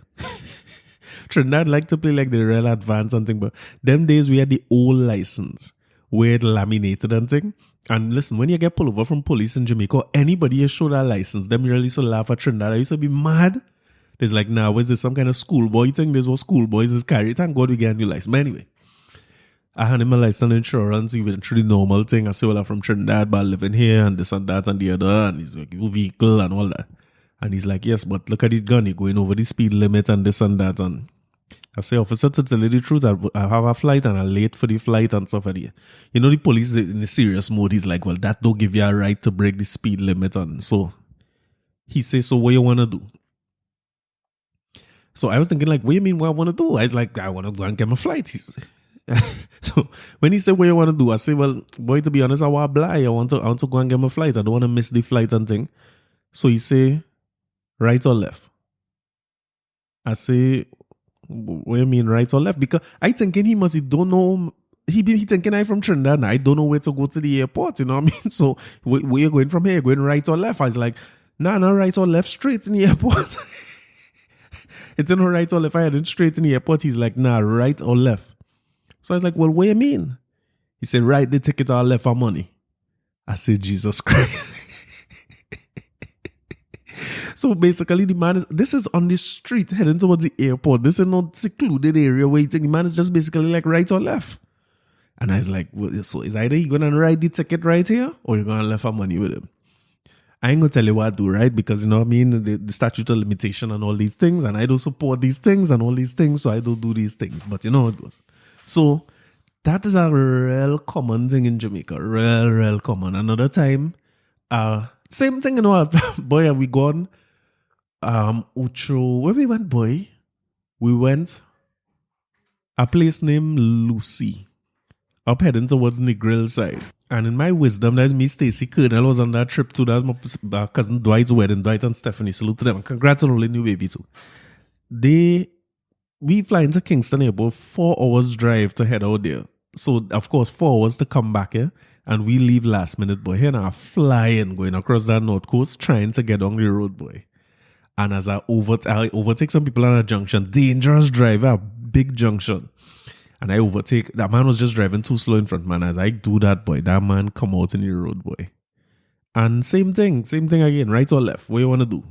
Trinidad like to play like the real advanced and thing, but them days we had the old license where it laminated and thing. And listen, when you get pulled over from police in Jamaica, anybody you show that license, them really used to laugh at Trinidad. I used to be mad. There's like, now, was this some kind of schoolboy thing? There's what schoolboys is carry. Thank God we get a new license. But anyway, I had him a license and insurance. He went through the normal thing. I say, well, I'm from Trinidad, but I live in here and this and that and the other. And he's like, your vehicle and all that. And he's like, yes, but look at it gun. You're going over the speed limit and this and that. And I say, officer, to tell you the truth, I have a flight and I'm late for the flight and stuff like that. The police in the serious mode, he's like, well, that don't give you a right to break the speed limit. And so he says, so what you want to do? So I was thinking, like, what do you mean what I want to do? I was like, I want to go and get my flight. So when he said, what you want to do? I say, well, boy, to be honest, I want to fly. I want to go and get my flight. I don't want to miss the flight and thing. So he say, right or left? I say, what do you mean right or left? Because I thinking he don't know. He thinking I from Trinidad and I don't know where to go to the airport, you know what I mean? So where you going from here? Going right or left? I was like, nah, not right or left, straight in the airport. It didn't right or left. I headed straight in the airport. He's like, nah, right or left. So I was like, well, what do you mean? He said, right the ticket or left for money. I said, Jesus Christ. So basically, the man this is on the street heading towards the airport. This is not secluded area waiting. The man is just basically like right or left. And I was like, well, so is either you going to ride the ticket right here or you're going to left for money with him. I ain't going to tell you what I do, right? Because, you know what I mean? The statute of limitation and all these things. And I don't support these things and all these things. So I don't do these things. But you know how it goes. So that is a real common thing in Jamaica. Real common. Another time, same thing, you know, boy, we gone. Ucho, where we went, boy? We went a place named Lucy, up heading towards the grill side. And in my wisdom, that's me, Stacey Colonel, was on that trip too. That's my cousin Dwight's wedding, Dwight and Stephanie. Salute to them. Congrats on all the new baby too. We fly into Kingston Airport, 4 hours drive to head out there. So, of course, 4 hours to come back here. And we leave last minute, boy. Here now, flying, going across that north coast, trying to get on the road, boy. And as I overtake some people on a junction, dangerous drive, a big junction. And I overtake, that man was just driving too slow in front, man. As I do that, boy, that man come out in the road, boy. And same thing again, right or left, what you want to do?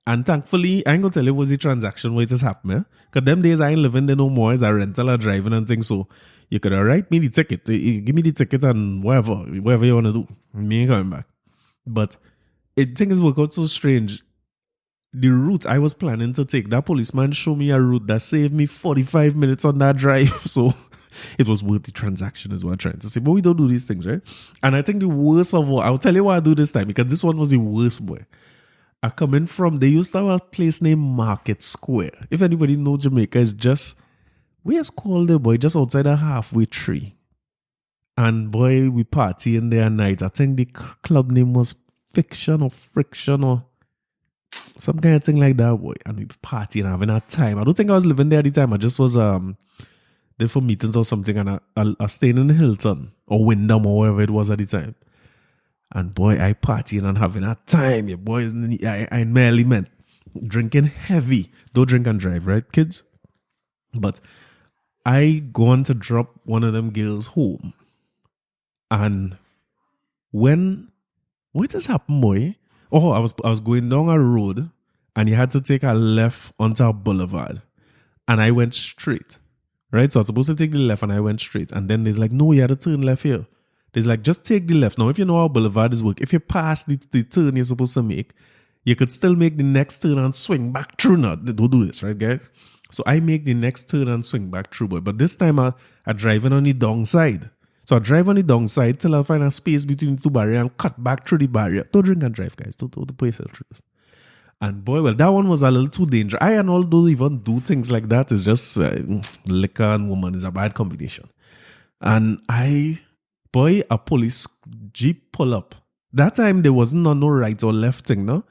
And thankfully, I ain't gonna tell you what's the transaction where it just happened, because them days I ain't living there no more, as a rental or driving and things, so you could write me the ticket, give me the ticket and whatever you want to do. Me ain't coming back. But things work out so strange. The route I was planning to take, that policeman showed me a route that saved me 45 minutes on that drive. So it was worth the transaction is what I'm trying to say. But we don't do these things, right? And I think the worst of all, I'll tell you what I do this time, because this one was the worst, boy. I come in from, they used to have a place named Market Square. If anybody know Jamaica, it's just, where's called it, boy? Just outside a halfway tree. And boy, we party in there at night. I think the club name was Fiction or Friction or some kind of thing like that, boy. And we partying, having a time. I don't think I was living there at the time. I just was there for meetings or something, and I stayed in Hilton or Wyndham or wherever it was at the time. And boy, I partying and having a time. Yeah, boys, I merely meant drinking heavy. Don't drink and drive, right, kids? But I gone to drop one of them girls home. And what has happened, boy? Oh, I was going down a road and you had to take a left onto a boulevard. And I went straight. Right? So I was supposed to take the left and I went straight. And then there's like, no, you had to turn left here. There's like, just take the left. Now, if you know how boulevard is work, if you pass the turn you're supposed to make, you could still make the next turn and swing back through. Now, don't do this, right, guys? So I make the next turn and swing back through, boy. But this time I driving on the downside. So I drive on the downside till I find a space between the two barriers and cut back through the barrier. Don't drink and drive, guys. Don't put yourself through this. And boy, well, that one was a little too dangerous. I and all don't even do things like that. It's just liquor and woman is a bad combination. And a police jeep pull up. That time there wasn't no right or left thing, no?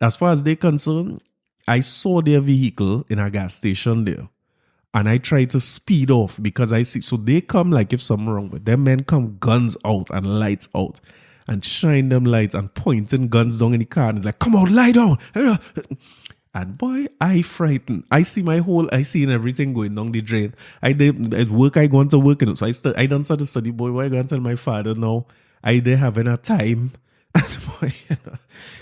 As far as they're concerned, I saw their vehicle in a gas station there. And I try to speed off because I see, so they come like if something wrong with them, men come guns out and lights out and shine them lights and pointing guns down in the car and it's like, come on, lie down. And boy, I frightened. I seen everything going down the drain. At work, I go to work, so I done start to study, boy, why I go to tell my father now? I there having a time. And boy,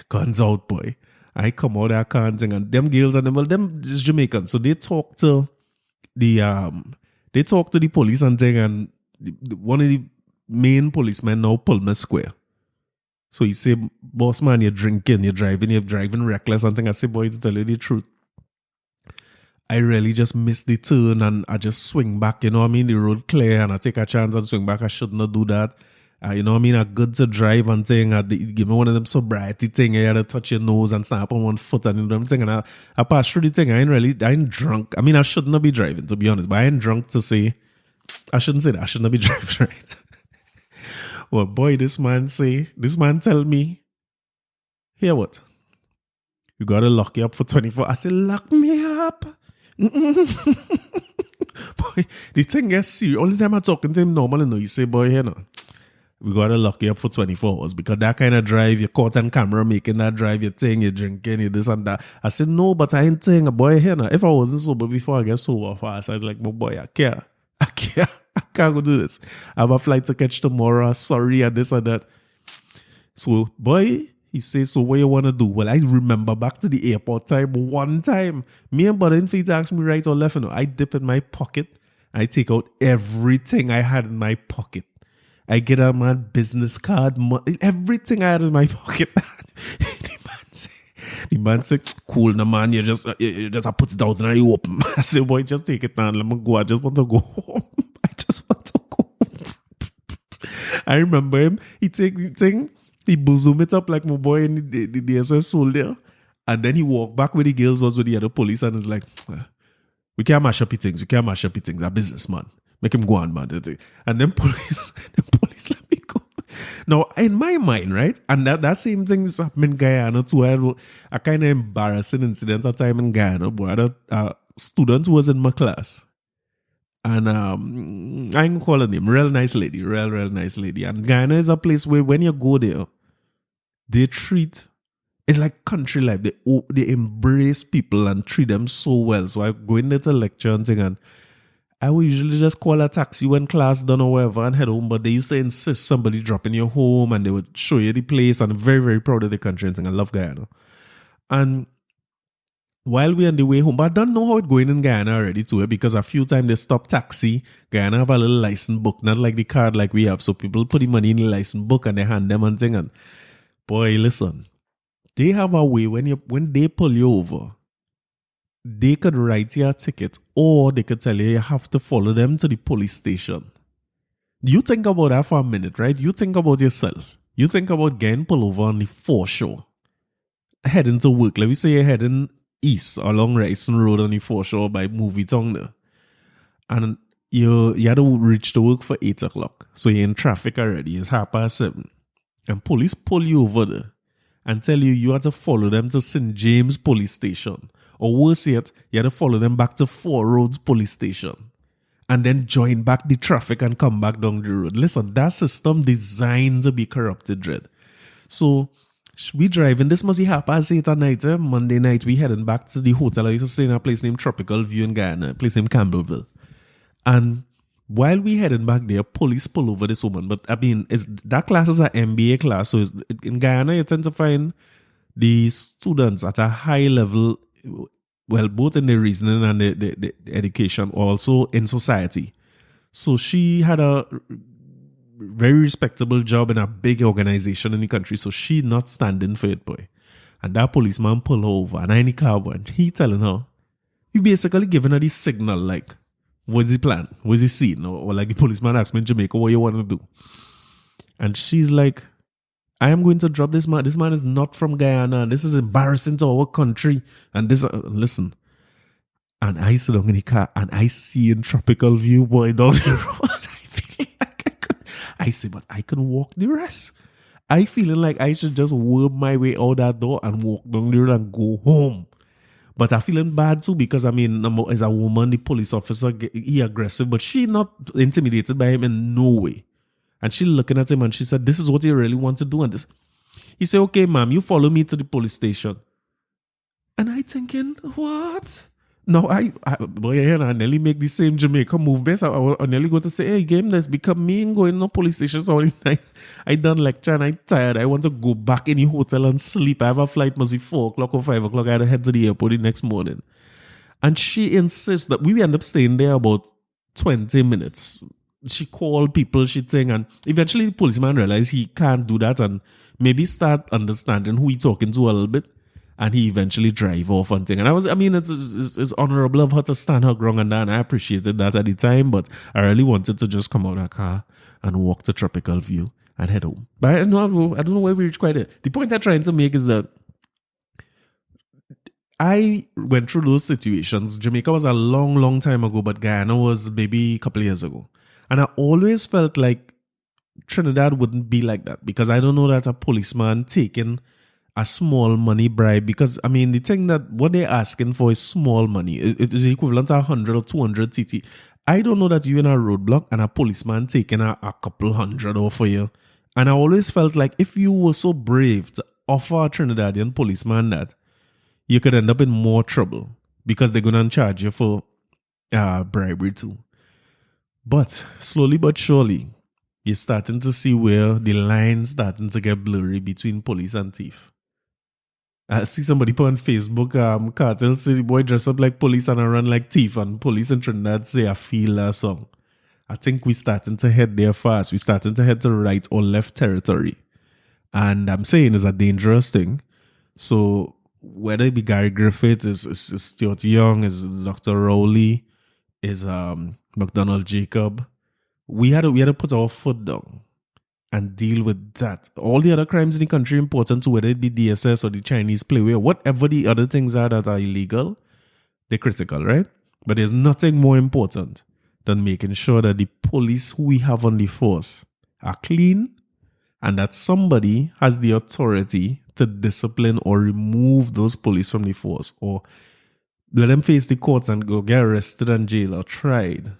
guns out, boy. I come out there, can't sing, and them girls and them is Jamaican, so they talk to the police and thing, and one of the main policemen now pull me square. So he say, boss man, you're drinking, you're driving reckless and thing. I say, boy, to tell you the truth, I really just missed the turn and I just swing back, you know what I mean? The road clear and I take a chance and swing back. I should not do that. You know what I mean? A good to drive and thing. Give me one of them sobriety thing. You had to touch your nose and stand up on one foot and you know what I'm saying. And I passed through the thing. I ain't drunk. I mean, I should not be driving, to be honest, but I ain't drunk to say, I shouldn't say that. I should not be driving, right? Well, boy, this man tell me, hear what? You got to lock you up for 24. I said, lock me up. Boy, the thing gets serious. Only time I'm talking to him normally, no, you say, boy, here, no. We got to lock you up for 24 hours because that kind of drive, you're caught on camera making that drive, you're saying you're drinking, you this and that. I said, no, but I ain't saying a boy here now. If I wasn't sober before I get sober fast, I was like, my boy, I can't go do this. I have a flight to catch tomorrow. Sorry, and this and that. So, boy, he says, so what you want to do? Well, I remember back to the airport time, one time, me and Brother Infeed asked me right or left, you know, I dip in my pocket, I take out everything I had in my pocket. I get out my business card, everything I had in my pocket. The man said, cool, no man, you just put it out and you open. I said, boy, just take it now, let me go. I just want to go home. I remember him, he take the thing, he bosom it up like my boy in the DSS soldier. And then he walked back with the girls was with the other police and is like, we can't mash up the things, a businessman. Make him go on, man. And then police let me go. Now, in my mind, right? And that same thing is happening in Guyana too. I had a kind of embarrassing incident at time in Guyana, but I had a student who was in my class. And I ain't call her name. Real nice lady. Real nice lady. And Guyana is a place where when you go there, they treat, it's like country life. They embrace people and treat them so well. So I go in there to lecture and thing, and I would usually just call a taxi when class done or whatever and head home, but they used to insist somebody dropping you home and they would show you the place, and I'm very, very proud of the country and thing. I love Guyana. And while we're on the way home, but I don't know how it's going in Guyana already too, because a few times they stop taxi. Guyana have a little license book, not like the card like we have. So people put the money in the license book and they hand them and thing. And boy, listen, they have a way when they pull you over, they could write you a ticket or they could tell you have to follow them to the police station. You think about that for a minute, right? You think about yourself. You think about getting pulled over on the foreshore, heading to work. Let me say you're heading east along Ricing Road on the foreshore by Movie Town there. And you had to reach to work for 8 o'clock. So you're in traffic already. It's 7:30. And police pull you over there and tell you have to follow them to St. James Police Station. Or worse yet, you have to follow them back to Four Roads Police Station. And then join back the traffic and come back down the road. Listen, that system designed to be corrupted, dread. So we driving, this must be 8:30 at night, Monday night, we heading back to the hotel. I used to stay in a place named Tropical View in Guyana, a place named Campbellville. And while we heading back there, police pull over this woman. But I mean, that class is an MBA class. So in Guyana, you tend to find the students at a high level, well, both in the reasoning and the education, also in society. So she had a very respectable job in a big organization in the country. So she not standing for it, boy. And that policeman pull her over and I in the car, and he telling her, he basically giving her the signal, like, what's the plan? What's the scene? Or like the policeman asked me in Jamaica, what you want to do? And she's like, I am going to drop this man. This man is not from Guyana. This is embarrassing to our country. And this, listen. And I sit down in the car and I see in Tropical View, boy, down the road. I feel like I say, but I can walk the rest. I feeling like I should just worm my way out that door and walk down the road and go home. But I'm feeling bad too because, I mean, as a woman, the police officer, he aggressive, but she not intimidated by him in no way. And she looking at him and she said, this is what you really want to do. And this. He said, okay, ma'am, you follow me to the police station. And I thinking, what? No, I nearly make the same Jamaica move best. I nearly go to say, hey, game, let's become me and going to police station. So I done lecture and I tired. I want to go back in the hotel and sleep. I have a flight, must be 4 o'clock or 5 o'clock. I had to head to the airport the next morning. And she insists that we end up staying there about 20 minutes. She called people, she think, and eventually the policeman realized he can't do that and maybe start understanding who he's talking to a little bit. And he eventually drive off and thing. And it's honorable of her to stand her ground and that. And I appreciated that at the time, but I really wanted to just come out of the car and walk to Tropical View and head home. But I don't know why we reached quite there. The point I'm trying to make is that I went through those situations. Jamaica was a long, long time ago, but Guyana was maybe a couple of years ago. And I always felt like Trinidad wouldn't be like that, because I don't know that a policeman taking a small money bribe, because I mean the thing that what they're asking for is small money. It is equivalent to 100 or 200 TT. I don't know that you're in a roadblock and a policeman taking a couple hundred off for you. And I always felt like if you were so brave to offer a Trinidadian policeman that, you could end up in more trouble, because they're gonna charge you for bribery too. But slowly but surely, you're starting to see where the line's starting to get blurry between police and thief. I see somebody put on Facebook, Cartel say the boy dress up like police and I run like thief, and police in Trinidad say I feel that song. I think we're starting to head there fast. We're starting to head to right or left territory. And I'm saying it's a dangerous thing. So whether it be Gary Griffith, is Stuart Young, is Dr. Rowley, is McDonald Jacob, we had to put our foot down and deal with that. All the other crimes in the country are important too, whether it be DSS or the Chinese playway, whatever the other things are that are illegal, they're critical, right? But there's nothing more important than making sure that the police who we have on the force are clean, and that somebody has the authority to discipline or remove those police from the force, or let them face the courts and go get arrested and jailed or tried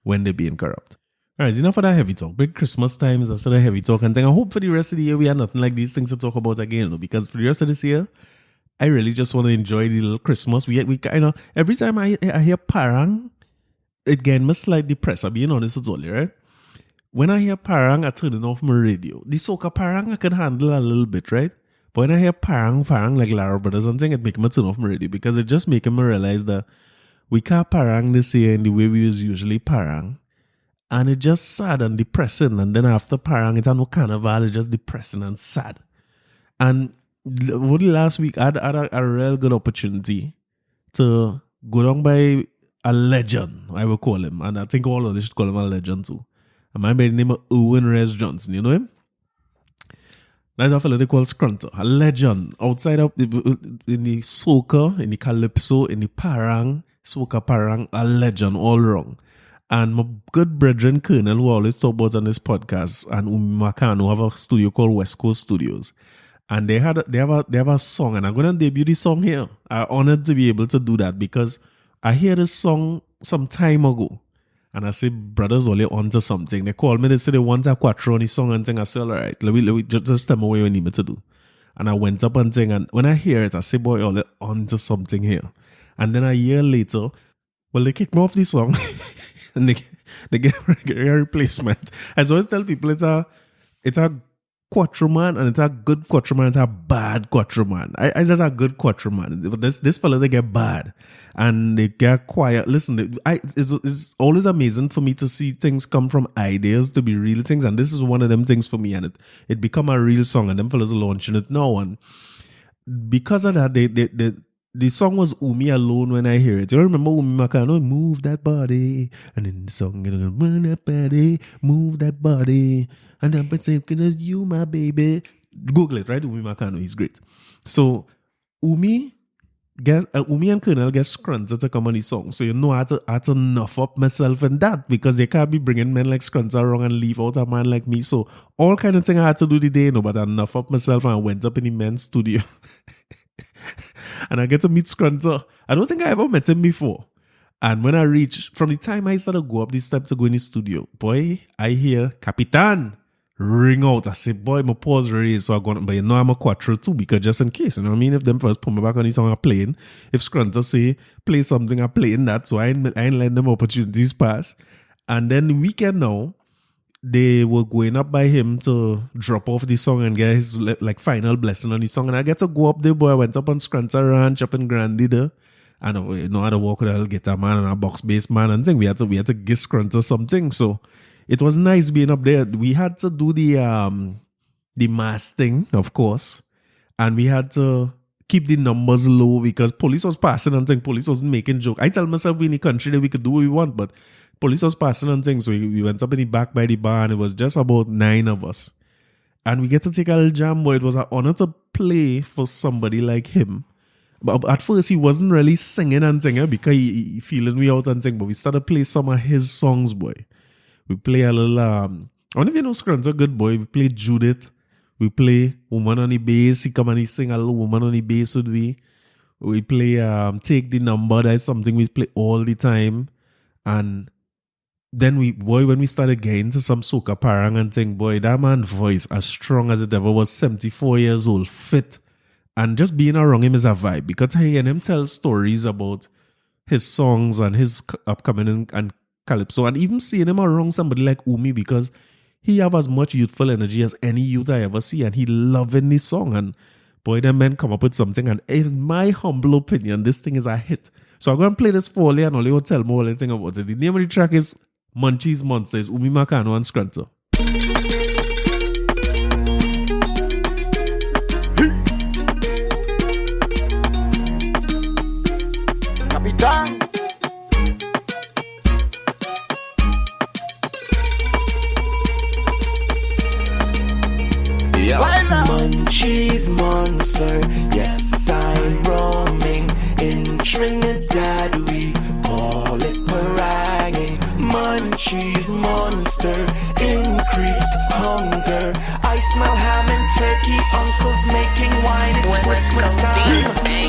when they're being corrupt. All right, enough of that heavy talk. Big Christmas time is after the heavy talk and thing. I hope for the rest of the year we have nothing like these things to talk about again, because for the rest of this year, I really just want to enjoy the little Christmas. We kind of, every time I hear parang, it gets me slightly depressed. I'm being honest with you, right? When I hear parang, I turn it off my radio. The soca parang I can handle a little bit, right? But when I hear parang like Lara Brothers and thing, it makes me turn off my radio, because it just makes me realize that we can't parang this year in the way we usually parang. And it's just sad and depressing. And then after parang, it's no carnival, it's just depressing and sad. And only last week, I had a real good opportunity to go down by a legend, I will call him. And I think all of us should call him a legend too. A man by the name of Owen Rez Johnson, you know him? That's a fellow they call Scrunter, a legend outside of in the soca, in the calypso, in the parang, soca parang, a legend all wrong. And my good brethren Colonel, who I always talk about on this podcast, and Umi Marcano have a studio called West Coast Studios. And they have a song, and I'm gonna debut this song here. I'm honored to be able to do that, because I hear this song some time ago. And I say, brothers, only onto something. They call me, they say they want a quattro on the song and thing. I say, all right, let me just tell me what you need me to do. And I went up and thing, and when I hear it, I say, boy, only onto something here. And then a year later, well, they kick me off the song. And they get a replacement. I always tell people it's a quattro man, and it's a good quattro man, it's a bad quattro man. I just a good quattro man. But this fella, they get bad and they get quiet. Listen, it's always amazing for me to see things come from ideas to be real things, and this is one of them things for me. And it become a real song, and them fellas are launching it now. And because of that, the song was Umi alone when I hear it. You remember Umi Marcano? Move that body. And in the song, you know, move that body, move that body. And I'm saying, because you, my baby. Google it, right? Umi Marcano, he's great. So, Umi and Colonel get Scrunter to come on the song. So, you know, I had to nuff up myself in that, because they can't be bringing men like Scrunter around and leave out a man like me. So, all kind of thing I had to do today, you know, but I nuff up myself and I went up in the men's studio. And I get to meet Scrunter. I don't think I ever met him before. And when I reach, from the time I started to go up these steps to go in the studio, boy, I hear Capitan ring out. I say, boy, my pause raised. So I go, but you know I'm a quattro too, because just in case, you know what I mean? If them first put me back on the song I'm playing, if Scrunter say, play something, I'm playing that. So I ain't letting them opportunities pass. And then the weekend now, they were going up by him to drop off the song and get his like final blessing on the song. And I get to go up there, boy. I went up on Scrunter Ranch up in Grande there. And you know how to walk with a little guitar man and a box bass man and thing. We had to give Scrunter something. So it was nice being up there. We had to do the mass thing, of course. And we had to keep the numbers low, because police was passing and thing. Police wasn't making joke. I tell myself we in the country that we could do what we want, but police was passing on things. So we went up in the back by the bar, and it was just about 9 of us. And we get to take a little jam, boy. It was an honor to play for somebody like him. But at first, he wasn't really singing and singing because he feeling me out and sing. But we started to play some of his songs, boy. We play a little, I don't even know Scrunter good, boy. We play Judith. We play Woman on the Bass. He come and he sing a little Woman on the Bass with me. We play Take the Number. That's something we play all the time. And then when we started getting to some soca parang and thing, boy, that man's voice as strong as it ever was, 74 years old, fit. And just being around him is a vibe because hearing him tell stories about his songs and his upcoming and calypso, and even seeing him around somebody like Umi because he have as much youthful energy as any youth I ever see, and he loving this song. And boy, them men come up with something, and in my humble opinion, this thing is a hit. So I'm going to play this for you and Oli will tell more anything about it. The name of the track is Munchies Monsters, Umi Marcano and Scrunter. Capitan. Munchies monster, yes I'm roaming. In Trinidad we call it meringue. Munchies monster, increased hunger. I smell ham and turkey, uncles making wine, it's Christmas time.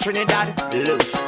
Trinidad, loose.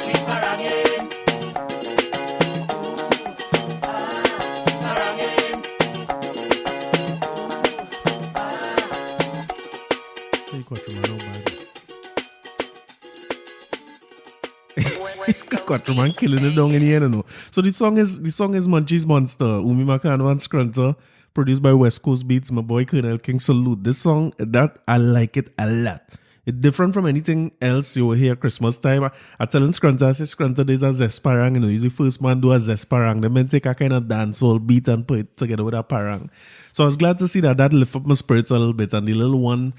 Quattro man killing it down in the end, no. So the song is Munchies Monster, Umi Marcano and Scrunter, produced by West Coast Beats, my boy Colonel King. Salute. This song, that I like it a lot. It's different from anything else you will hear Christmas time. I telling Scrunter, I say Scrunter there's a zest parang, you know, he's the first man do a zest parang. They men take a kind of dancehall beat and put it together with a parang. So I was glad to see that lift up my spirits a little bit, and the little one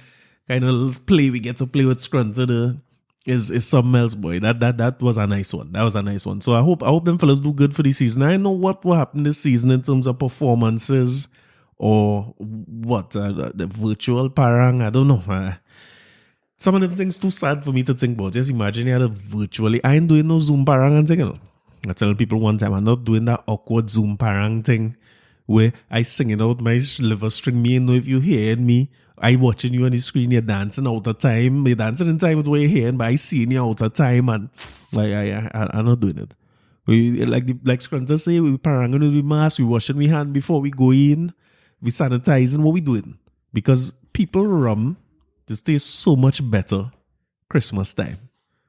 kind of play we get to play with Scrunter is something else, boy. That was a nice one. That was a nice one. So I hope them fellas do good for the season. I know what will happen this season in terms of performances or what the virtual parang. I don't know. Some of them things too sad for me to think about. Just imagine you had a virtually. I ain't doing no Zoom parang and thing. You know? I tell people one time I'm not doing that awkward Zoom parang thing where I singing out my liver string. Me and know if you hearing me, I watching you on the screen, you're dancing out of time. You're dancing in time with what you're hearing, but I seeing you out of time, and I'm not doing it. We like Scrunter say, we paranging with the mask, we washing we hand before we go in, we sanitizing. What we doing? Because people rum, this tastes so much better Christmas time.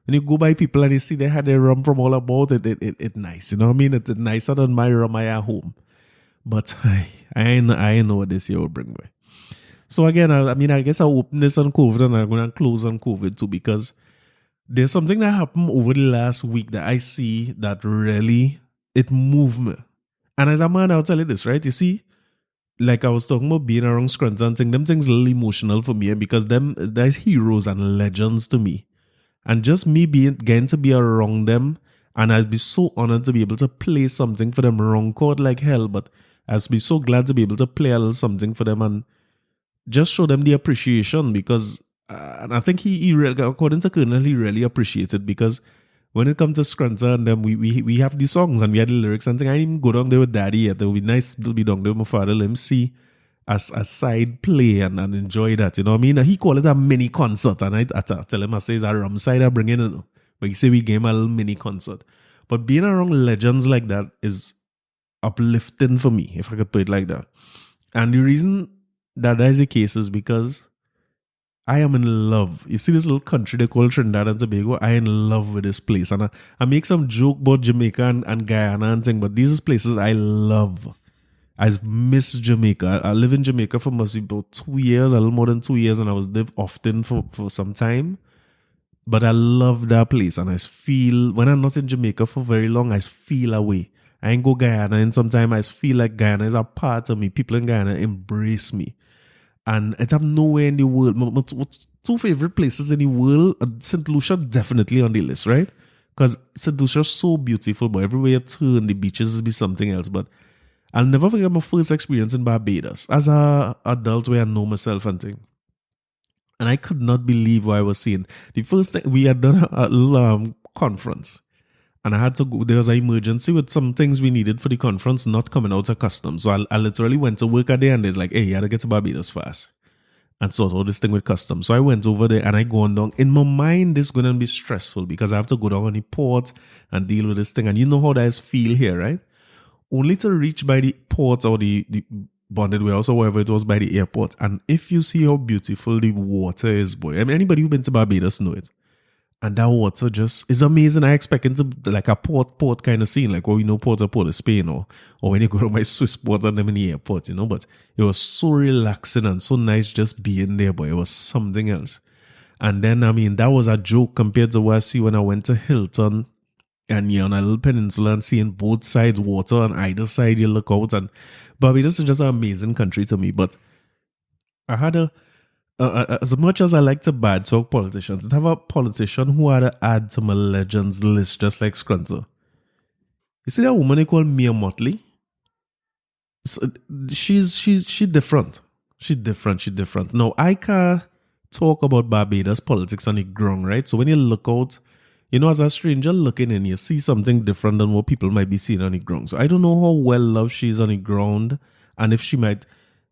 When you go by people and you see they had their rum from all about it nice. You know what I mean? It's nicer than my rum I at home. But I know what this year will bring me. So again, I guess I'll open this on COVID and I'm going to close on COVID too, because there's something that happened over the last week that I see that really, it moved me. And as a man, I'll tell you this, right? You see, like I was talking about being around Scrunter and things, them things a little emotional for me because there's heroes and legends to me. And just me getting to be around them, and I'd be so honored to be able to play something for them wrong chord like hell, but I'd be so glad to be able to play a little something for them and just show them the appreciation because, and I think he really, according to Colonel, he really appreciated because when it comes to Scrunter and them, we have the songs and we had the lyrics and things. I didn't even go down there with Daddy yet. It would be nice to be down there with my father, let him see as a side play and enjoy that, you know what I mean? He call it a mini concert, and I tell him, I say, it's a rum side I bring in, but he say we gave him a little mini concert. But being around legends like that is uplifting for me, if I could put it like that. And the reason that is the case is because I am in love. You see this little country they call Trinidad and Tobago? I am in love with this place. And I make some joke about Jamaica and Guyana and things, but these places I love. I miss Jamaica. I live in Jamaica for mostly about 2 years, a little more than 2 years, and I was there often for some time. But I love that place, and I feel, when I'm not in Jamaica for very long, I feel away. I ain't go Guyana, and sometimes I feel like Guyana is a part of me. People in Guyana embrace me. And I have nowhere in the world. My two favorite places in the world, St. Lucia definitely on the list, right? Because St. Lucia is so beautiful, but everywhere you turn, the beaches will be something else. But I'll never forget my first experience in Barbados as an adult where I know myself and things. And I could not believe what I was seeing. The first thing, we had done a little conference. And I had to go, there was an emergency with some things we needed for the conference not coming out of customs. So I literally went to work a day and there's like, hey, you gotta get to Barbados fast. And sort out this thing with customs. So I went over there and I go on down. In my mind, this is going to be stressful because I have to go down on the port and deal with this thing. And you know how that is feel here, right? Only to reach by the port or the bonded warehouse or wherever it was by the airport. And if you see how beautiful the water is, boy. I mean, anybody who's been to Barbados know it. And that water just is amazing. I expect it to like a port kind of scene, like what we know Port of Spain or when you go to my Swiss port and them in the airport, you know. But it was so relaxing and so nice just being there, boy. It was something else. And then, I mean, that was a joke compared to what I see when I went to Hilton and you're on a little peninsula and seeing both sides water on either side you look out. And Barbados is just an amazing country to me. But I had as much as I like to bad talk politicians, I have a politician who had to add to my legends list just like Scrunter. You see that woman they call Mia Mottley? So she's different. She's different. Now, I can't talk about Barbados politics on the ground, right? So when you look out, you know, as a stranger looking in, you see something different than what people might be seeing on the ground. So I don't know how well loved she is on the ground and if she might,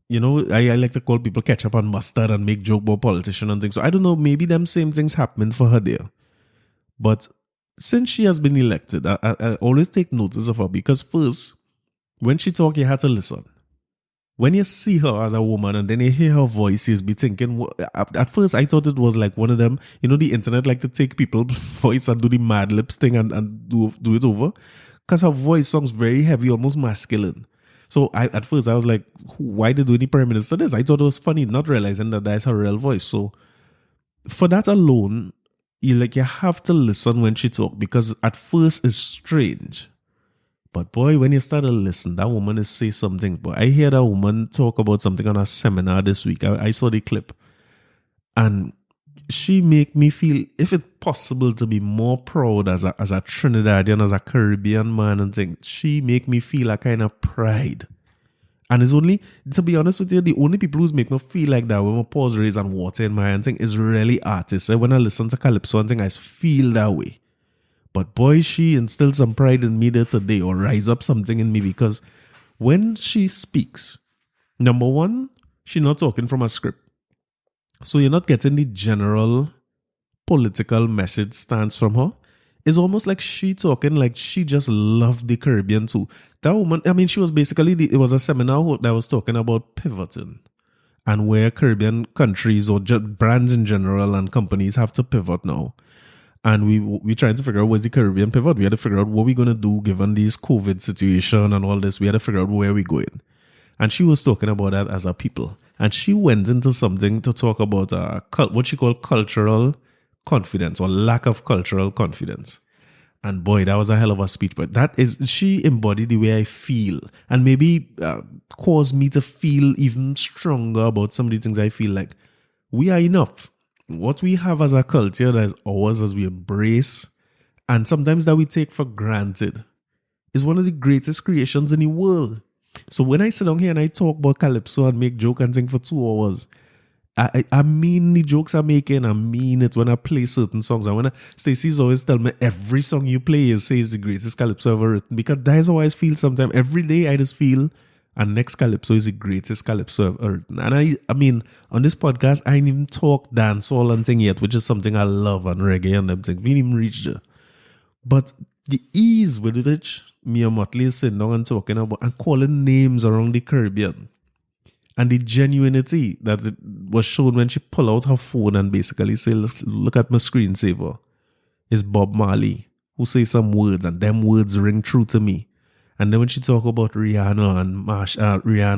you know, I like to call people ketchup and mustard and make joke about politicians and things. So I don't know, maybe them same things happening for her there. But since she has been elected, I always take notice of her because first, when she talk, you have to listen. When you see her as a woman and then you hear her voice, you be thinking, at first I thought it was like one of them, you know, the internet like to take people's voice and do the Mad Lips thing and do it over. Because her voice sounds very heavy, almost masculine. So at first I was like, why did any Prime Minister this? I thought it was funny, not realizing that that's her real voice. So for that alone, you have to listen when she talk because at first it's strange. But boy, when you start to listen, that woman is say something. But I hear that woman talk about something on a seminar this week. I saw the clip. And she make me feel, if it's possible to be more proud as a Trinidadian, as a Caribbean man and things, she make me feel a kind of pride. And it's only, to be honest with you, the only people who make me feel like that when my paws raise and water in my hand thing is really artists. When I listen to Calypso and thing, I feel that way. But boy, she instilled some pride in me there today or rise up something in me because when she speaks, number one, she's not talking from a script. So you're not getting the general political message stance from her. It's almost like she talking like she just loved the Caribbean too. That woman, I mean, she was basically, it was a seminar that was talking about pivoting and where Caribbean countries or brands in general and companies have to pivot now. And we trying to figure out where's the Caribbean pivot. We had to figure out what we're going to do given this COVID situation and all this. We had to figure out where we're going. And she was talking about that as a people. And she went into something to talk about what she called cultural confidence or lack of cultural confidence. And boy, that was a hell of a speech. But she embodied the way I feel and maybe caused me to feel even stronger about some of the things I feel like we are enough. What we have as a culture that is ours, as we embrace, and sometimes that we take for granted, is one of the greatest creations in the world. So when I sit down here and I talk about Calypso and make joke and sing for 2 hours, I mean the jokes I'm making. I mean it when I play certain songs. And when Stacey's always tell me every song you play is the greatest Calypso ever written, because that's how I feel sometimes. Every day I just feel, and next Calypso is the greatest Calypso ever written. And I mean, on this podcast, I ain't even talk dancehall and thing yet, which is something I love, and reggae and them things. We didn't even reach there. But the ease with which Mia Mottley is sitting down and talking about and calling names around the Caribbean, and the genuinity that it was shown when she pulled out her phone and basically said, look at my screensaver, is Bob Marley, who say some words, and them words ring true to me. And then when she talk about Rihanna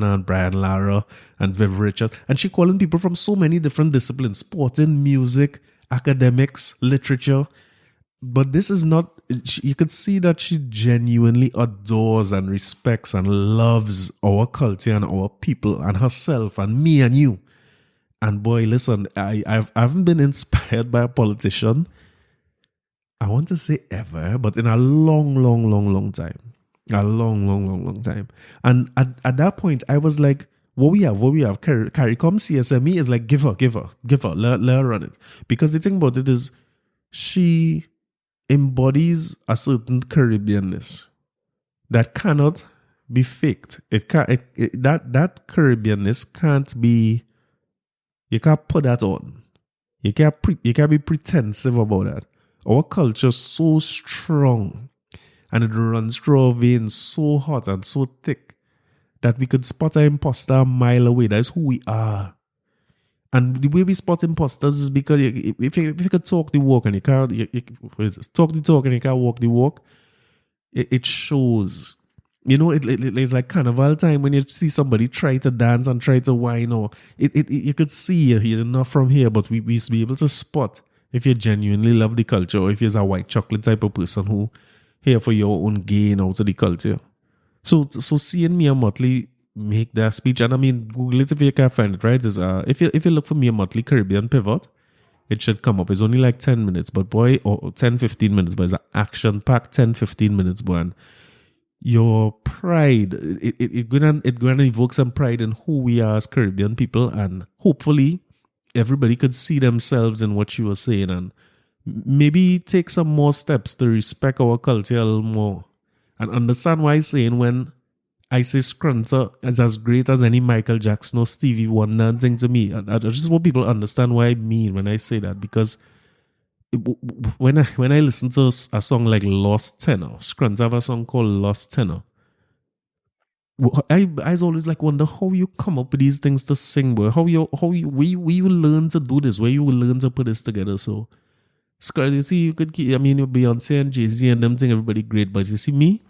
and Brian Lara and Viv Richards, and she calling people from so many different disciplines, sporting, music, academics, literature. But this is not, you could see that she genuinely adores and respects and loves our culture and our people and herself and me and you. And boy, listen, I haven't been inspired by a politician, I want to say ever, but in a long time. A long time. And at that point, I was like, what we have, CARICOM CSME is like, give her, let her run it. Because the thing about it is, she embodies a certain Caribbeanness that cannot be faked. That Caribbeanness can't be, you can't put that on. You can't be pretensive about that. Our culture is so strong and it runs through our veins so hot and so thick that we could spot an imposter a mile away. That is who we are. And the way we spot imposters is because if you could talk the walk and you can't talk the talk and you can't walk the walk, it shows. You know, it's like carnival time when you see somebody try to dance and try to whine, or you could see you're not from here, but we be able to spot if you genuinely love the culture, or if you're a white chocolate type of person who here for your own gain out of the culture. So seeing Mia Mottley make that speech, and I mean, Google it if you can't find it, right? Is if you look for Mia Mottley Caribbean Pivot, it should come up. It's only like 10 minutes, but boy, or 10-15 minutes, but it's an action-packed 10-15 minutes, boy. And your pride, it gonna evoke some pride in who we are as Caribbean people, and hopefully everybody could see themselves in what you were saying, and maybe take some more steps to respect our culture a little more, and understand why I'm saying when I say Scrunter is as great as any Michael Jackson or Stevie Wonder and thing to me. I just want people to understand what I mean when I say that, because when I listen to a song like Lost Tenor, Scrunter have a song called Lost Tenor. I always like wonder how you come up with these things to sing, boy. How you will learn to do this, where you will learn to put this together. So, you see, you could keep, I mean, Beyonce and Jay-Z and them thing, everybody great, but you see me.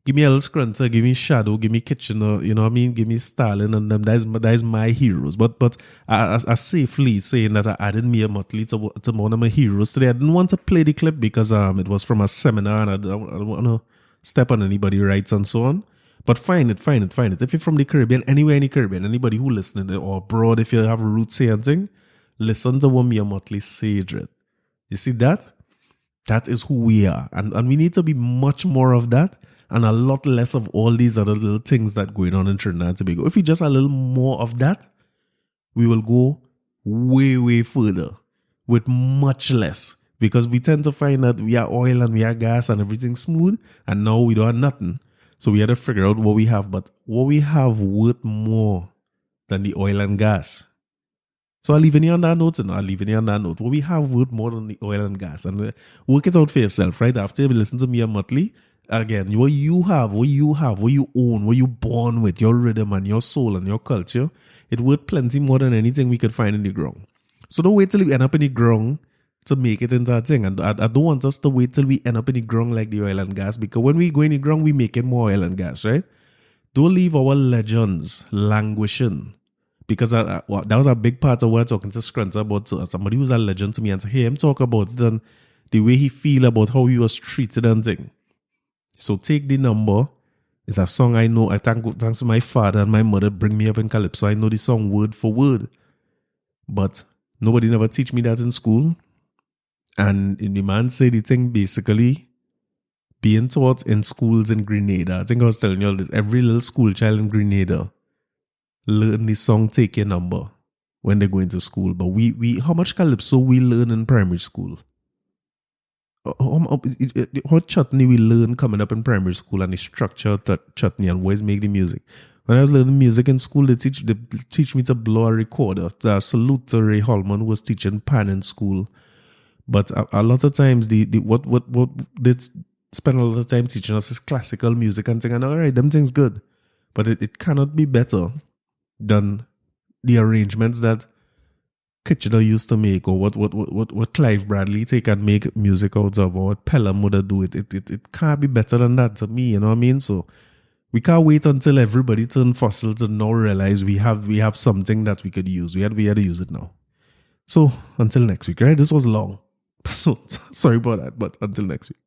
Give me a little Scrunter, give me Shadow, give me Kitchener, you know what I mean? Give me Stalin and them. That is my heroes. But I safely saying that I added Mia Mottley to one of my heroes today. I didn't want to play the clip because it was from a seminar and I don't want to step on anybody's rights and so on. But find it. If you're from the Caribbean, anywhere in the Caribbean, anybody who listening or abroad, if you have roots here and thing, listen to what Mia Mottley said. You see that? That is who we are. And we need to be much more of that. And a lot less of all these other little things that going on in Trinidad and Tobago. If we just a little more of that, we will go way further with much less. Because we tend to find that we are oil and we are gas and everything's smooth, and now we don't have nothing. So we had to figure out what we have, but what we have worth more than the oil and gas. So I'll leave it on that note, and I'll leave it on that note. What we have worth more than the oil and gas, and work it out for yourself, right? After you listen to Mia Mottley, again, what you have, what you own, what you born with, your rhythm and your soul and your culture, it worth plenty more than anything we could find in the ground. So don't wait till you end up in the ground to make it into a thing. And I don't want us to wait till we end up in the ground like the oil and gas, because when we go in the ground, we make it more oil and gas, right? Don't leave our legends languishing. Because that was a big part of what I'm talking to Scrunter about. Somebody who's a legend to me, and to hear him talk about it and the way he feel about how he was treated and thing. So Take the Number is a song I know. Thanks to my father and my mother bring me up in Calypso. I know the song word for word. But nobody never teach me that in school. And the man said the thing basically being taught in schools in Grenada. I think I was telling you all this. Every little school child in Grenada learn the song Take Your Number when they go into school. But we how much Calypso we learn in primary school? How chutney we learn coming up in primary school, and the structure of that chutney and ways make the music. When I was learning music in school, they teach me to blow a recorder. Salute to Ray Holman, who was teaching pan in school. But a lot of times what they spend a lot of time teaching us is classical music and thing. And all right, them things good, but it cannot be better than the arrangements that Kitchener used to make, or what Clive Bradley take and make music out of, or what Pelham would do. It can't be better than that to me, you know what I mean? So we can't wait until everybody turn fossil to now realize we have something that we could use. We had to use it now. So until next week, right? This was long. So sorry about that, but until next week.